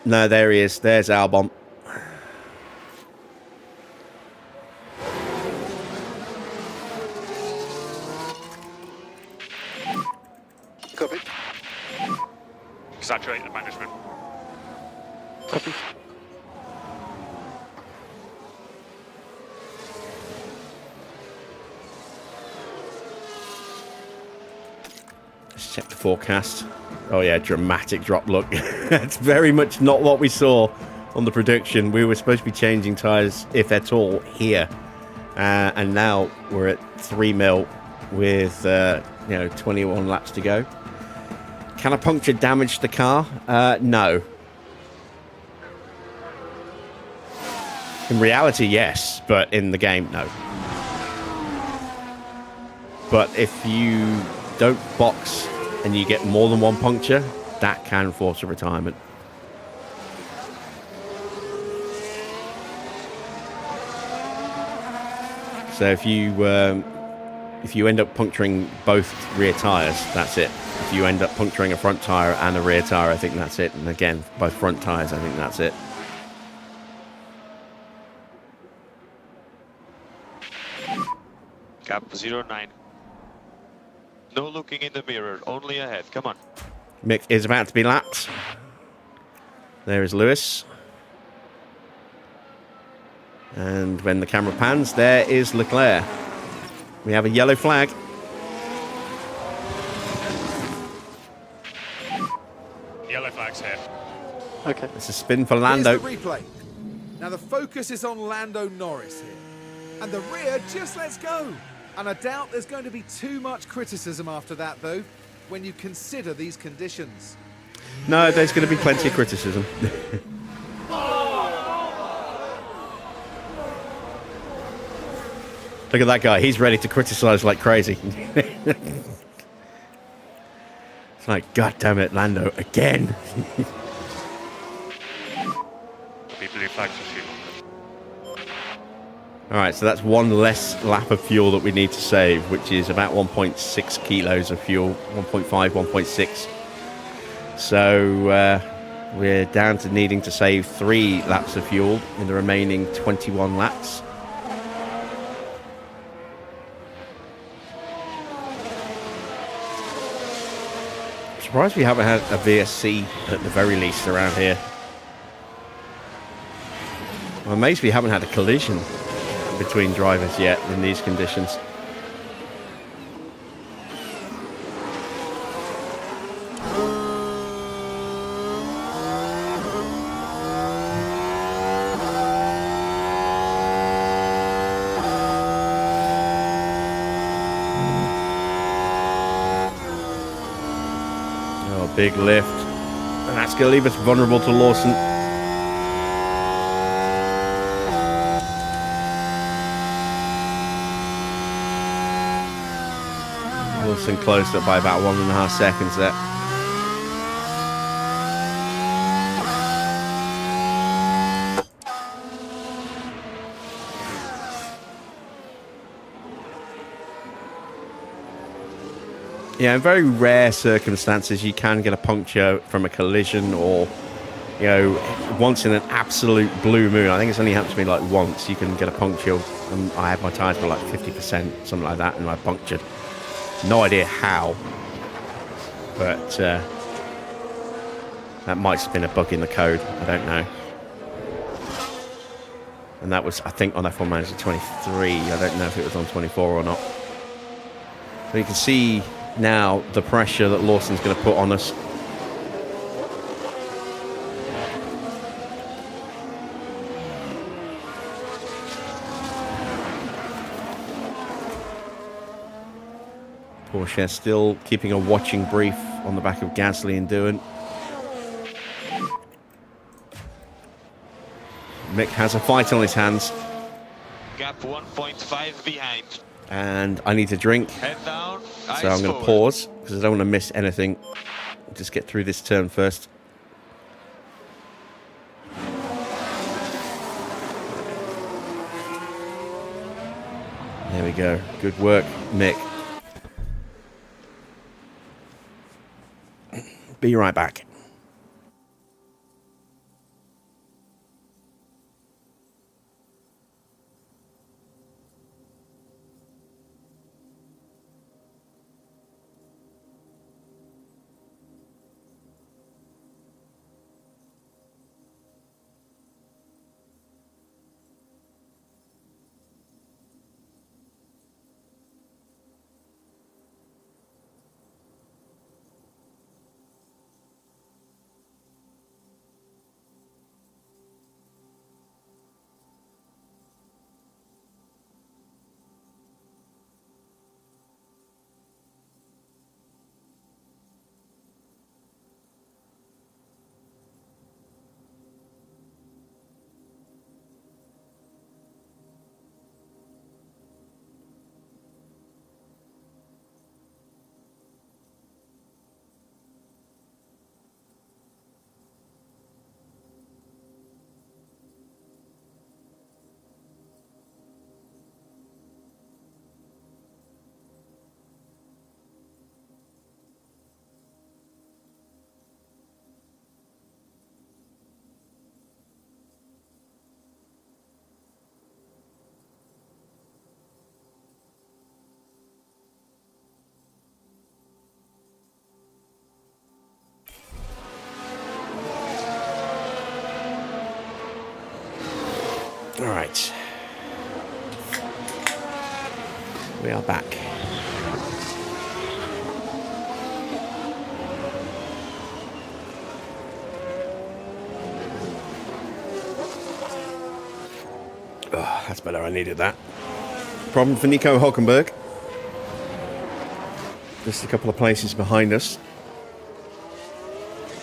No, there he is. There's Albon. Copy. Exaggerate the management. Copy. Let's check the forecast. Oh yeah, dramatic drop. Look, it's very much not what we saw on the prediction. We were supposed to be changing tyres, if at all, here, and now we're at 3 mil with 21 laps to go. Can a puncture damage the car? No. In reality, yes, but in the game, no. But if you don't box and you get more than one puncture, that can force a retirement. So if you end up puncturing both rear tyres, that's it. If you end up puncturing a front tyre and a rear tyre, I think that's it. And again, both front tyres, I think that's it. Gap 09. No looking in the mirror, only ahead. Come on. Mick is about to be lapped. There is Lewis. And when the camera pans, there is Leclerc. We have a yellow flag. Yellow flag's here. Okay. It's a spin for Lando. Here's the replay. Now the focus is on Lando Norris here. And the rear just lets go. And I doubt there's going to be too much criticism after that, though, when you consider these conditions. No, there's going to be plenty of criticism. Look at that guy. He's ready to criticize like crazy. It's like, God damn it, Lando, again. Be blue flags for fuel. All right, so that's one less lap of fuel that we need to save, which is about 1.6 kilos of fuel, 1.5, 1.6. So we're down to needing to save 3 laps of fuel in the remaining 21 laps. I'm surprised we haven't had a VSC at the very least around here. I'm amazed we haven't had a collision between drivers yet in these conditions. Oh, big lift. And that's going to leave us vulnerable to Lawson. Wilson closed up by about 1.5 seconds there. Yeah, in very rare circumstances, you can get a puncture from a collision or, once in an absolute blue moon. I think it's only happened to me like once. You can get a puncture. And I had my tyres for like 50%, something like that, and I punctured. No idea how, but that might have been a bug in the code. I don't know. And that was, I think, on F1 Manager 23. I don't know if it was on 24 or not. So you can see now the pressure that Lawson's going to put on us. Porsche still keeping a watching brief on the back of Gasly and Doohan. Mick has a fight on his hands. Gap 1.5 behind. And I need to drink. Head down. So I'm going to pause because I don't want to miss anything. Just get through this turn first. There we go. Good work, Mick. Be right back. All right. We are back. Oh, that's better. I needed that. Problem for Nico Hulkenberg. Just a couple of places behind us.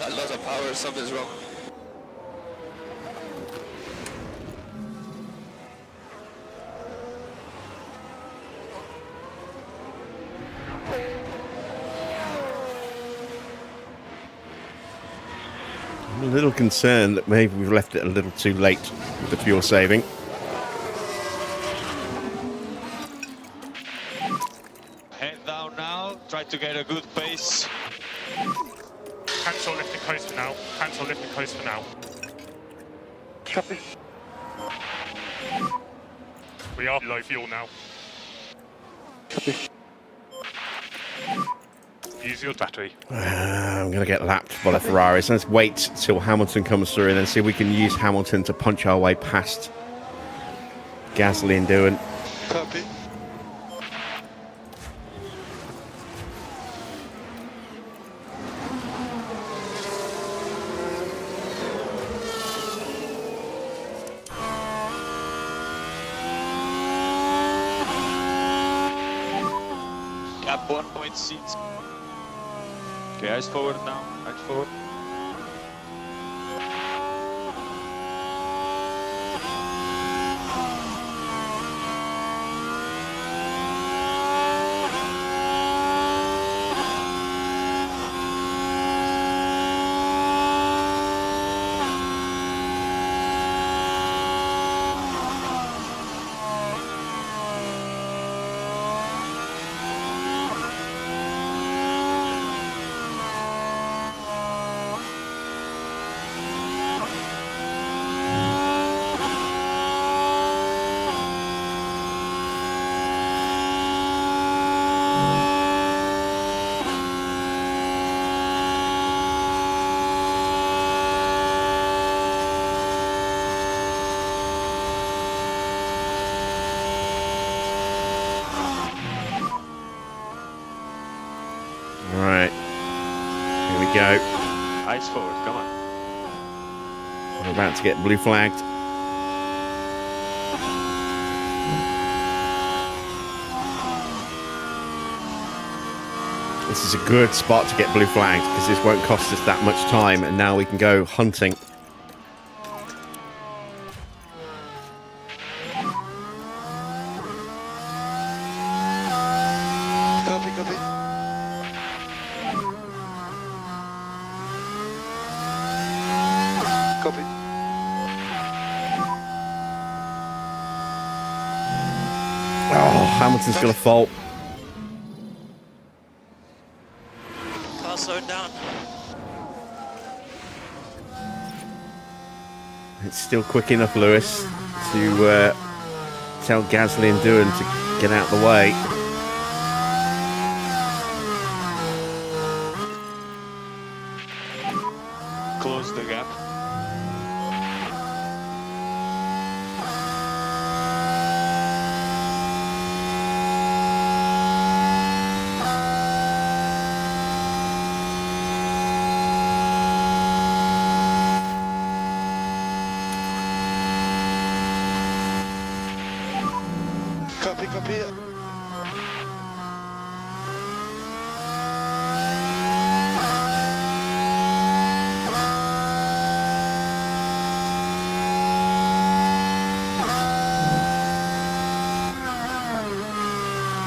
A lot of power, something's wrong. I'm a little concerned that maybe we've left it a little too late with the fuel saving. Head down now. Try to get a good pace. Cancel lift and coast for now. Cancel lift and coast for now. Copy. We are low fuel now. Copy. Use your battery. I'm going to get lapped by the Ferraris. Let's wait till Hamilton comes through and then see if we can use Hamilton to punch our way past Gasly and Doohan. Copy. Gap 1.6. Okay, eyes forward now. Eyes forward. Right. Here we go. Eyes forward, come on. We're about to get blue flagged. This is a good spot to get blue flagged because this won't cost us that much time, and now we can go hunting. Copy, copy. Copy. Oh, Hamilton's got a fault. Car slowed down. It's still quick enough, Lewis, to tell Gasly and Doohan to get out of the way. Close the gap. Copy, copy.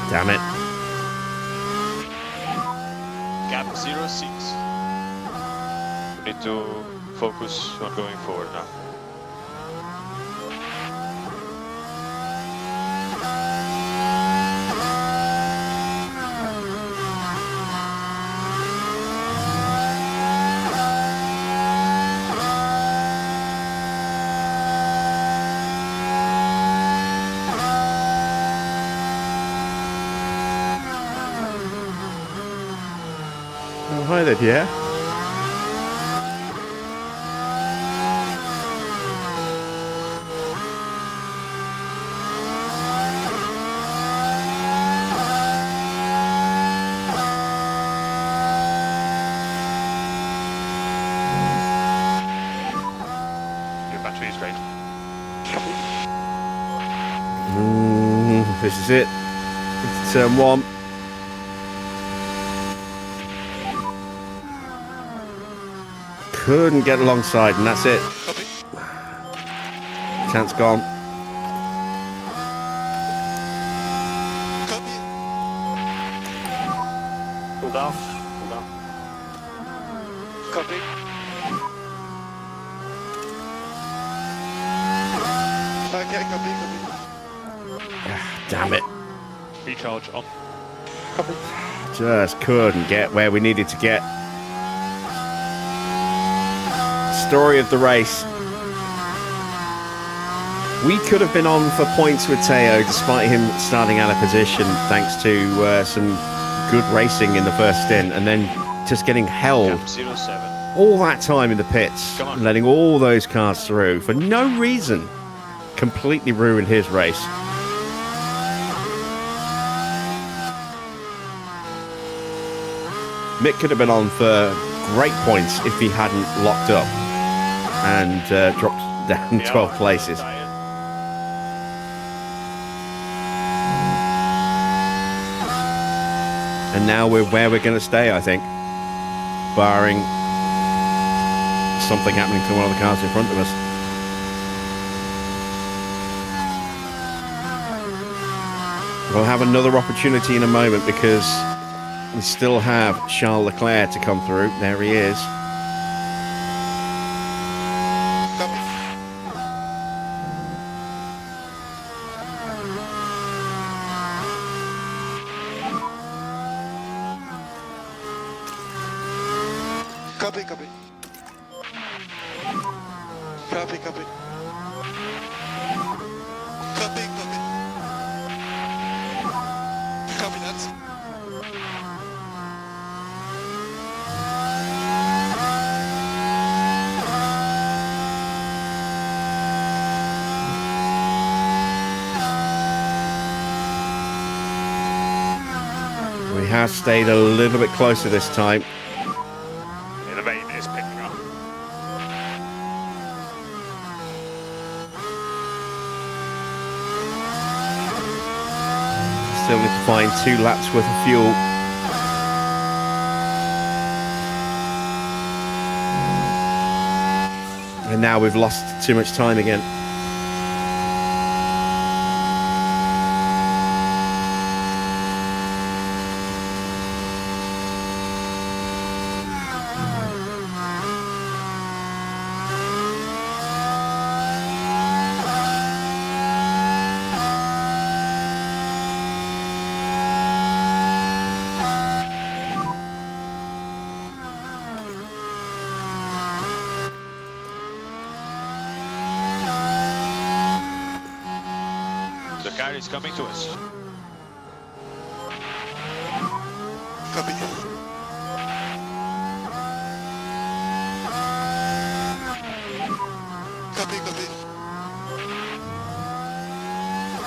Damn it. Gap 06. We need to focus on going forward now. Oh, hi there, Pierre. Your battery's ready. This is it. It's turn one. Couldn't get alongside, and that's it. Copy. Chance gone. Copy. Pull down. Pull down. Copy. Okay, copy, copy. Damn it. Recharge on. Copy. Just couldn't get where we needed to get. Story of the race. We could have been on for points with Teo despite him starting out of position thanks to some good racing in the first stint, and then just getting held Gap 07. all that time in the pits, Come on. letting all those cars through for no reason. Completely ruined his race. Mick could have been on for great points if he hadn't locked up and dropped down 12 places. And now we're where we're going to stay, I think, barring something happening to one of the cars in front of us. We'll have another opportunity in a moment because we still have Charles Leclerc to come through. There he is. Copy. Copy, copy. Copy, copy. Copy, copy. Copy that. We have stayed a little bit closer this time. Yeah, the rain is picking up. Still need to find 2 laps worth of fuel. And now we've lost too much time again. The car is coming to us. Copy. Copy, copy.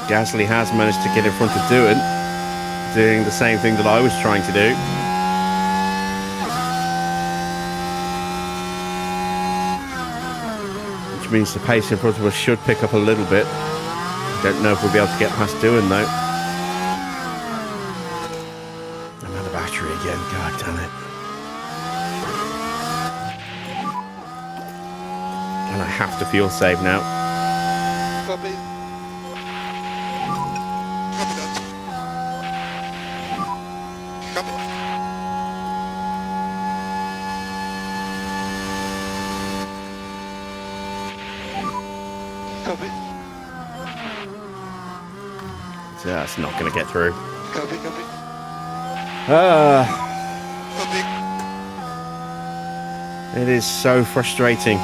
Gasly has managed to get in front of doing the same thing that I was trying to do. Which means the pace in front of us should pick up a little bit. Don't know if we'll be able to get past doing though. I'm out of battery again, god damn it. And I have to fuel save now. Copy. Copy that. Copy. Copy. So that's not going to get through. Copy, copy. Copy. It is so frustrating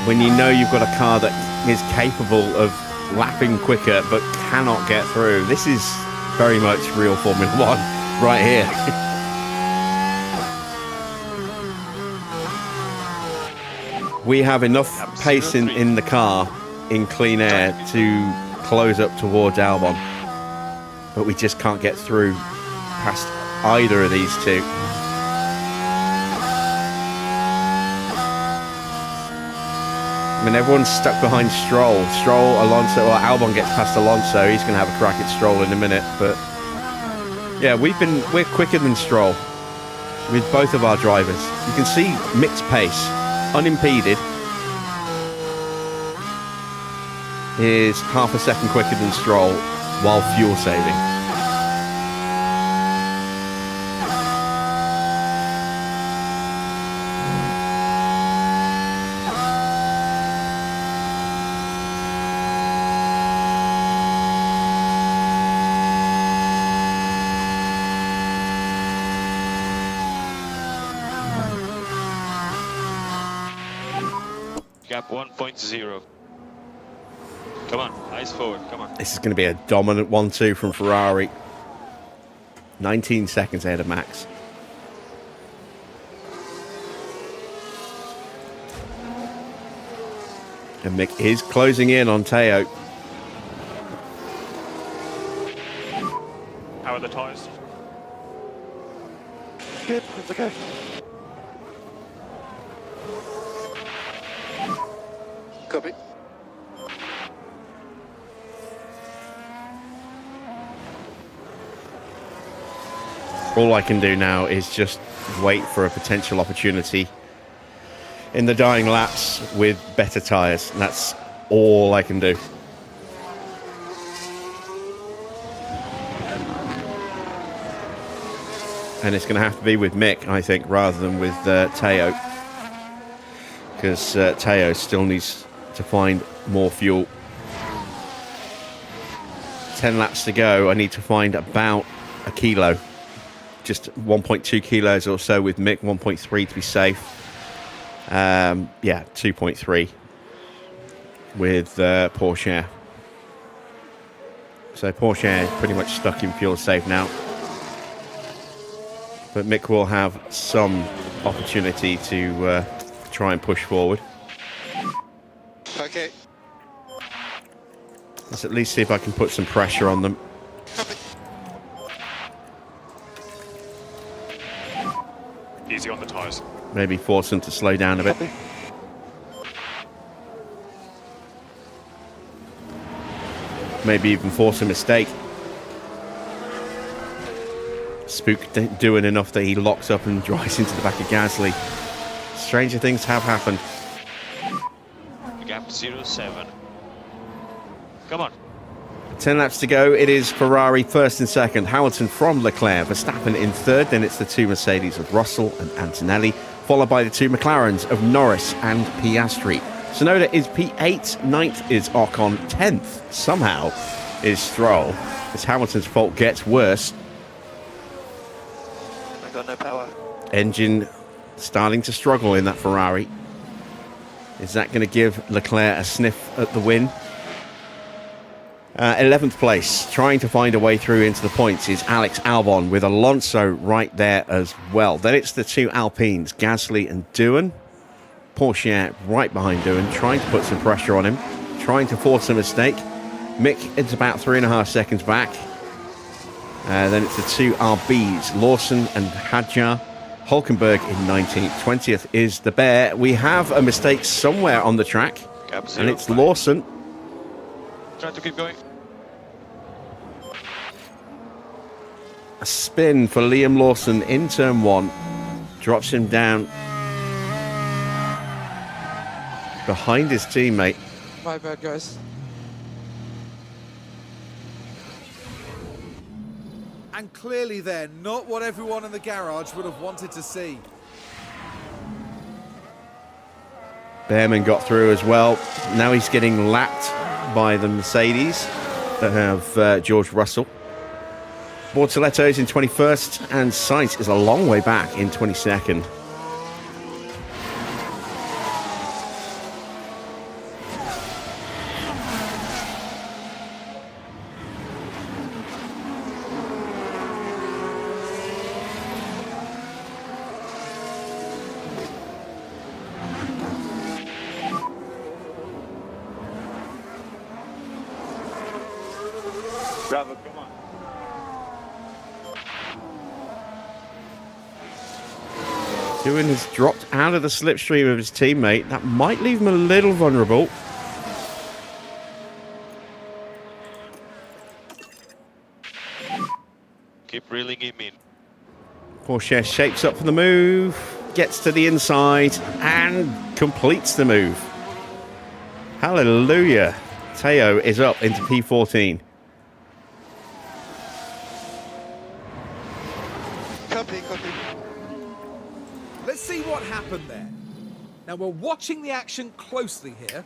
when you know you've got a car that is capable of lapping quicker but cannot get through. This is very much real Formula One right here. We have enough pace in the car in clean air to close up towards Albon, but we just can't get through past either of these two. I mean, everyone's stuck behind Stroll. Alonso, or Albon gets past Alonso. He's going to have a crack at Stroll in a minute. But yeah, we're quicker than Stroll with both of our drivers. You can see Mick's pace, unimpeded, is half a second quicker than Stroll while fuel saving. Gap 1.0. Come on, eyes forward, come on. This is going to be a dominant 1-2 from Ferrari. 19 seconds ahead of Max. And Mick is closing in on Teo. How are the tyres? Good, it's okay. Copy. All I can do now is just wait for a potential opportunity in the dying laps with better tyres. That's all I can do. And it's going to have to be with Mick, I think, rather than with Teo. Because Teo still needs to find more fuel. 10 laps to go. I need to find about a kilo. Just 1.2 kilos or so with Mick, 1.3 to be safe. Yeah, 2.3 with Porsche. So Porsche is pretty much stuck in fuel safe now. But Mick will have some opportunity to try and push forward. Okay. Let's at least see if I can put some pressure on them. Copy. Easy on the tyres. Maybe force them to slow down a bit. Copy. Maybe even force a mistake. Spook doing enough that he locks up and drives into the back of Gasly. Stranger things have happened. Gap 07. Come on. 10 laps to go. It is Ferrari first and second. Hamilton from Leclerc. Verstappen in third. Then it's the two Mercedes of Russell and Antonelli, followed by the two McLarens of Norris and Piastri. Tsunoda is P8. 9th is Ocon. 10th, somehow, is Stroll. As Hamilton's fault gets worse. I got no power. Engine starting to struggle in that Ferrari. Is that going to give Leclerc a sniff at the win? 11th place, trying to find a way through into the points, is Alex Albon, with Alonso right there as well. Then it's the two Alpines, Gasly and Doohan. Porsche right behind Doohan, trying to put some pressure on him, trying to force a mistake. Mick is about 3.5 seconds back. Then it's the two RBs, Lawson and Hadjar. Hulkenberg in 19th. 20th is the Bear. We have a mistake somewhere on the track, Gap and it's 05. Lawson. Try to keep going. A spin for Liam Lawson in turn 1. Drops him down behind his teammate. My bad, guys. And clearly then, not what everyone in the garage would have wanted to see. Behrman got through as well. Now he's getting lapped by the Mercedes that have George Russell. Bortoletto is in 21st, and Sainz is a long way back in 22nd. Bravo, come on. Doohan has dropped out of the slipstream of his teammate. That might leave him a little vulnerable. Keep reeling him in. Porsche shapes up for the move, gets to the inside, and completes the move. Hallelujah. Teo is up into P14. Copy. Let's see what happened there. Now we're watching the action closely here.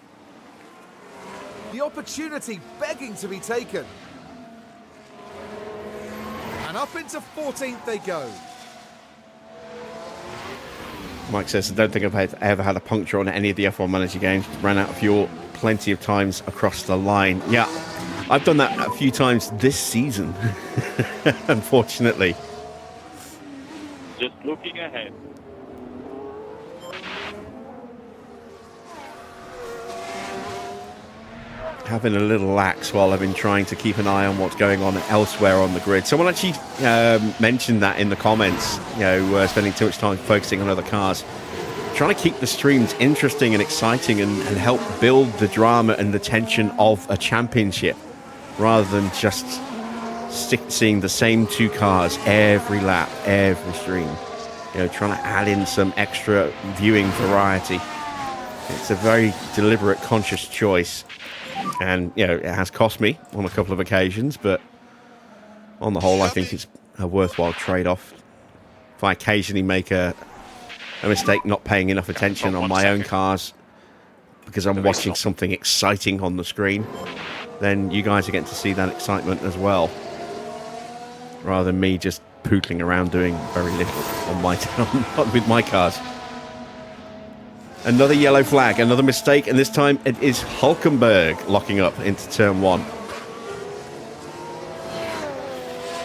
The opportunity begging to be taken. And up into 14th they go. Mike says, I don't think I've ever had a puncture on any of the F1 Manager games. Ran out of fuel plenty of times across the line. Yeah, I've done that a few times this season, unfortunately. Just looking ahead. Having a little lax while I've been trying to keep an eye on what's going on elsewhere on the grid. Someone actually mentioned that in the comments, spending too much time focusing on other cars. Trying to keep the streams interesting and exciting and help build the drama and the tension of a championship, rather than just seeing the same two cars every lap, every stream. Trying to add in some extra viewing variety. It's a very deliberate, conscious choice. And, it has cost me on a couple of occasions, but on the whole, I think it's a worthwhile trade-off. If I occasionally make a mistake not paying enough attention on my own cars because I'm watching something exciting on the screen, then you guys are getting to see that excitement as well, rather than me just pootling around doing very little on my with my cars. Another yellow flag, another mistake, and this time it is Hulkenberg locking up into turn 1.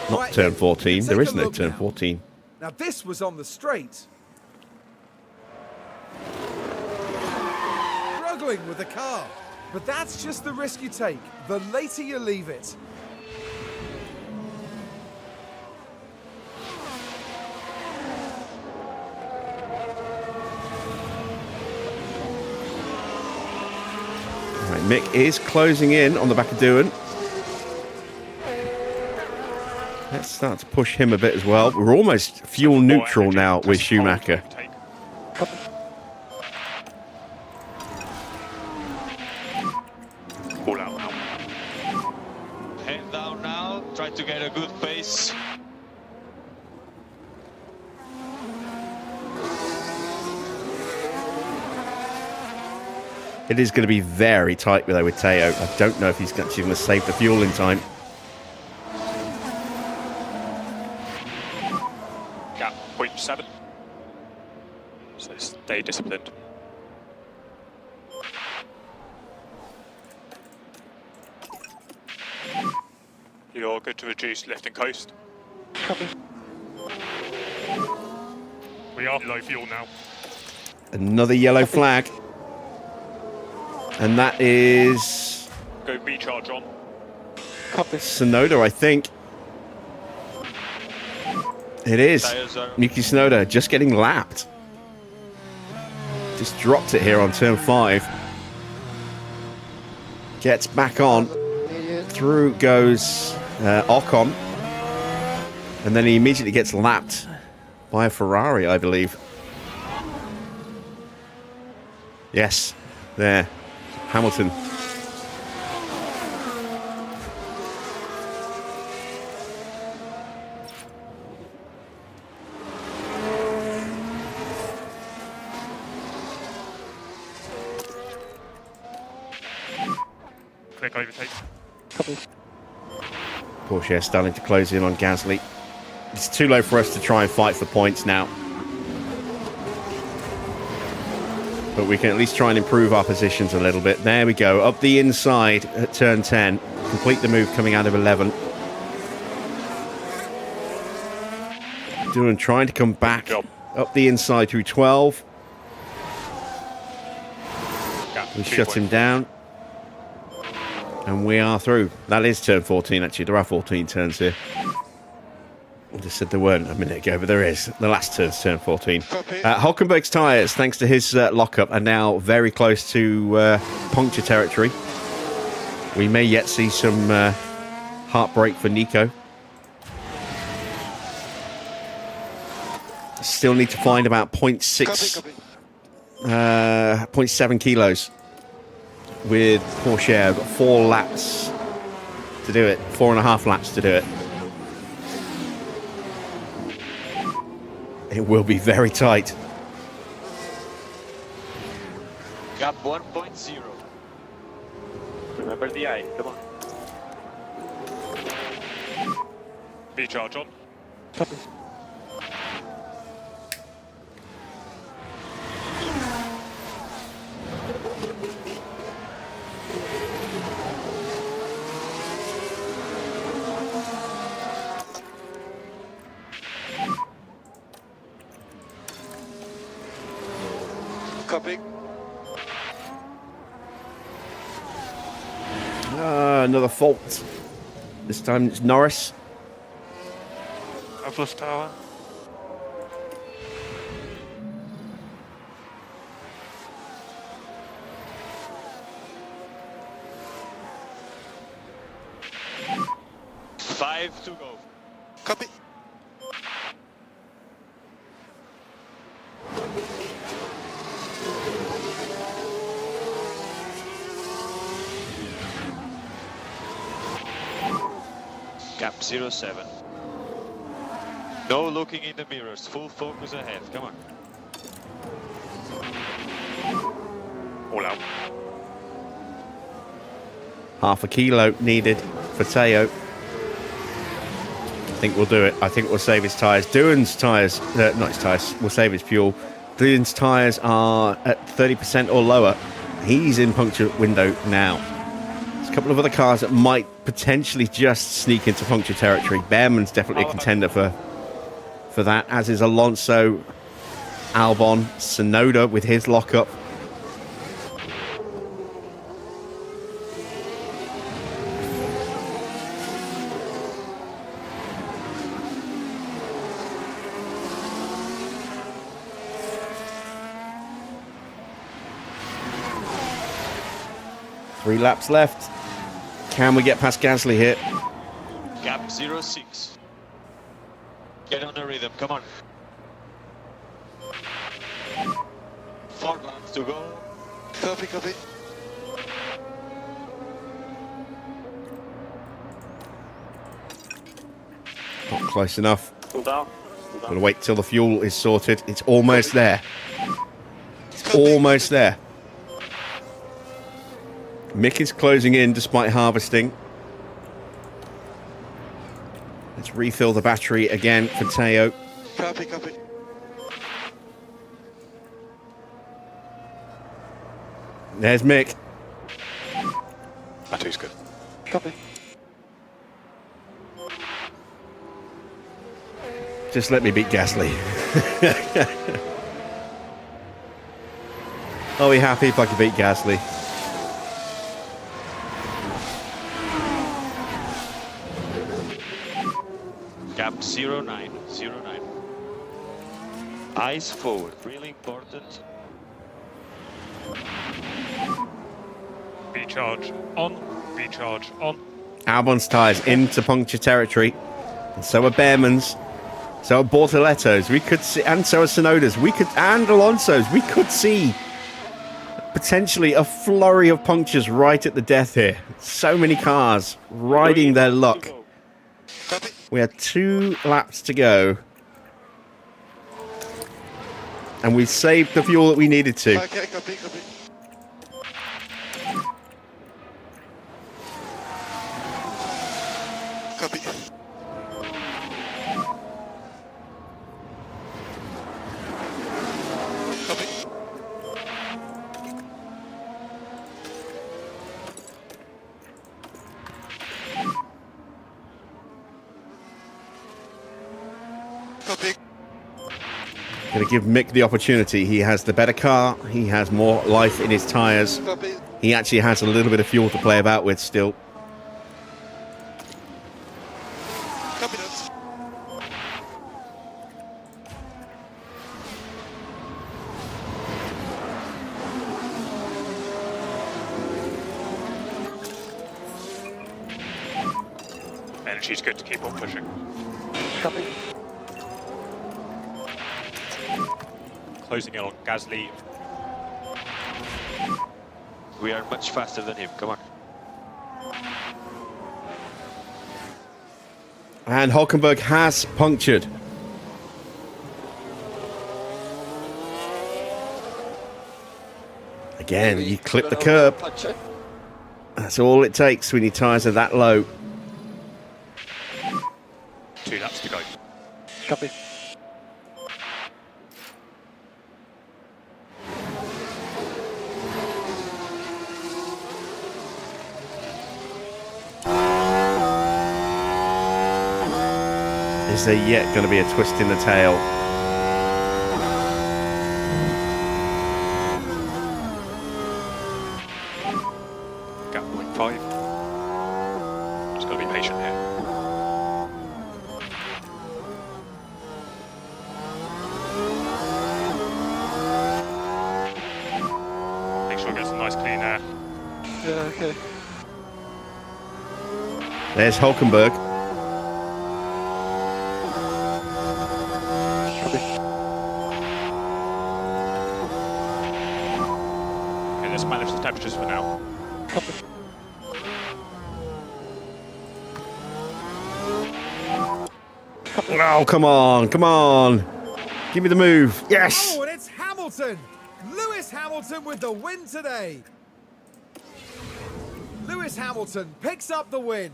Not Right, turn then, 14, take there a is no look turn now. 14. Now this was on the straight. Struggling with the car. But that's just the risk you take. The later you leave it. Right, Mick is closing in on the back of Doohan. Let's start to push him a bit as well. We're almost fuel neutral now with Schumacher. All out now. Head down now, try to get a good pace. It is going to be very tight though with Teo. I don't know if he's actually going to save the fuel in time. Gap 0.7. So stay disciplined. You're good to reduce lift and coast. Copy. We are low fuel now. Another yellow flag. And that is Go recharge on. Copy. Sonoda, I think. It is. Tires are Yuki Tsunoda just getting lapped. Just dropped it here on turn 5. Gets back on. Idiot. Through goes Ocon. And then he immediately gets lapped by a Ferrari, I believe. Yes, there. Hamilton. Quick overtake. Copy. Porsche starting to close in on Gasly. It's too low for us to try and fight for points now. But we can at least try and improve our positions a little bit. There we go. Up the inside at turn 10. Complete the move coming out of 11. Doing trying to come back up the inside through 12. Gap We 2 shut him down. And we are through. That is turn 14, actually. There are 14 turns here. I just said there weren't a minute ago, but there is. The last turn's turn 14. Hulkenberg's tyres, thanks to his lockup, are now very close to puncture territory. We may yet see some heartbreak for Nico. Still need to find about 0.7 kilos with Porsche. I've got 4 laps to do it. 4.5 laps to do it. It will be very tight. gap 1.0. Remember the eye, come on. Recharge on. Copy. Copy. Another fault. This time it's Norris. I've lost tower. Five to go. Copy. Gap 07. No looking in the mirrors. Full focus ahead. Come on. All out. Half a kilo needed for Teo. I think we'll do it. I think we'll save his tyres. Doohan's tyres, not his tyres, we'll save his fuel. Doohan's tyres are at 30% or lower. He's in puncture window now. There's a couple of other cars that might potentially just sneak into puncture territory. Behrman's definitely a contender for that, as is Alonso, Albon, Tsunoda with his lockup. Three laps left. Can we get past Gasly here? Gap 06. Get on the rhythm. Come on. 4 laps to go. Copy, copy. Close enough. Cool down. Gotta wait till the fuel is sorted. It's almost there. It's almost there. Mick is closing in despite harvesting. Let's refill the battery again for Teo. Copy. There's Mick. Battery's good. Copy. Just let me beat Gasly. Are we happy if I can beat Gasly? Gap 09. Eyes forward, really important. Recharge on. Recharge on. Albon's tyres into puncture territory. And so are Behrman's. So are Bortoletto's. We could see, and so are Sonoda's. And Alonso's. We could see potentially a flurry of punctures right at the death here. So many cars riding their luck. Copy. We had 2 laps to go. And we saved the fuel that we needed to. Okay, copy. Copy. Copy. Copy. Going to give Mick the opportunity. He has the better car. He has more life in his tyres. Copy. He actually has a little bit of fuel to play about with still. Copy that. Energy's good to keep on pushing. Copy. Closing in on Gasly. We are much faster than him, come on. And Hulkenberg has punctured. Again, you clip the curb. That's all it takes when your tyres are that low. 2 laps to go. Copy. Is there yet going to be a twist in the tail? Gap 0.5. Just got to be patient here. Make sure it gets a nice clean air. Yeah, okay. There's Hulkenberg. Okay, let's manage the temperatures for now. Oh, come on, come on. Give me the move. Yes. Oh, and it's Hamilton! Lewis Hamilton with the win today! Lewis Hamilton picks up the win.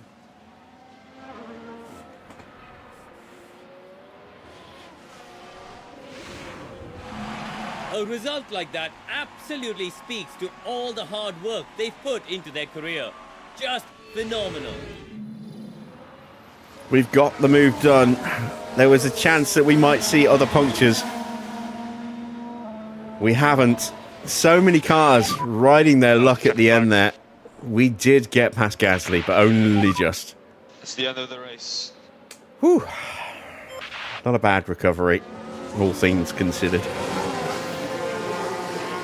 A result like that absolutely speaks to all the hard work they've put into their career. Just phenomenal. We've got the move done. There was a chance that we might see other punctures. We haven't. So many cars riding their luck at the end there. We did get past Gasly, but only just. It's the end of the race. Whew. Not a bad recovery, all things considered.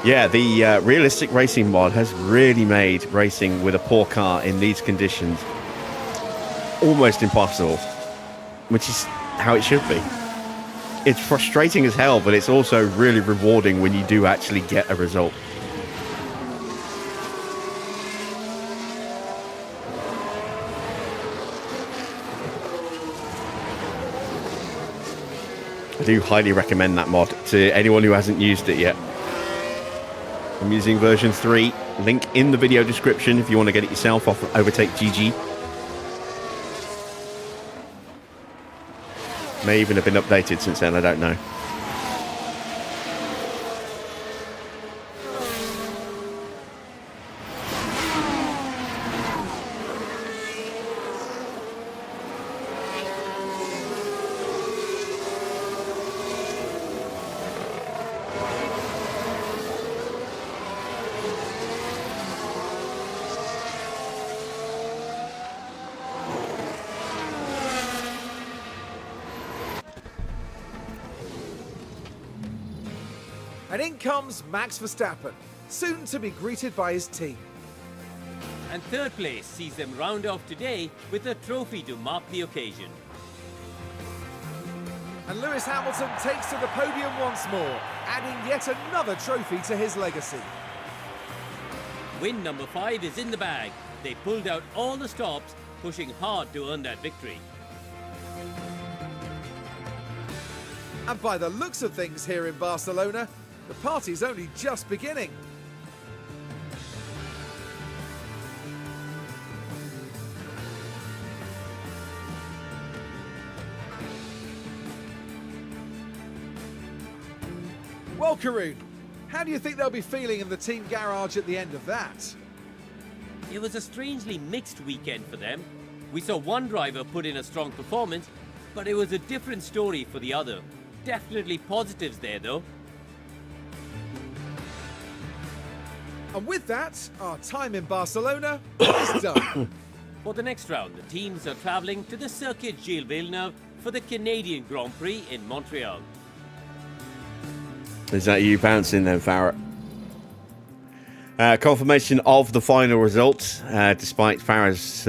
Yeah, the realistic racing mod has really made racing with a poor car in these conditions almost impossible, which is how it should be. It's frustrating as hell, but it's also really rewarding when you do actually get a result. do highly recommend that mod to anyone who hasn't used it yet. I'm using version 3. Link in the video description if you want to get it yourself off Overtake GG. May even have been updated since then, I don't know. And in comes Max Verstappen, soon to be greeted by his team. And third place sees them round off today with a trophy to mark the occasion. And Lewis Hamilton takes to the podium once more, adding yet another trophy to his legacy. Win number 5 is in the bag. They pulled out all the stops, pushing hard to earn that victory. And by the looks of things here in Barcelona, the party's only just beginning. Well, Karun, how do you think they'll be feeling in the team garage at the end of that? It was a strangely mixed weekend for them. We saw one driver put in a strong performance, but it was a different story for the other. Definitely positives there though. And with that, our time in Barcelona is done. For the next round, the teams are travelling to the Circuit Gilles Villeneuve for the Canadian Grand Prix in Montreal. Is that you bouncing then, Farrah? Confirmation of the final result, despite Farah's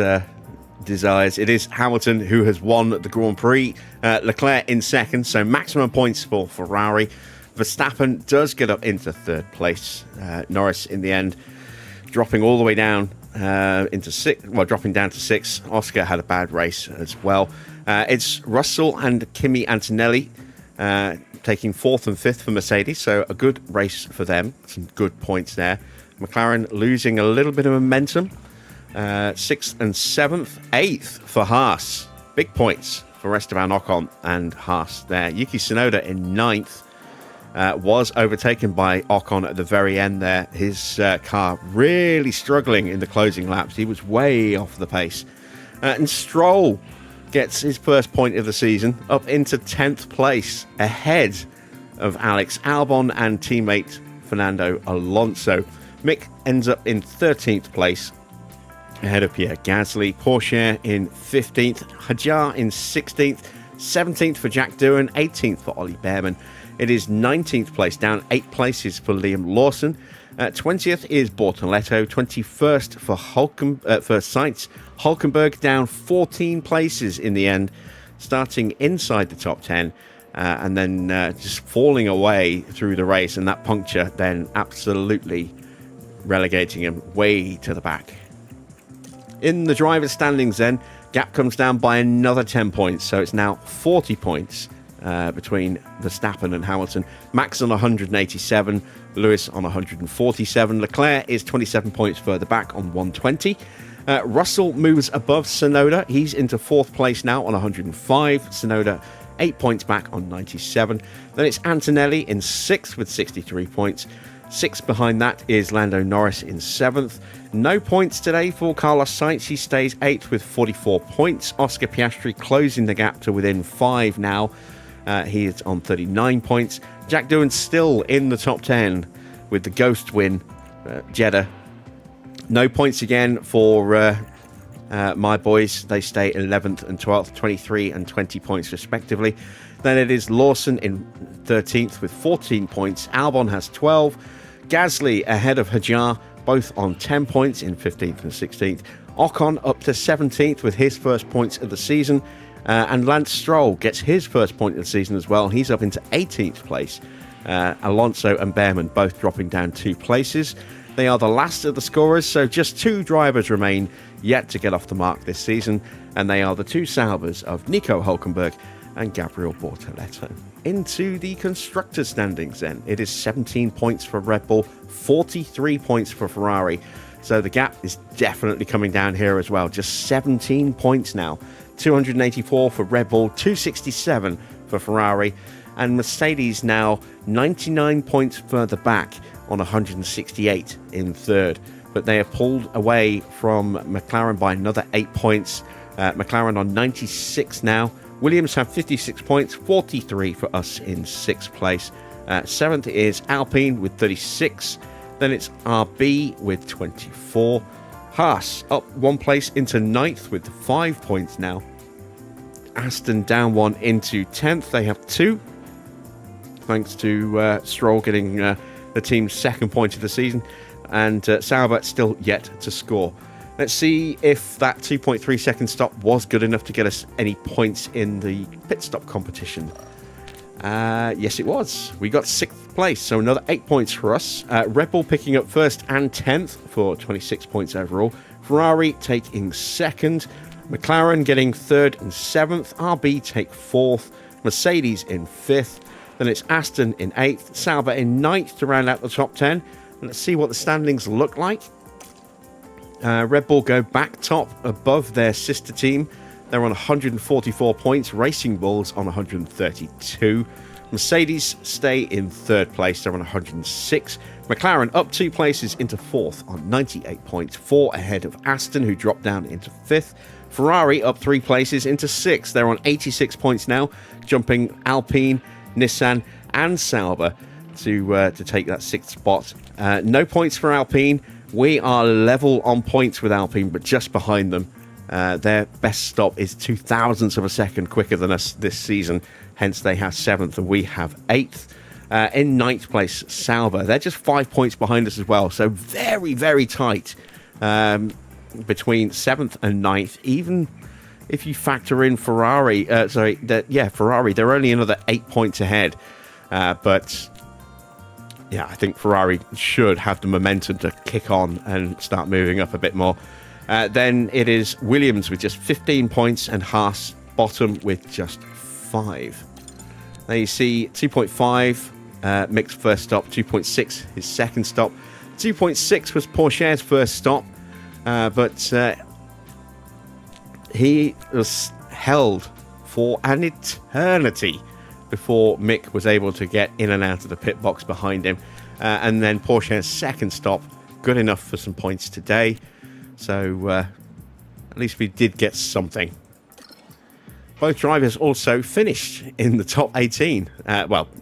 desires. It is Hamilton who has won the Grand Prix. Leclerc in second, so maximum points for Ferrari. Verstappen does get up into third place. Norris in the end dropping all the way down into sixth. Well, dropping down to sixth. Oscar had a bad race as well. It's Russell and Kimi Antonelli taking fourth and fifth for Mercedes, so a good race for them. Some good points there. McLaren losing a little bit of momentum. 6th and 7th. 8th for Haas. Big points for Esteban Ocon and Haas there. Yuki Tsunoda in 9th. Was overtaken by Ocon at the very end there. His car really struggling in the closing laps. He was way off the pace. And Stroll gets his first point of the season up into 10th place, ahead of Alex Albon and teammate Fernando Alonso. Mick ends up in 13th place, ahead of Pierre Gasly. Porsche in 15th, Hajar in 16th, 17th for Jack Doohan, 18th for Ollie Behrman. It is 19th place, down 8 places for Liam Lawson. 20th is Bortoletto, 21st for Sainz. Hulkenberg down 14 places in the end, starting inside the top 10 and then just falling away through the race, and that puncture then absolutely relegating him way to the back. In the driver's standings then, gap comes down by another 10 points, so it's now 40 points between Verstappen and Hamilton. Max on 187, Lewis on 147. Leclerc is 27 points further back on 120. Russell moves above Tsunoda. He's into 4th place now on 105. Tsunoda 8 points back on 97. Then it's Antonelli in 6th with 63 points. 6th behind that is Lando Norris in 7th. No points today for Carlos Sainz. He stays 8th with 44 points. Oscar Piastri closing the gap to within 5 now. He is on 39 points. Jack Doohan still in the top 10 with the ghost win, Jeddah. No points again for my boys. They stay 11th and 12th, 23 and 20 points respectively. Then it is Lawson in 13th with 14 points. Albon has 12. Gasly ahead of Hajar, both on 10 points in 15th and 16th. Ocon up to 17th with his first points of the season. And Lance Stroll gets his first point of the season as well. He's up into 18th place. Alonso and Behrman both dropping down 2 places. They are the last of the scorers, so just 2 drivers remain yet to get off the mark this season, and they are the 2 Saubers of Nico Hulkenberg and Gabriel Bortoletto. into the constructors standings then. It is 17 points for Red Bull, 43 points for Ferrari. So the gap is definitely coming down here as well. Just 17 points now. 284 for Red Bull, 267 for Ferrari. And Mercedes now 99 points further back on 168 in third. But they have pulled away from McLaren by another 8 points. McLaren on 96 now. Williams have 56 points, 43 for us in 6th place. 7th is Alpine with 36. Then it's RB with 24. Haas up 1 place into 9th with 5 points now. Aston down 1 into 10th. They have 2. Thanks to Stroll getting the team's 2nd point of the season. And Sauber still yet to score. Let's see if that 2.3 second stop was good enough to get us any points in the pit stop competition. Yes, it was. We got 6th place, so another 8 points for us. Red Bull picking up 1st and 10th for 26 points overall. Ferrari taking 2nd. McLaren getting 3rd and 7th. RB take 4th. Mercedes in 5th. Then it's Aston in 8th. Sauber in 9th to round out the top 10. Let's see what the standings look like. Red Bull go back top above their sister team. They're on 144 points. Racing Bulls on 132. Mercedes stay in 3rd place. They're on 106. McLaren up 2 places into 4th on 98 points. 4 ahead of Aston, who dropped down into 5th. Ferrari up 3 places into 6th. They're on 86 points now, jumping Alpine, Nissan and Sauber to take that 6th spot. No points for Alpine. We are level on points with Alpine, but just behind them. Their best stop is 0.02 of a second quicker than us this season. Hence, they have 7th and we have 8th. In 9th place, Sauber. They're just 5 points behind us as well. So very, very tight between 7th and 9th. Even if you factor in Ferrari. Ferrari. They're only another 8 points ahead. But yeah, I think Ferrari should have the momentum to kick on and start moving up a bit more. Then it is Williams with just 15 points and Haas bottom with just 5. There you see 2.5, Mick's first stop, 2.6 his second stop. 2.6 was Porsche's first stop, but he was held for an eternity before Mick was able to get in and out of the pit box behind him. And then Porsche's second stop, good enough for some points today. So at least we did get something. Both drivers also finished in the top 18.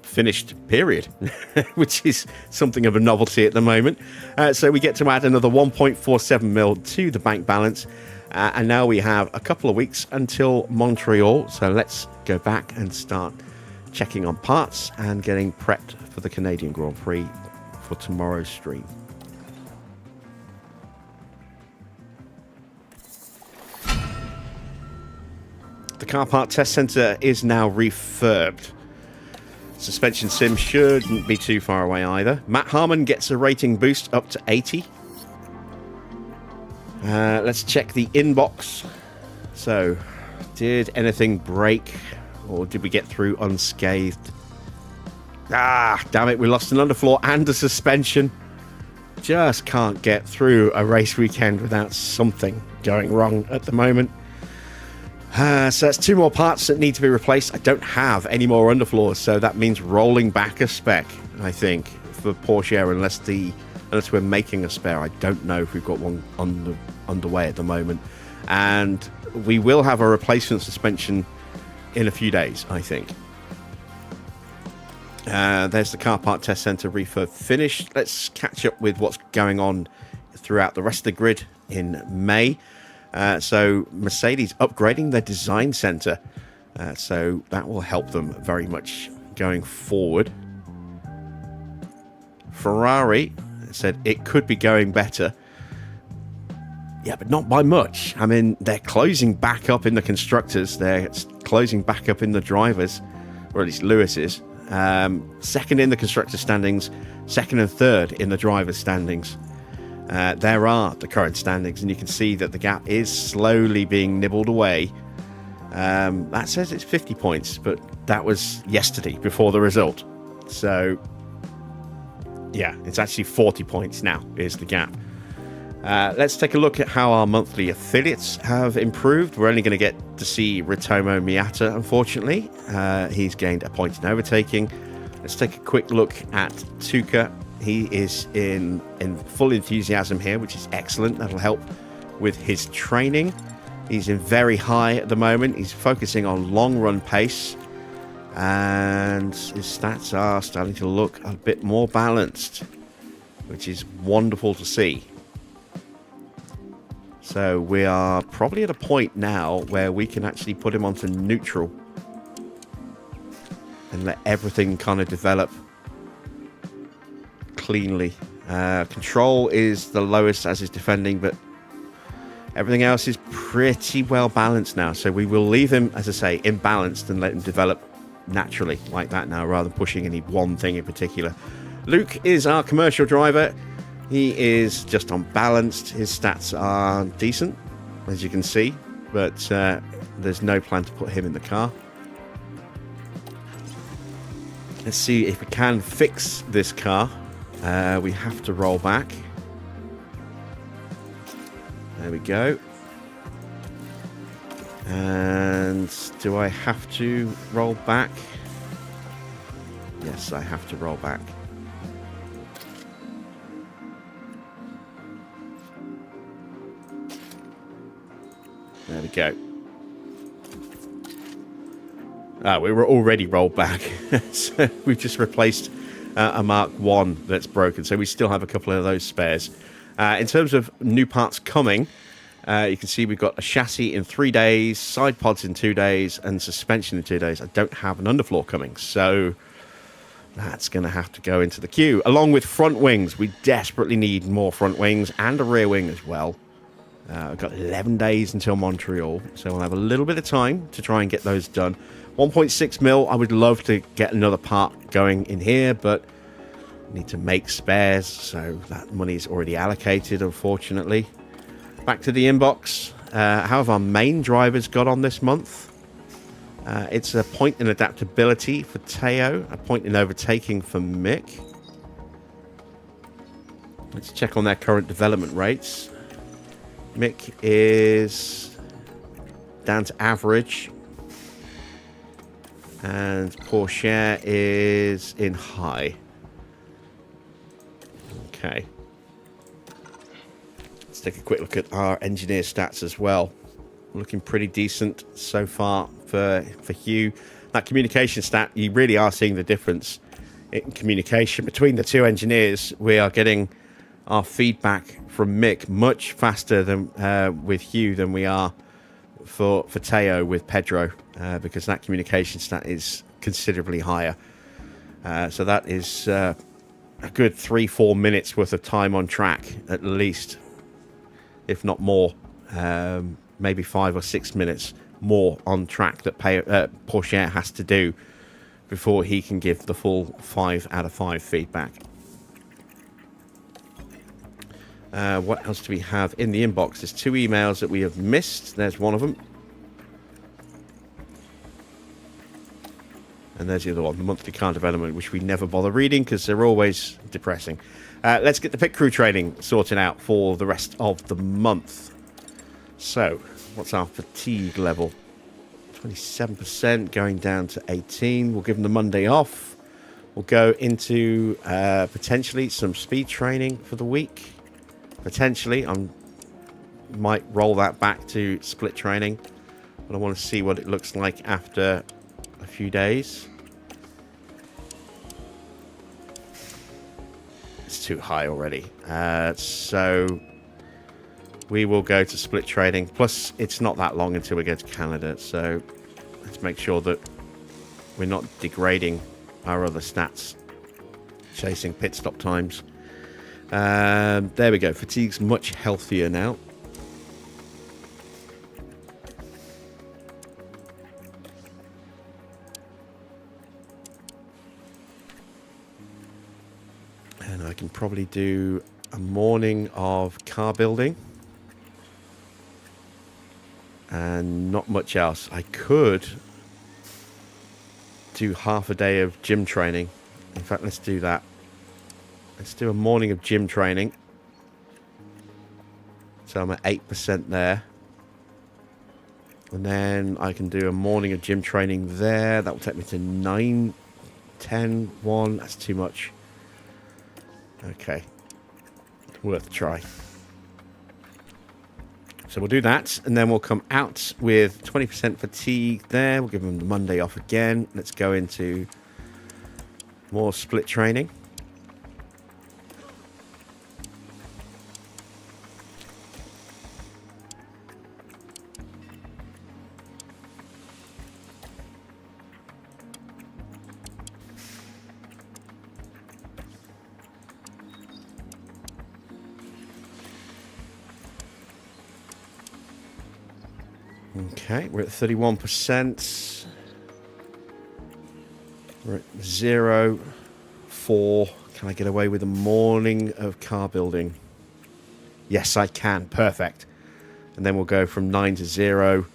Finished, period, which is something of a novelty at the moment. So we get to add another 1.47 mil to the bank balance. And now we have a couple of weeks until Montreal. So let's go back and start checking on parts and getting prepped for the Canadian Grand Prix for tomorrow's stream. The car part test centre is now refurbed. Suspension sim shouldn't be too far away either. Matt Harmon gets a rating boost up to 80. Let's check the inbox. So, did anything break? Or did we get through unscathed? Damn it, we lost an underfloor and a suspension. Just can't get through a race weekend without something going wrong at the moment. So that's 2 more parts that need to be replaced. I don't have any more underfloors, so that means rolling back a spec, I think, for Porsche, unless we're making a spare. I don't know if we've got one underway at the moment. And we will have a replacement suspension in a few days, I think. There's the car part test centre refurb finished. Let's catch up with what's going on throughout the rest of the grid in May. So Mercedes upgrading their design center, so that will help them very much going forward. Ferrari said it could be going better. Yeah, but not by much. I mean, they're closing back up in the constructors. They're closing back up in the drivers, or at least Lewis is. Second in the constructor standings, second and third in the drivers standings. There are the current standings, and you can see that the gap is slowly being nibbled away. That says it's 50 points, but that was yesterday before the result. So, yeah, it's actually 40 points now is the gap. Let's take a look at how our monthly affiliates have improved. We're only going to get to see Ritomo Miata, unfortunately. He's gained a point in overtaking. Let's take a quick look at Tuka. He is in full enthusiasm here, which is excellent. That'll help with his training. He's in very high at the moment. He's focusing on long run pace. And his stats are starting to look a bit more balanced, which is wonderful to see. So we are probably at a point now where we can actually put him onto neutral and let everything kind of develop cleanly. Control is the lowest as is defending, but everything else is pretty well balanced now. So we will leave him, as I say, imbalanced and let him develop naturally like that now, rather than pushing any one thing in particular. Luke is our commercial driver. He is just unbalanced. His stats are decent, as you can see, but there's no plan to put him in the car. Let's see if we can fix this car. We have to roll back. There we go. And do I have to roll back? Yes, I have to roll back. There we go. We were already rolled back. So we've just replaced a Mark 1 that's broken. So we still have a couple of those spares. In terms of new parts coming, you can see we've got a chassis in 3 days, side pods in 2 days, and suspension in 2 days. I don't have an underfloor coming, so that's going to have to go into the queue. Along with front wings, we desperately need more front wings and a rear wing as well. I've got 11 days until Montreal, so we'll have a little bit of time to try and get those done. 1.6 mil, I would love to get another part going in here, but need to make spares, so that money's already allocated, unfortunately. Back to the inbox. How have our main drivers got on this month? It's a point in adaptability for Teo, a point in overtaking for Mick. Let's check on their current development rates. Mick is down to average, and Porsche is in high. Okay. Let's take a quick look at our engineer stats as well. Looking pretty decent so far for Hugh. That communication stat, you really are seeing the difference in communication between the two engineers. We are getting our feedback from Mick much faster than with Hugh than we are for Teo with Pedro, because that communication stat is considerably higher. So that is a good 3-4 minutes worth of time on track at least, if not more. Maybe 5 or 6 minutes more on track that Porsche has to do before he can give the full 5 out of 5 feedback. What else do we have in the inbox? There's 2 emails that we have missed. There's one of them. And there's the other one, the monthly car development, which we never bother reading because they're always depressing. Let's get the pit crew training sorted out for the rest of the month. So, what's our fatigue level? 27%, going down to 18. We'll give them the Monday off. We'll go into potentially some speed training for the week. Potentially, I might roll that back to split training, but I want to see what it looks like after a few days. It's too high already. So we will go to split training. Plus, it's not that long until we go to Canada, so let's make sure that we're not degrading our other stats, chasing pit stop times. There we go. Fatigue's much healthier now. And I can probably do a morning of car building. And not much else. I could do half a day of gym training. In fact, let's do that. Let's do a morning of gym training. So I'm at 8% there. And then I can do a morning of gym training there. That will take me to 9, 10, 1. That's too much. Okay. Worth a try. So we'll do that. And then we'll come out with 20% fatigue there. We'll give them the Monday off again. Let's go into more split training. Okay, we're at 31%. We're at 0, 4. Can I get away with a morning of car building? Yes, I can. Perfect. And then we'll go from 9 to 0.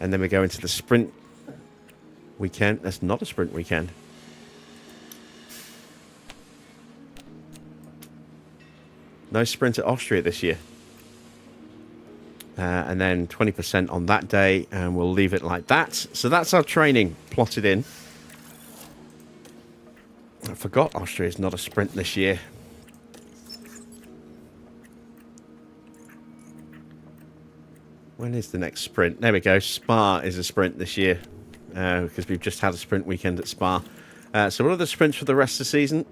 And then we go into the sprint weekend. That's not a sprint weekend. No sprint at Austria this year. And then 20% on that day, and we'll leave it like that. So that's our training plotted in. I forgot Austria is not a sprint this year. When is the next sprint? There we go. Spa is a sprint this year, because we've just had a sprint weekend at Spa. So what are the sprints for the rest of the season?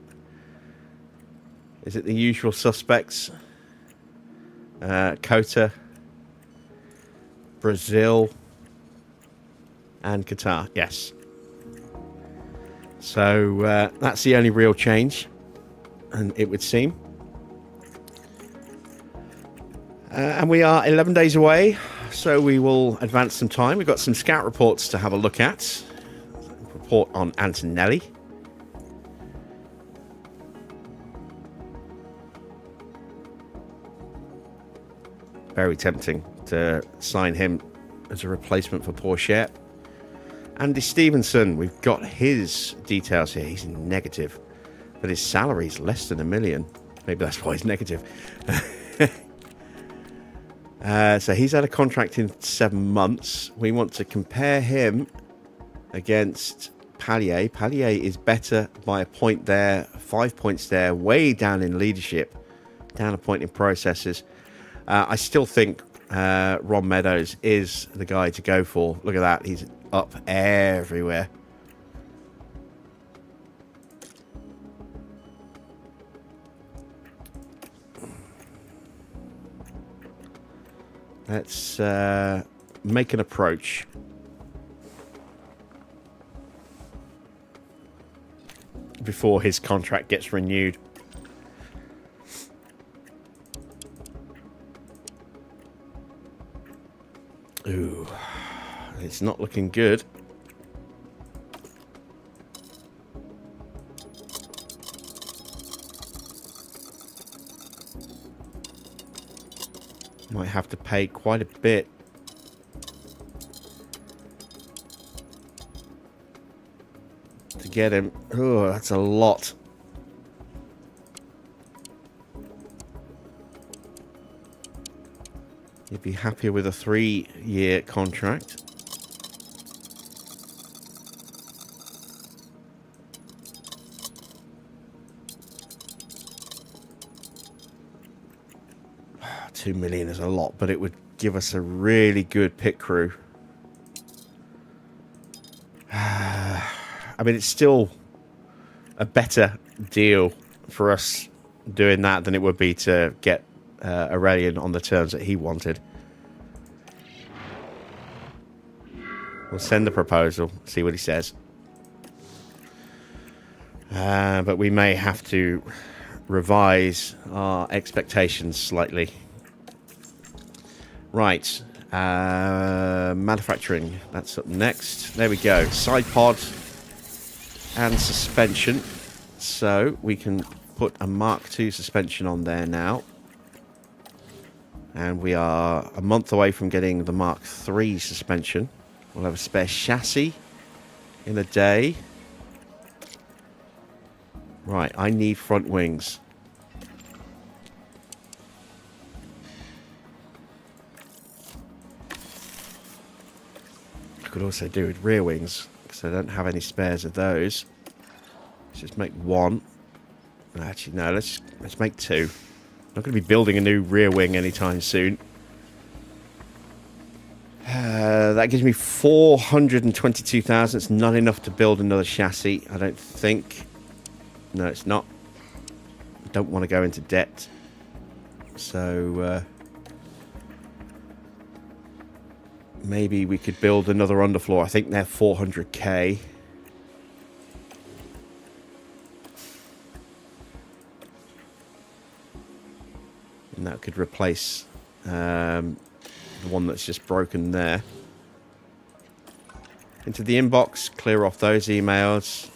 Is it the usual suspects? Kota, Brazil, and Qatar. Yes. So that's the only real change, and it would seem. And we are 11 days away, so we will advance some time. We've got some scout reports to have a look at. Report on Antonelli. Very tempting to sign him as a replacement for Porsche. Andy Stevenson, we've got his details here. He's in negative, but his salary is less than $1 million. Maybe that's why he's negative. So he's had a contract in 7 months. We want to compare him against Pallier. Pallier is better by a point there, 5 points there, way down in leadership, down a point in processes. I still think Ron Meadows is the guy to go for. Look at that. He's up everywhere. Let's make an approach. Before his contract gets renewed. Ooh, it's not looking good. Might have to pay quite a bit. To get him. Oh, that's a lot. You'd be happier with a 3-year contract. $2 million is a lot, but it would give us a really good pit crew. I mean, it's still a better deal for us doing that than it would be to get Aurelian on the terms that he wanted. We'll send the proposal, see what he says. But we may have to revise our expectations slightly. Right. Manufacturing. That's up next. There we go. Side pod and suspension. So we can put a Mark II suspension on there now. And we are a month away from getting the Mark III suspension. We'll have a spare chassis in a day. Right, I need front wings. I could also do with rear wings, because I don't have any spares of those. Let's just make one. Actually, no, let's make two. I'm not going to be building a new rear wing anytime soon. That gives me 422,000. It's not enough to build another chassis, I don't think. No, it's not. Don't want to go into debt. So, maybe we could build another underfloor. I think they're 400k. And that could replace the one that's just broken there. Into the inbox, clear off those emails.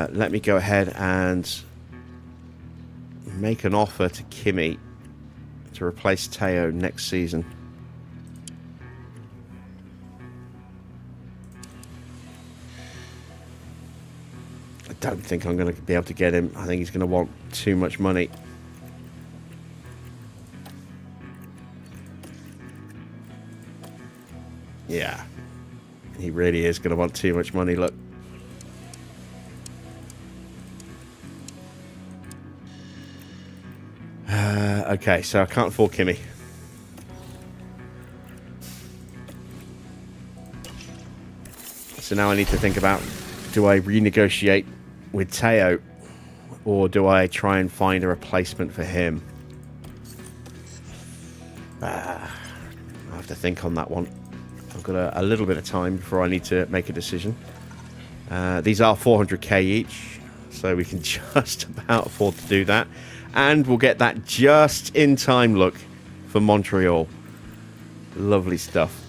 Let me go ahead and make an offer to Kimi to replace Teo next season. I don't think I'm going to be able to get him. I think he's going to want too much money. Yeah, he really is going to want too much money. Look. Okay, so I can't afford Kimi. So now I need to think about, do I renegotiate with Teo, or do I try and find a replacement for him? I have to think on that one. I've got a little bit of time before I need to make a decision. These are 400k each, so we can just about afford to do that. And we'll get that just in time look for Montreal. Lovely stuff.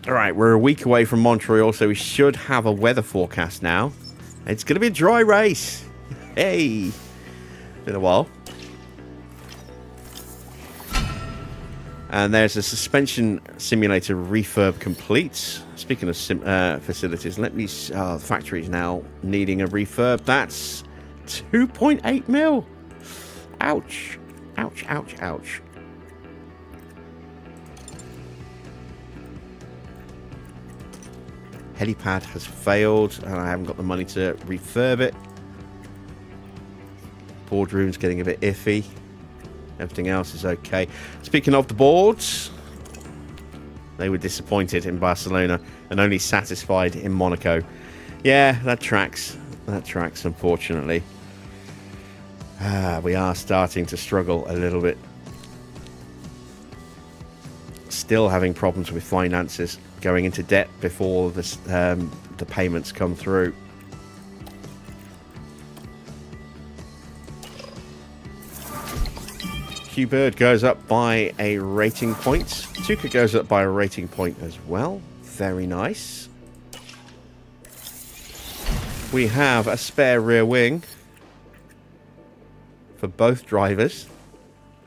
All right, we're a week away from Montreal, so we should have a weather forecast now. It's going to be a dry race. Hey, been a while. And there's a suspension simulator refurb complete. Speaking of facilities, let me... the factory is now needing a refurb. That's 2.8 mil. Ouch. Ouch, ouch, ouch. Helipad has failed, and I haven't got the money to refurb it. Boardroom's getting a bit iffy. Everything else is okay. Speaking of the boards, they were disappointed in Barcelona and only satisfied in Monaco. Yeah, that tracks. That tracks, unfortunately. We are starting to struggle a little bit. Still having problems with finances, going into debt before this, the payments come through. Q-Bird goes up by a rating point. Tuca goes up by a rating point as well. Very nice. We have a spare rear wing for both drivers.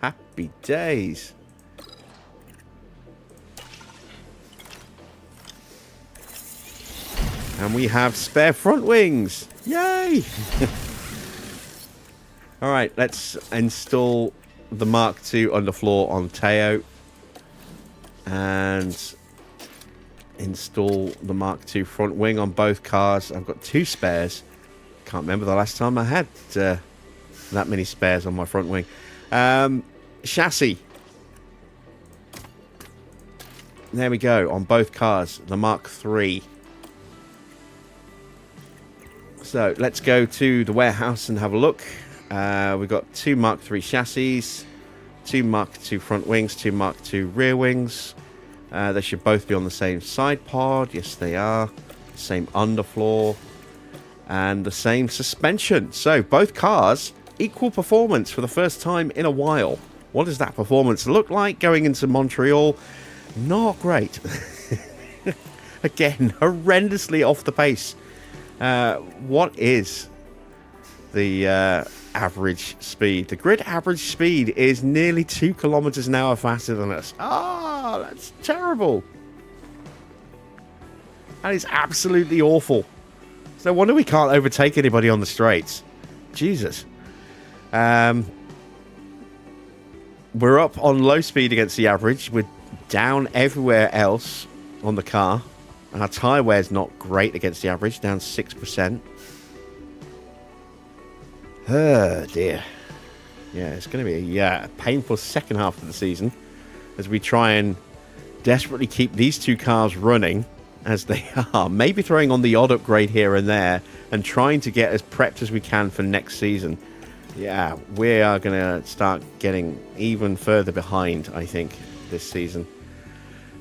Happy days. And we have spare front wings. Yay! All right, let's install the Mark II underfloor on Teo and install the Mark II front wing on both cars. I've got two spares. Can't remember the last time I had that many spares on my front wing. Chassis. There we go, on both cars, the Mark III. So let's go to the warehouse and have a look. We've got two Mark III chassis, two Mark II front wings, two Mark II rear wings. They should both be on the same side pod. Yes, they are. Same underfloor. And the same suspension. So both cars, equal performance for the first time in a while. What does that performance look like going into Montreal? Not great. Again, horrendously off the pace. What is the average speed? The grid average speed is nearly 2 kilometers an hour faster than us. Ah! Oh, that's terrible. That is absolutely awful. It's no wonder we can't overtake anybody on the straights. Jesus. We're up on low speed against the average. We're down everywhere else on the car. Our tyre wear's not great against the average, down 6%. Oh, dear. Yeah, it's going to be a painful second half of the season as we try and desperately keep these two cars running as they are. Maybe throwing on the odd upgrade here and there and trying to get as prepped as we can for next season. Yeah, we are going to start getting even further behind, I think, this season.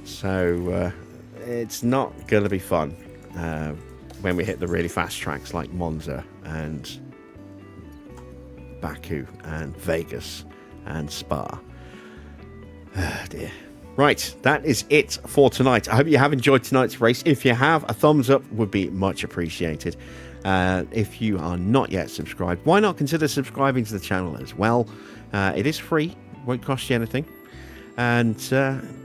So it's not going to be fun when we hit the really fast tracks like Monza and Baku and Vegas and Spa. Oh dear. Right, that is it for tonight. I hope you have enjoyed tonight's race. If you have, a thumbs up would be much appreciated. If you are not yet subscribed, why not consider subscribing to the channel as well? It is free, won't cost you anything. And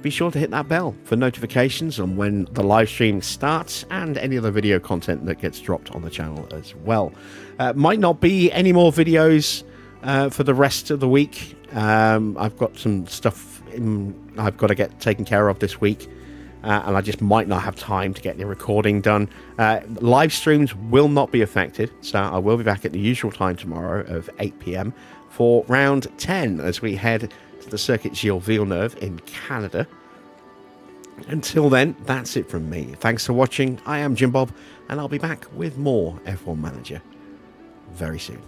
be sure to hit that bell for notifications on when the live stream starts and any other video content that gets dropped on the channel as well. Might not be any more videos for the rest of the week. I've got some stuff I've got to get taken care of this week, and I just might not have time to get the recording done. Live streams will not be affected, so I will be back at the usual time tomorrow of 8 PM for round 10 as we head to the Circuit Gilles Villeneuve in Canada. Until then, that's it from me. Thanks for watching. I am Jim Bob, and I'll be back with more F1 Manager very soon.